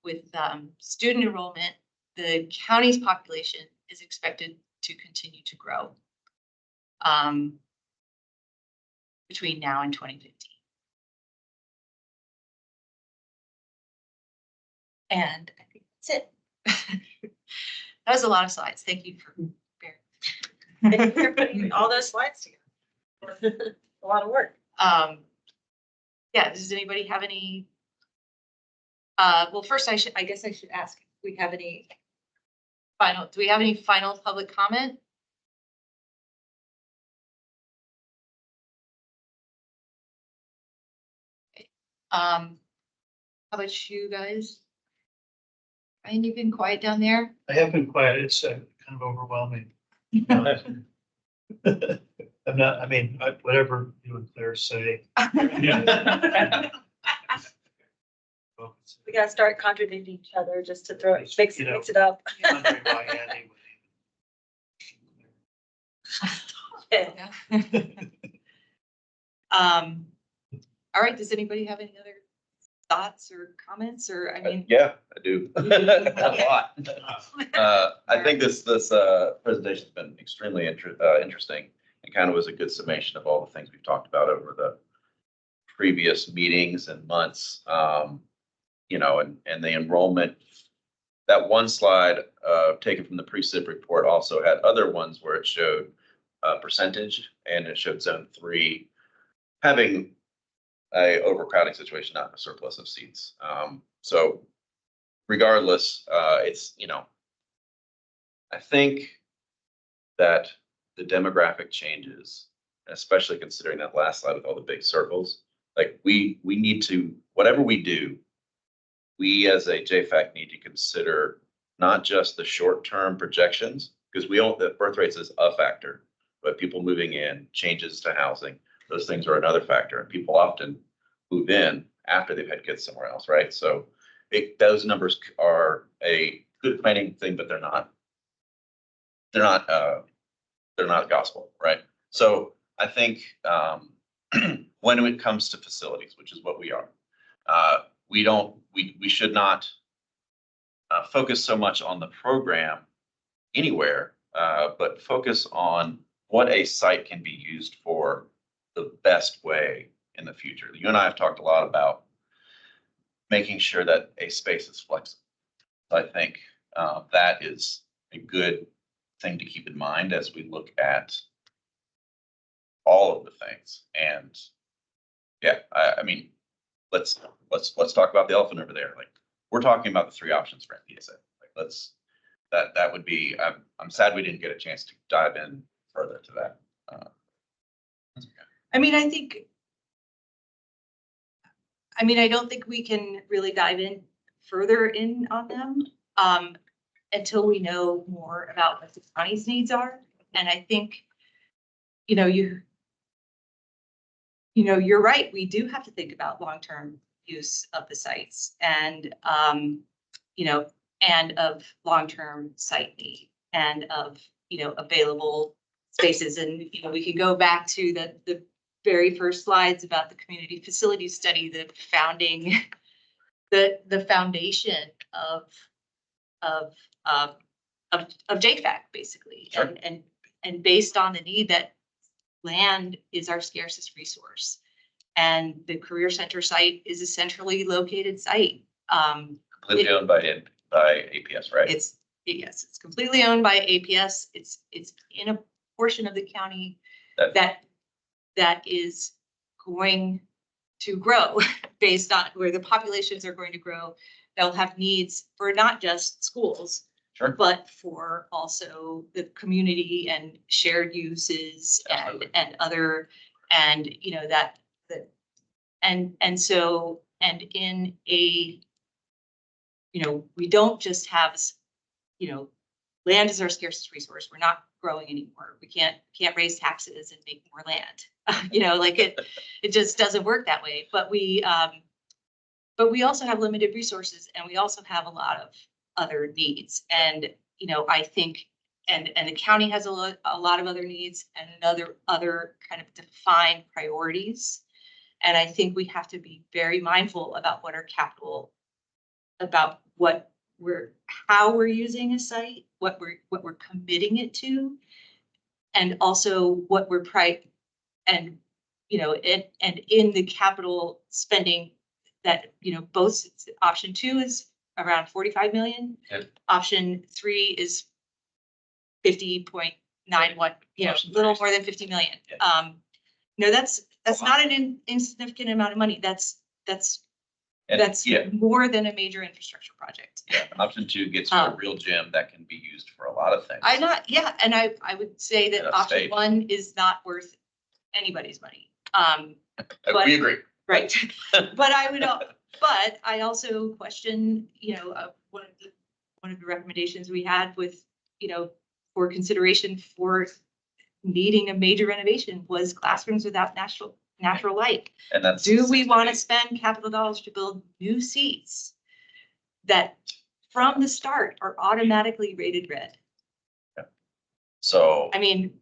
with student enrollment, the county's population is expected to continue to grow between now and 2050. And I think that's it. That was a lot of slides. Thank you for bearing. Thank you for putting all those slides together. A lot of work. Yeah, does anybody have any? Well, first I guess I should ask, if we have any do we have any final public comment? How about you guys? Ryan, you've been quiet down there? I have been quiet. It's kind of overwhelming. I'm not, I mean, whatever you and Claire say. We gotta start contradicting each other just to throw it, mix You know, it up. Wondering why Andy would even- All right, does anybody have any other thoughts or comments or, I mean? Yeah, I do. A lot. I think this presentation's been extremely interesting and kind of was a good summation of all the things we've talked about over the previous meetings and months. You know, and the enrollment, that one slide taken from the pre-SIP report also had other ones where it showed percentage and it showed zone 3 having a overcrowding situation, not a surplus of seats. So regardless, it's, you know, I think that the demographic changes, especially considering that last slide with all the big circles, like we need to, whatever we do, we as a JFAC need to consider not just the short-term projections, because we don't, the birth rates is a factor, but people moving in, changes to housing, those things are another factor. And people often move in after they've had kids somewhere else, right? So those numbers are a good planning thing, but they're not gospel, right? So I think when it comes to facilities, which is what we are, we should not focus so much on the program anywhere, but focus on what a site can be used for the best way in the future. You and I have talked a lot about making sure that a space is flexible. I think that is a good thing to keep in mind as we look at all of the things. And yeah, I mean, let's talk about the elephant over there. Like, we're talking about the 3 options for MPSA. Like, that would be, I'm sad we didn't get a chance to dive in further to that. I mean, I don't think we can really dive in further in on them until we know more about what the county's needs are. And I think, you know, you're right. We do have to think about long-term use of the sites and, you know, and of long-term site need and of, you know, available spaces. And, you know, we can go back to the very first slides about the community facility study, the foundation of JFAC basically. Sure. And based on the need that land is our scarcest resource. And the Career Center site is a centrally located site. Completely owned by APS, right? Yes, it's completely owned by APS. It's in a portion of the county that is going to grow based on where the populations are going to grow. They'll have needs for not just schools, Sure. but for also the community and shared uses and other, and, you know, that, and so, and in a, you know, we don't just have, you know, land is our scarcest resource. We're not growing anymore. We can't raise taxes and make more land. You know, like it just doesn't work that way. But we also have limited resources, and we also have a lot of other needs. And, you know, I think, and the county has a lot of other needs and other kind of defined priorities. And I think we have to be very mindful about what our capital, about how we're using a site, what we're committing it to, and also what we're and, you know, and in the capital spending that, you know, both option 2 is around 45 million. Yep. Option 3 is 50.91, you know, a little more than 50 million. Yep. No, that's not an insignificant amount of money. That's Yeah. more than a major infrastructure project. Yeah, option 2 gets you a real gym that can be used for a lot of things. And I would say that Yeah, option state. 1 is not worth anybody's money. We agree. Right. But I also question, you know, one of the recommendations we had with, you know, for consideration for needing a major renovation was classrooms without natural light. And that's. Do we want to spend capital dollars to build new seats that from the start are automatically rated red? So. I mean,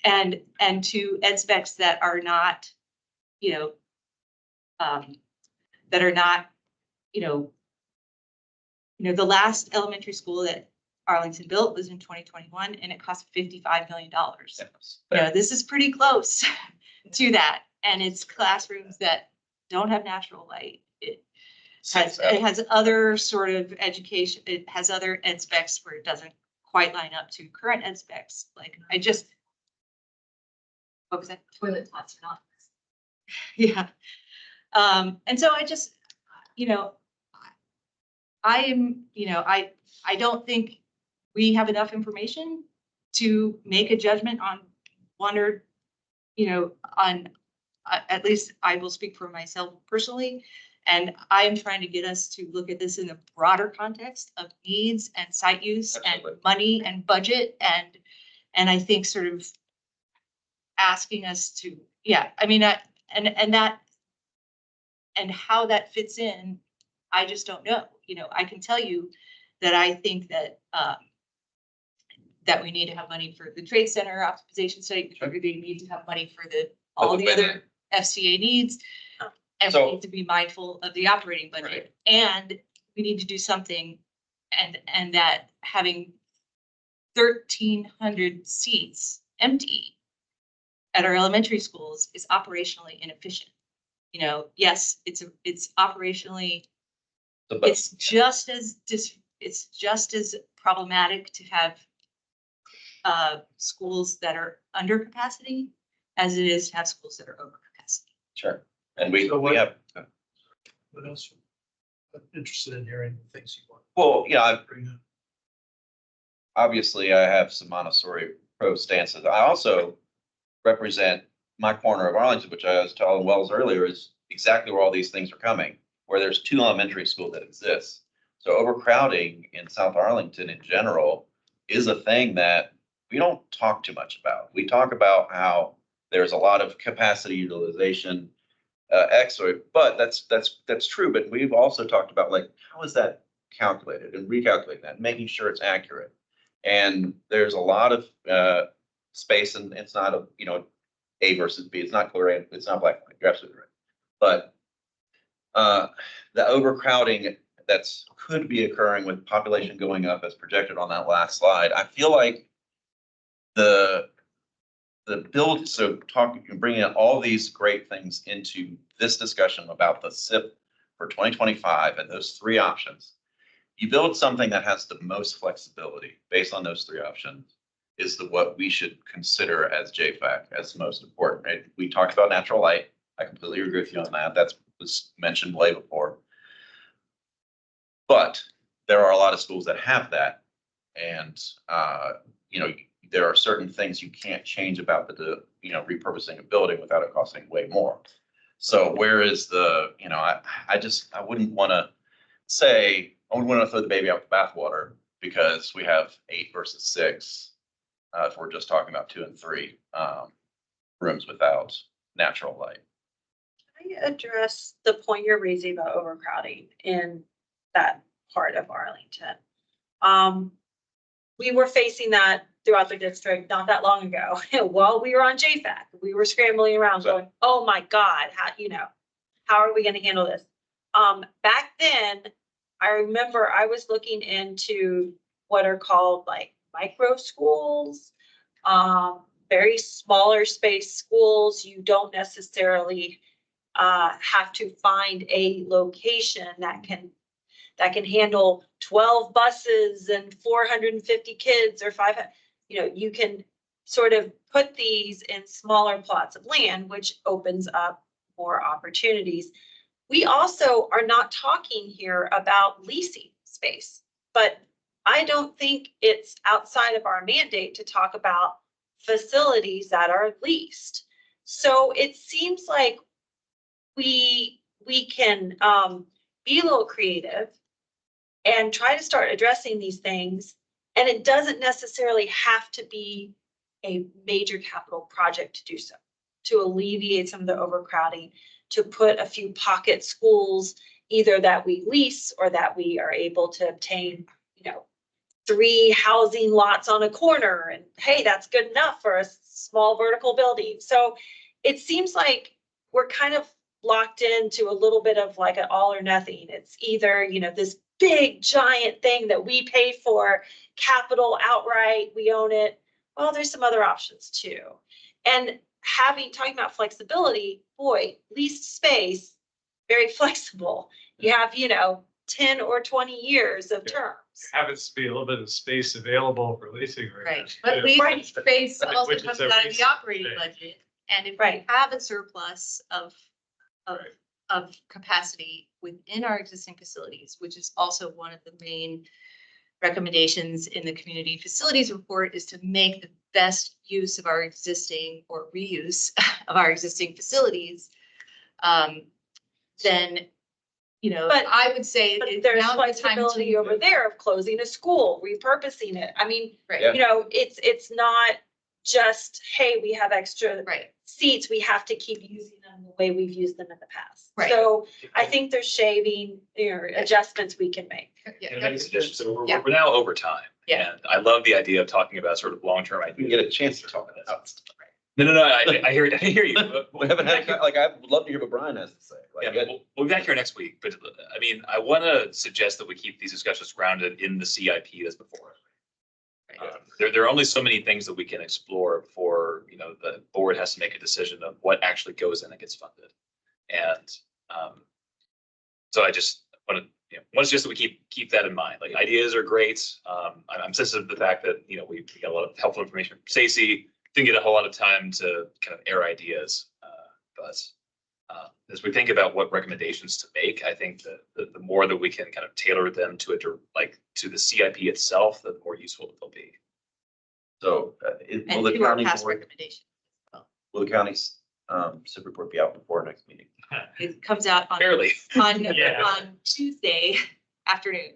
and to ed specs that are not, you know, the last elementary school that Arlington built was in 2021, and it cost $55 million. Yes. You know, this is pretty close to that, and it's classrooms that don't have natural light. It has other sort of education. It has other ed specs where it doesn't quite line up to current ed specs. Like what was that? Toilet pots are not. Yeah. And so I just, you know, I don't think we have enough information to make a judgment on one or, you know, on, at least I will speak for myself personally. And I am trying to get us to look at this in a broader context of needs and site use. Absolutely. And money and budget. And I think sort of asking us to, yeah, I mean, and how that fits in, I just don't know. You know, I can tell you that I think that that we need to have money for the trade center optimization study. Sure. We need to have money for all the other FCA needs. And we need to be mindful of the operating budget. Right. And we need to do something, and that having 1,300 seats empty at our elementary schools is operationally inefficient. You know, yes, it's operationally, it's just as problematic to have schools that are under capacity as it is to have schools that are over capacity. Sure. And we have. What else? I'm interested in hearing the things you want. Well, yeah, obviously I have some Montessori pro stances. I also represent my corner of Arlington, which I was telling Wells earlier, is exactly where all these things are coming, where there's 2 elementary schools that exist. So overcrowding in South Arlington in general is a thing that we don't talk too much about. We talk about how there's a lot of capacity utilization, but that's true. But we've also talked about, like, how is that calculated and recalculating that, making sure it's accurate. And there's a lot of space, and it's not a, you know, A versus B. It's not clear. It's not black and white. You're absolutely right. But the overcrowding could be occurring with population going up as projected on that last slide. I feel like the build, so bringing all these great things into this discussion about the SIP for 2025 and those 3 options, you build something that has the most flexibility based on those 3 options is what we should consider as JFAC as most important, right? We talked about natural light. I completely agree with you on that. That was mentioned way before. But there are a lot of schools that have that. And, you know, there are certain things you can't change about the, you know, repurposing a building without it costing way more. So where is the, you know, I wouldn't want to say, I wouldn't want to throw the baby out with the bathwater because we have 8 versus 6. If we're just talking about 2 and 3 rooms without natural light. Can I address the point you're raising about overcrowding in that part of Arlington? We were facing that throughout the district not that long ago. While we were on JFAC, we were scrambling around going, oh my God, how are we going to handle this? Back then, I remember I was looking into what are called like micro schools, very smaller space schools. You don't necessarily have to find a location that can handle 12 buses and 450 kids or 500. You know, you can sort of put these in smaller plots of land, which opens up more opportunities. We also are not talking here about leasing space, but I don't think it's outside of our mandate to talk about facilities that are leased. So it seems like we can be a little creative and try to start addressing these things. And it doesn't necessarily have to be a major capital project to do so, to alleviate some of the overcrowding, to put a few pocket schools, either that we lease or that we are able to obtain, you know, 3 housing lots on a corner. And hey, that's good enough for a small vertical building. So it seems like we're kind of locked into a little bit of like an all or nothing. It's either, you know, this big giant thing that we pay for, capital outright, we own it. Well, there's some other options too. And talking about flexibility, boy, leased space, very flexible. You have, you know, 10 or 20 years of terms. There happens to be a little bit of space available for leasing. Right, but leasing space also Which is comes a out of lease the operating space. budget. And if we have a surplus of capacity within our existing facilities, which is also one of the main recommendations in the community facilities report, is to make the best use of our existing or reuse of our existing facilities, then, you know, But- I would say But it's there's now the time flexibility to. over there of closing a school, repurposing it. I mean, Right, you know, it's not just, hey, we have extra right, seats, we have to keep using them the way we've used them in the past. Right. So I think there's shaving or adjustments we can make. yeah, Can I make a suggestion? So Yeah. we're now over time. Yeah. And I love the idea of talking about sort of long-term We ideas. can get a chance to talk about it. No, I hear you. but We haven't had, like, I would love to hear what Brian has to say. Yeah, Like, we'll be back here next week, but I mean, I want to suggest that we keep these discussions grounded in the CIP that's before us. There are only so many things that we can explore before, you know, the board has to make a decision of what actually goes in and gets funded. And so I just want to suggest that we keep that in mind. Like, ideas are great. I'm sensitive to the fact that, you know, we got a lot of helpful information from Stacy. Didn't get a whole lot of time to kind of air ideas, but as we think about what recommendations to make, I think that the more that we can kind of tailor them to to the CIP itself, the more useful they'll be. So and will the to our county past board, recommendations. will the county's SIP report be out before next meeting? It comes out on Barely. Yeah. on Tuesday afternoon.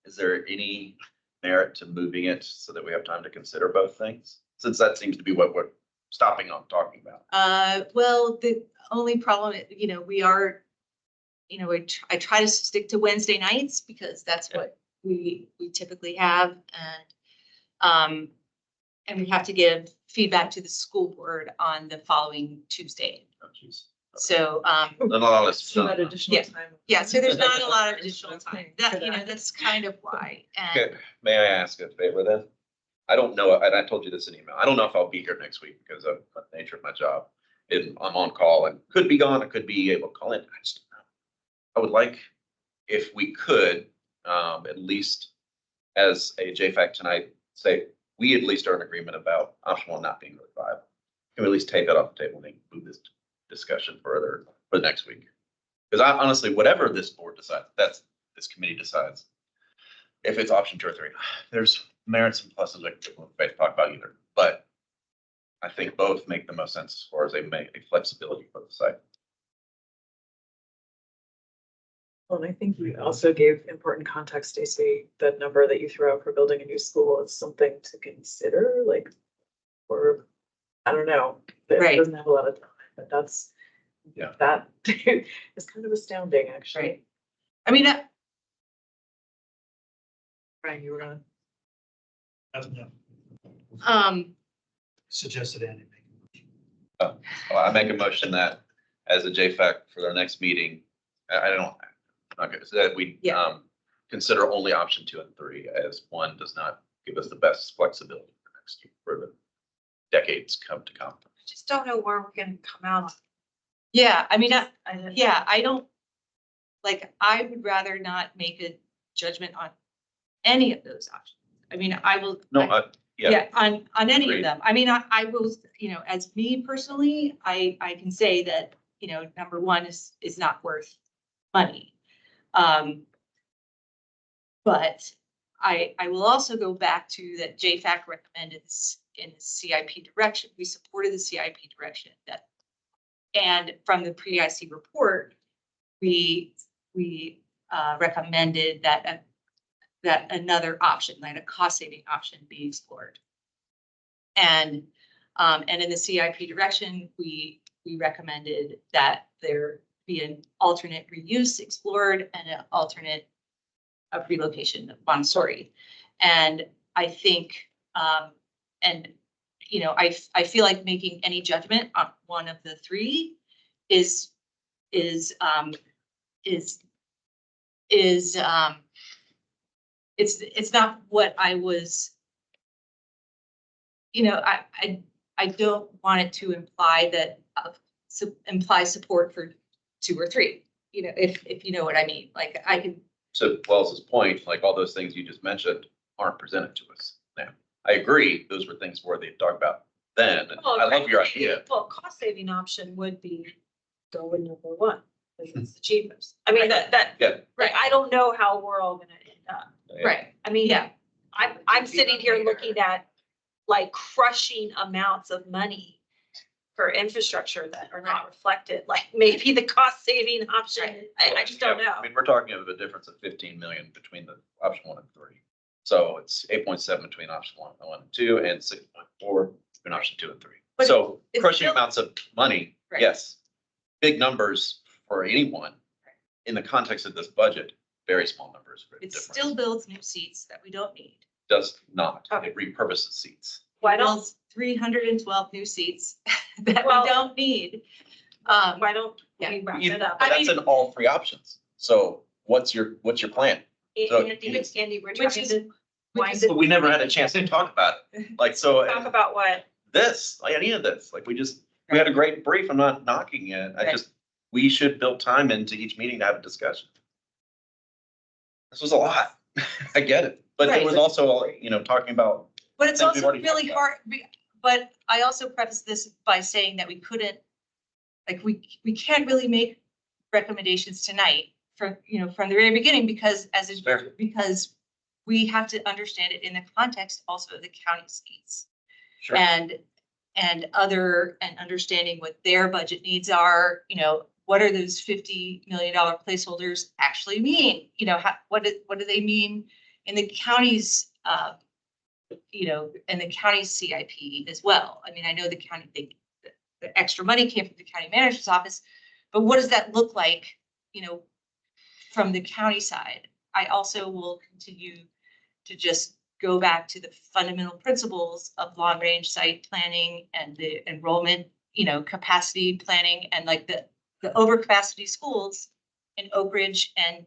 Is there any merit to moving it so that we have time to consider both things? Since that seems to be what we're stopping on talking about. Well, the only problem, you know, we are, you know, I try to stick to Wednesday nights because that's what we typically have, and we have to give feedback to the school board on the following Tuesday. Oh, geez. So, Then all this So that stuff. additional Yeah. time. yeah, so there's not a lot of additional time. That, you know, that's kind of why. And Okay, may I ask a favor then? I don't know, and I told you this in email. I don't know if I'll be here next week because of the nature of my job. I'm on call and could be gone, I could be able to call in. I just don't know. I would like, if we could, at least as a JFAC tonight, say, we at least are in agreement about option 1 not being really viable. Can we at least take that off the table and move this discussion further for next week? Because I honestly, whatever this board decides, this committee decides, if it's option 2 or 3, there's merits and pluses like we talk about either, but I think both make the most sense as far as they make a flexibility for the site. Well, and I think you also gave important context, Stacy, the number that you threw out for building a new school is something to consider, like, or, I don't know. It Right. doesn't have a lot of time, but that's, Yeah. that is kind of astounding, actually. Right. I mean, Brian, you were gonna. I don't know, suggested Andy. Well, I make a motion that as a JFAC for our next meeting, I don't, okay, so that we, Yeah. consider only option 2 and 3 as one does not give us the best flexibility for next year, for the decades come to come. I just don't know where we're gonna come out. yeah, I mean, yeah, I don't, like, I would rather not make a judgment on any of those options. I mean, I will. No, Yeah, yeah, on any of Agreed. them. I mean, I will, as me personally, I can say that, number one is not worth money. But I will also go back to that JFAC recommended this in the CIP direction. We supported the CIP direction and from the pre-IC report, we recommended that another option, like a cost-saving option, be explored. And in the CIP direction, we recommended that there be an alternate reuse explored and an alternate relocation of Montessori. And I think, I feel like making any judgment on one of the three is it's not what I was, I don't want it to imply that imply support for 2 or 3, if you know what I mean, like I can. So Wells's point, like all those things you just mentioned aren't presented to us now. I agree, those were things where they talked about then, and I love your idea. Well, cost saving option would be go with number 1, because it's the cheapest. I mean, that, Yeah. right, I don't know how we're all gonna end up. Yeah. Right. I mean, Yeah. I'm sitting here looking at like crushing amounts of money for infrastructure that are not reflected, like maybe the cost saving option, I just don't Yeah, know. I mean, we're talking of a difference of 15 million between the option 1 and 3. So it's 8.7 between option 1 and 2 and 6.4 between option 2 and 3. But So it's crushing still- amounts of money, Right. yes. Big numbers for anyone in the context of this budget, very small numbers. for It difference. still builds new seats that we don't need. Does not, Okay. it repurposes seats. Why It don't, builds 312 new seats that Well- we don't need. why don't yeah. we wrap You- it up? That's in all 3 options. So what's your plan? So- Andy, we're Which trying is- to wind But it, we never had a chance to talk about it. Like, so talk about what, this, like any of this, like we had a great brief. I'm not knocking it. We should build time into each meeting to have a discussion. This was a lot. I get it. But Right. it was also, talking about, But it's things we've also already really talked hard, but I also preface this by saying that we couldn't, like, we can't really make recommendations tonight from the very beginning, because Fair. because we have to understand it in the context also of the county's needs. sure, And understanding what their budget needs are, what are those $50 million placeholders actually mean? What do they mean in the county's, in the county's CIP as well? I mean, I know the county, the extra money came from the county manager's office, but what does that look like, from the county side? I also will continue to just go back to the fundamental principles of long-range site planning and the enrollment, capacity planning, and like the overcapacity schools in Oak Ridge, and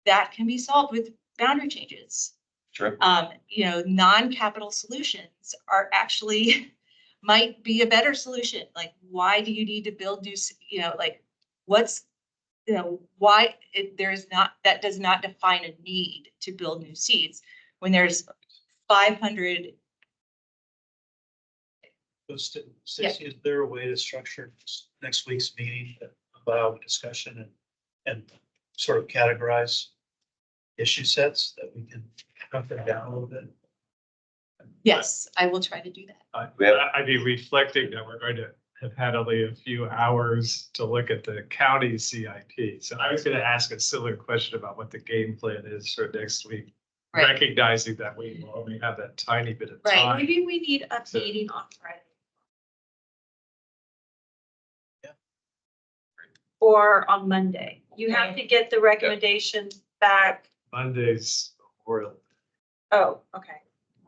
that can be solved with boundary changes. sure. Non-capital solutions are actually might be a better solution. Like, why do you need to build new, what's, why that does not define a need to build new seats when there's 500. Stacy, is there a way to structure next week's meeting to allow discussion and sort of categorize issue sets that we can Cut that down a little bit. Yes, I will try to do that. I'd be reflecting that we're going to have had only a few hours to look at the county CIP. So I was gonna ask a similar question about what the game plan is for next week. Right. Recognizing that we only have that tiny bit of Right. time. Maybe we need a So- meeting on Friday. Yeah. Or on Monday. You have to get the recommendations back. Monday's Memorial, Oh, okay.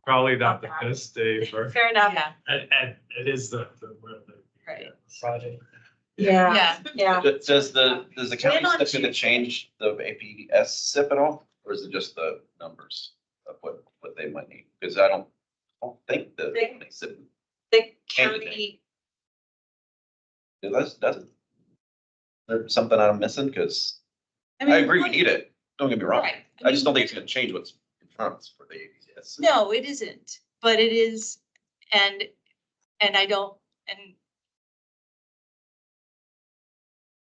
probably not the Not bad. best day for, Fair enough. Yeah, and it is the. right. Friday. Yeah. Yeah. Does the county When on SIP gonna change the APS SIP at all, or is it just the numbers of what they might need? Because I don't think the They- county SIP The Change the county, doesn't. There's something I'm missing, because I agree we need it, don't get me wrong. Right. I just don't think it's gonna change what's in front of us for the APS. No, it isn't, but it is, and I don't,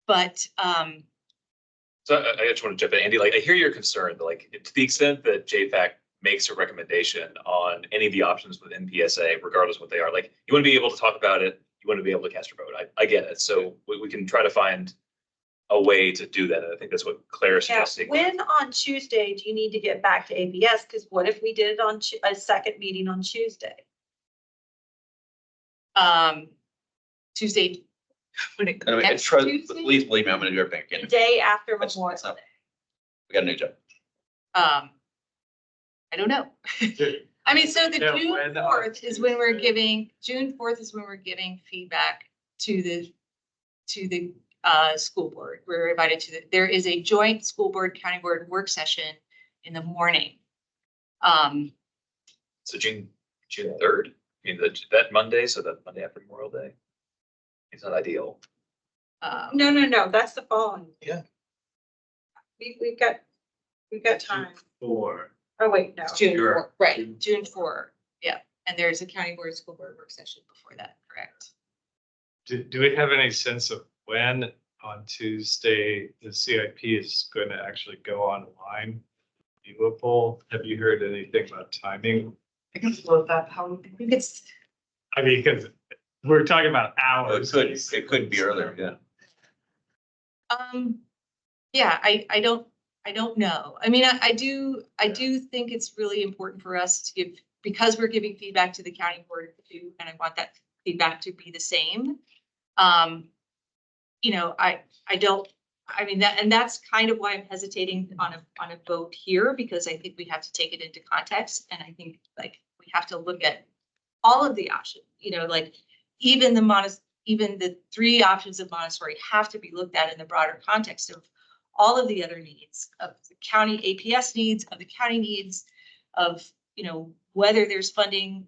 but, So I just want to jump in, Andy, like, I hear your concern, but like, to the extent that JFAC makes a recommendation on any of the options with MPSA, regardless of what they are, like, you want to be able to talk about it, you want to be able to cast your vote. I get it. So we can try to find a way to do that. And I think that's what Claire is yeah, suggesting. when on Tuesday do you need to get back to APS? Because what if we did it on a second meeting on Tuesday? Tuesday. When it Anyway, next trust, Tuesday? please believe me, I'm gonna do everything I The can. day after That's- Memorial that's not- Day. We got a new job. I don't know. I mean, so the Yeah, June when on 4th is when we're Tuesday? giving, June 4th is when we're giving feedback to the school board. We're invited to there is a joint school board, county board work session in the morning. So June 3rd, I mean, that Monday, so that Monday after Memorial Day. It's not ideal. No, that's the following. Yeah. We've got time. Or Oh, wait, no. It's June Sure. 4th, right, June 4th, yeah. And there's a county board, school board work session before that, correct? Do we have any sense of when on Tuesday the CIP is going to actually go online? Viewable? Have you heard anything about timing? I can float that, how, I think it's, I mean, because we're talking about hours. It could be earlier, yeah. yeah, I don't know. I mean, I do think it's really important for us to give, because we're giving feedback to the county board too, and I want that feedback to be the same. You know, I mean, that's kind of why I'm hesitating on a vote here, because I think we have to take it into context. And I think like we have to look at all of the options, you know, like even the 3 options of Montessori have to be looked at in the broader context of all of the other needs of the county APS needs, of the county needs, of, you know, whether there's funding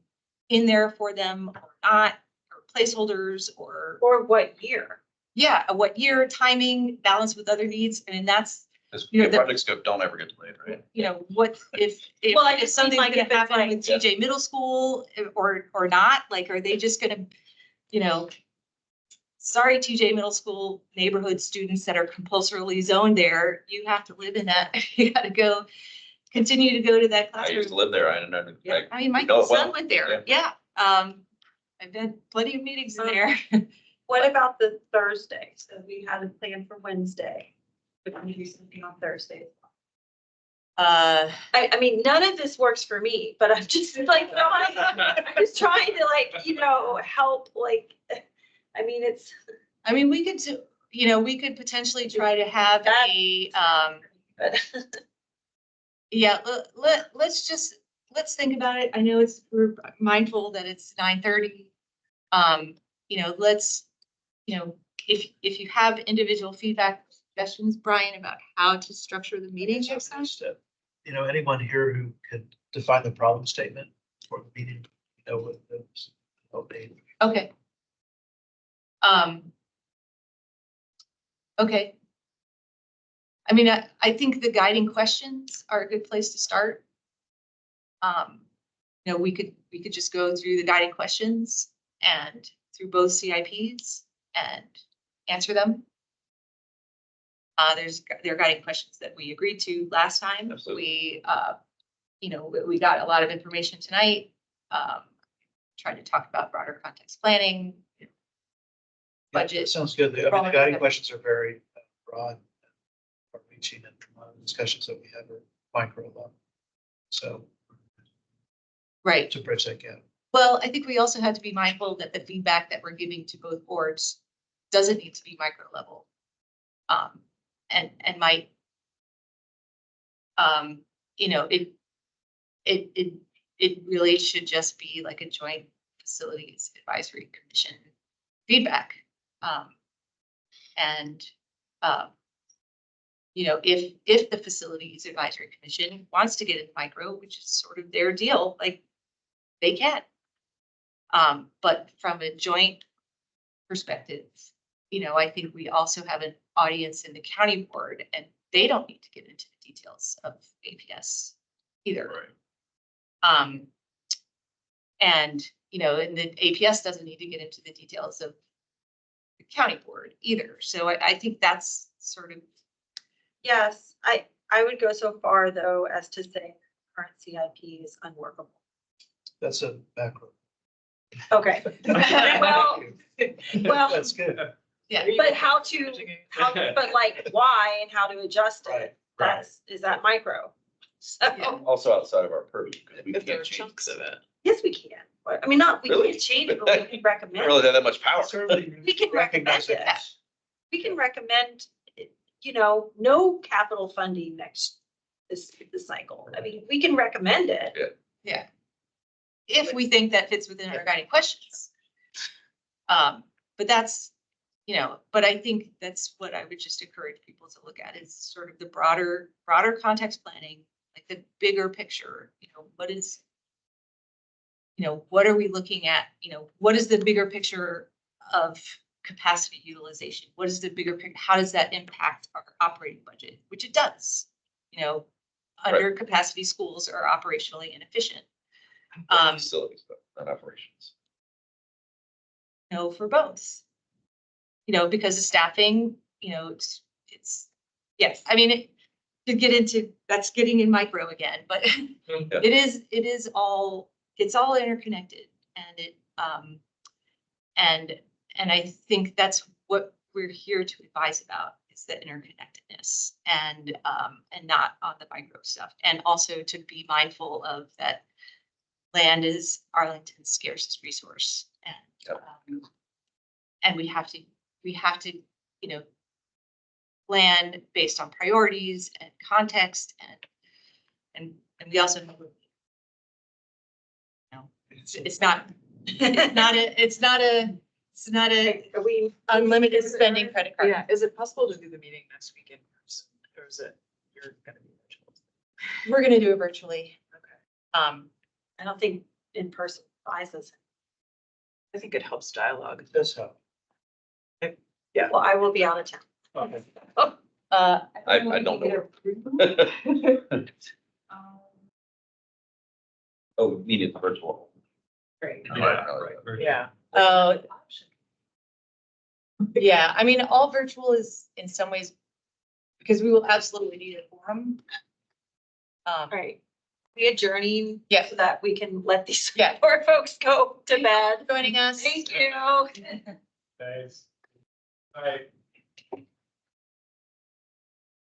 in there for them or not, or placeholders or what year? yeah, what year, timing, balance with other needs. I mean, that's, Because You know, the- projects don't ever get delayed, right? you know, what if Well, I if just mean something's like if gonna it's happen like- with TJ Middle School or not, like, are they just gonna, you know, sorry, TJ Middle School neighborhood students that are compulsorily zoned there, you have to live in that, you gotta continue to go to that I used classroom. to live there, I know. Yeah, I mean, my know it well. son went there, yeah. I've had plenty of meetings in there. What about the Thursday? So we had a plan for Wednesday. We're going to do something on Thursday. I mean, none of this works for me, but I'm just like, I'm just trying to like, you know, help, like, I mean, it's. I mean, we could, you know, we could potentially try to have a, yeah, let's think about it. I know we're mindful that it's 9:30. You know, you know, if you have individual feedback suggestions, Brian, about how to structure the meeting. You know, anyone here who could define the problem statement for the meeting, you know, with those. Okay. Okay. I mean, I think the guiding questions are a good place to start. You know, we could just go through the guiding questions and through both CIPs and answer them. There are guiding questions that we agreed to last time. Absolutely. We we got a lot of information tonight. Trying to talk about broader context planning. Yeah, Budget. Sounds good. The guiding questions are very broad, far reaching, and discussions that we have are micro level. So Right. to bridge that gap. Well, I think we also have to be mindful that the feedback that we're giving to both boards doesn't need to be micro level. And might, it really should just be like a joint facilities advisory commission feedback. If the facilities advisory commission wants to get in micro, which is sort of their deal, like they can. But from a joint perspective, I think we also have an audience in the county board, and they don't need to get into the details of APS either. Right. And the APS doesn't need to get into the details of the county board either. So I think that's sort of. Yes, I would go so far though as to say current CIP is unworkable. That's a macro. Okay. Well, That's good. Yeah. but but like why and how to adjust Right, it, is that micro? So, Yeah. Also outside of our purview, because we If there can't are change. chunks of it. yes, we can. But, I mean, we Really? can't change it, but we can I don't recommend. really have that much power. Certainly We can recognize recommend it. it. We can recommend, no capital funding this cycle. I mean, we can recommend it. Yeah. If we think that fits within our guiding questions. But that's, but I think that's what I would just encourage people to look at is sort of the broader context planning, like the bigger picture, what is, what are we looking at? What is the bigger picture of capacity utilization? What is the bigger picture? How does that impact our operating budget? Which it does, under capacity schools are operationally inefficient. Facilities, but not operations. For both. Because the staffing, it's, yes, I mean, to get into, that's getting in micro again, but it's all interconnected and and I think that's what we're here to advise about is the interconnectedness and not on the micro stuff. And also to be mindful of that land is Arlington's scarcest resource. And we have to, plan based on priorities and context and we also know, it's not a Are we unlimited spending credit card. Yeah, is it possible to do the meeting next week in person, or is it, you're gonna be virtual? We're gonna do it virtually. Okay. I don't think in person buys us. I think it helps dialogue. It does help. Well, I will be out of town. Okay. I don't know. Oh, needed virtual. Great. Yeah. Yeah. Yeah, I mean, all virtual is in some ways, because we will absolutely need a forum. Right. We adjourning. Yeah. So that we can let these Yeah. poor folks go to bed. Joining us. Thank you. Thanks. Bye.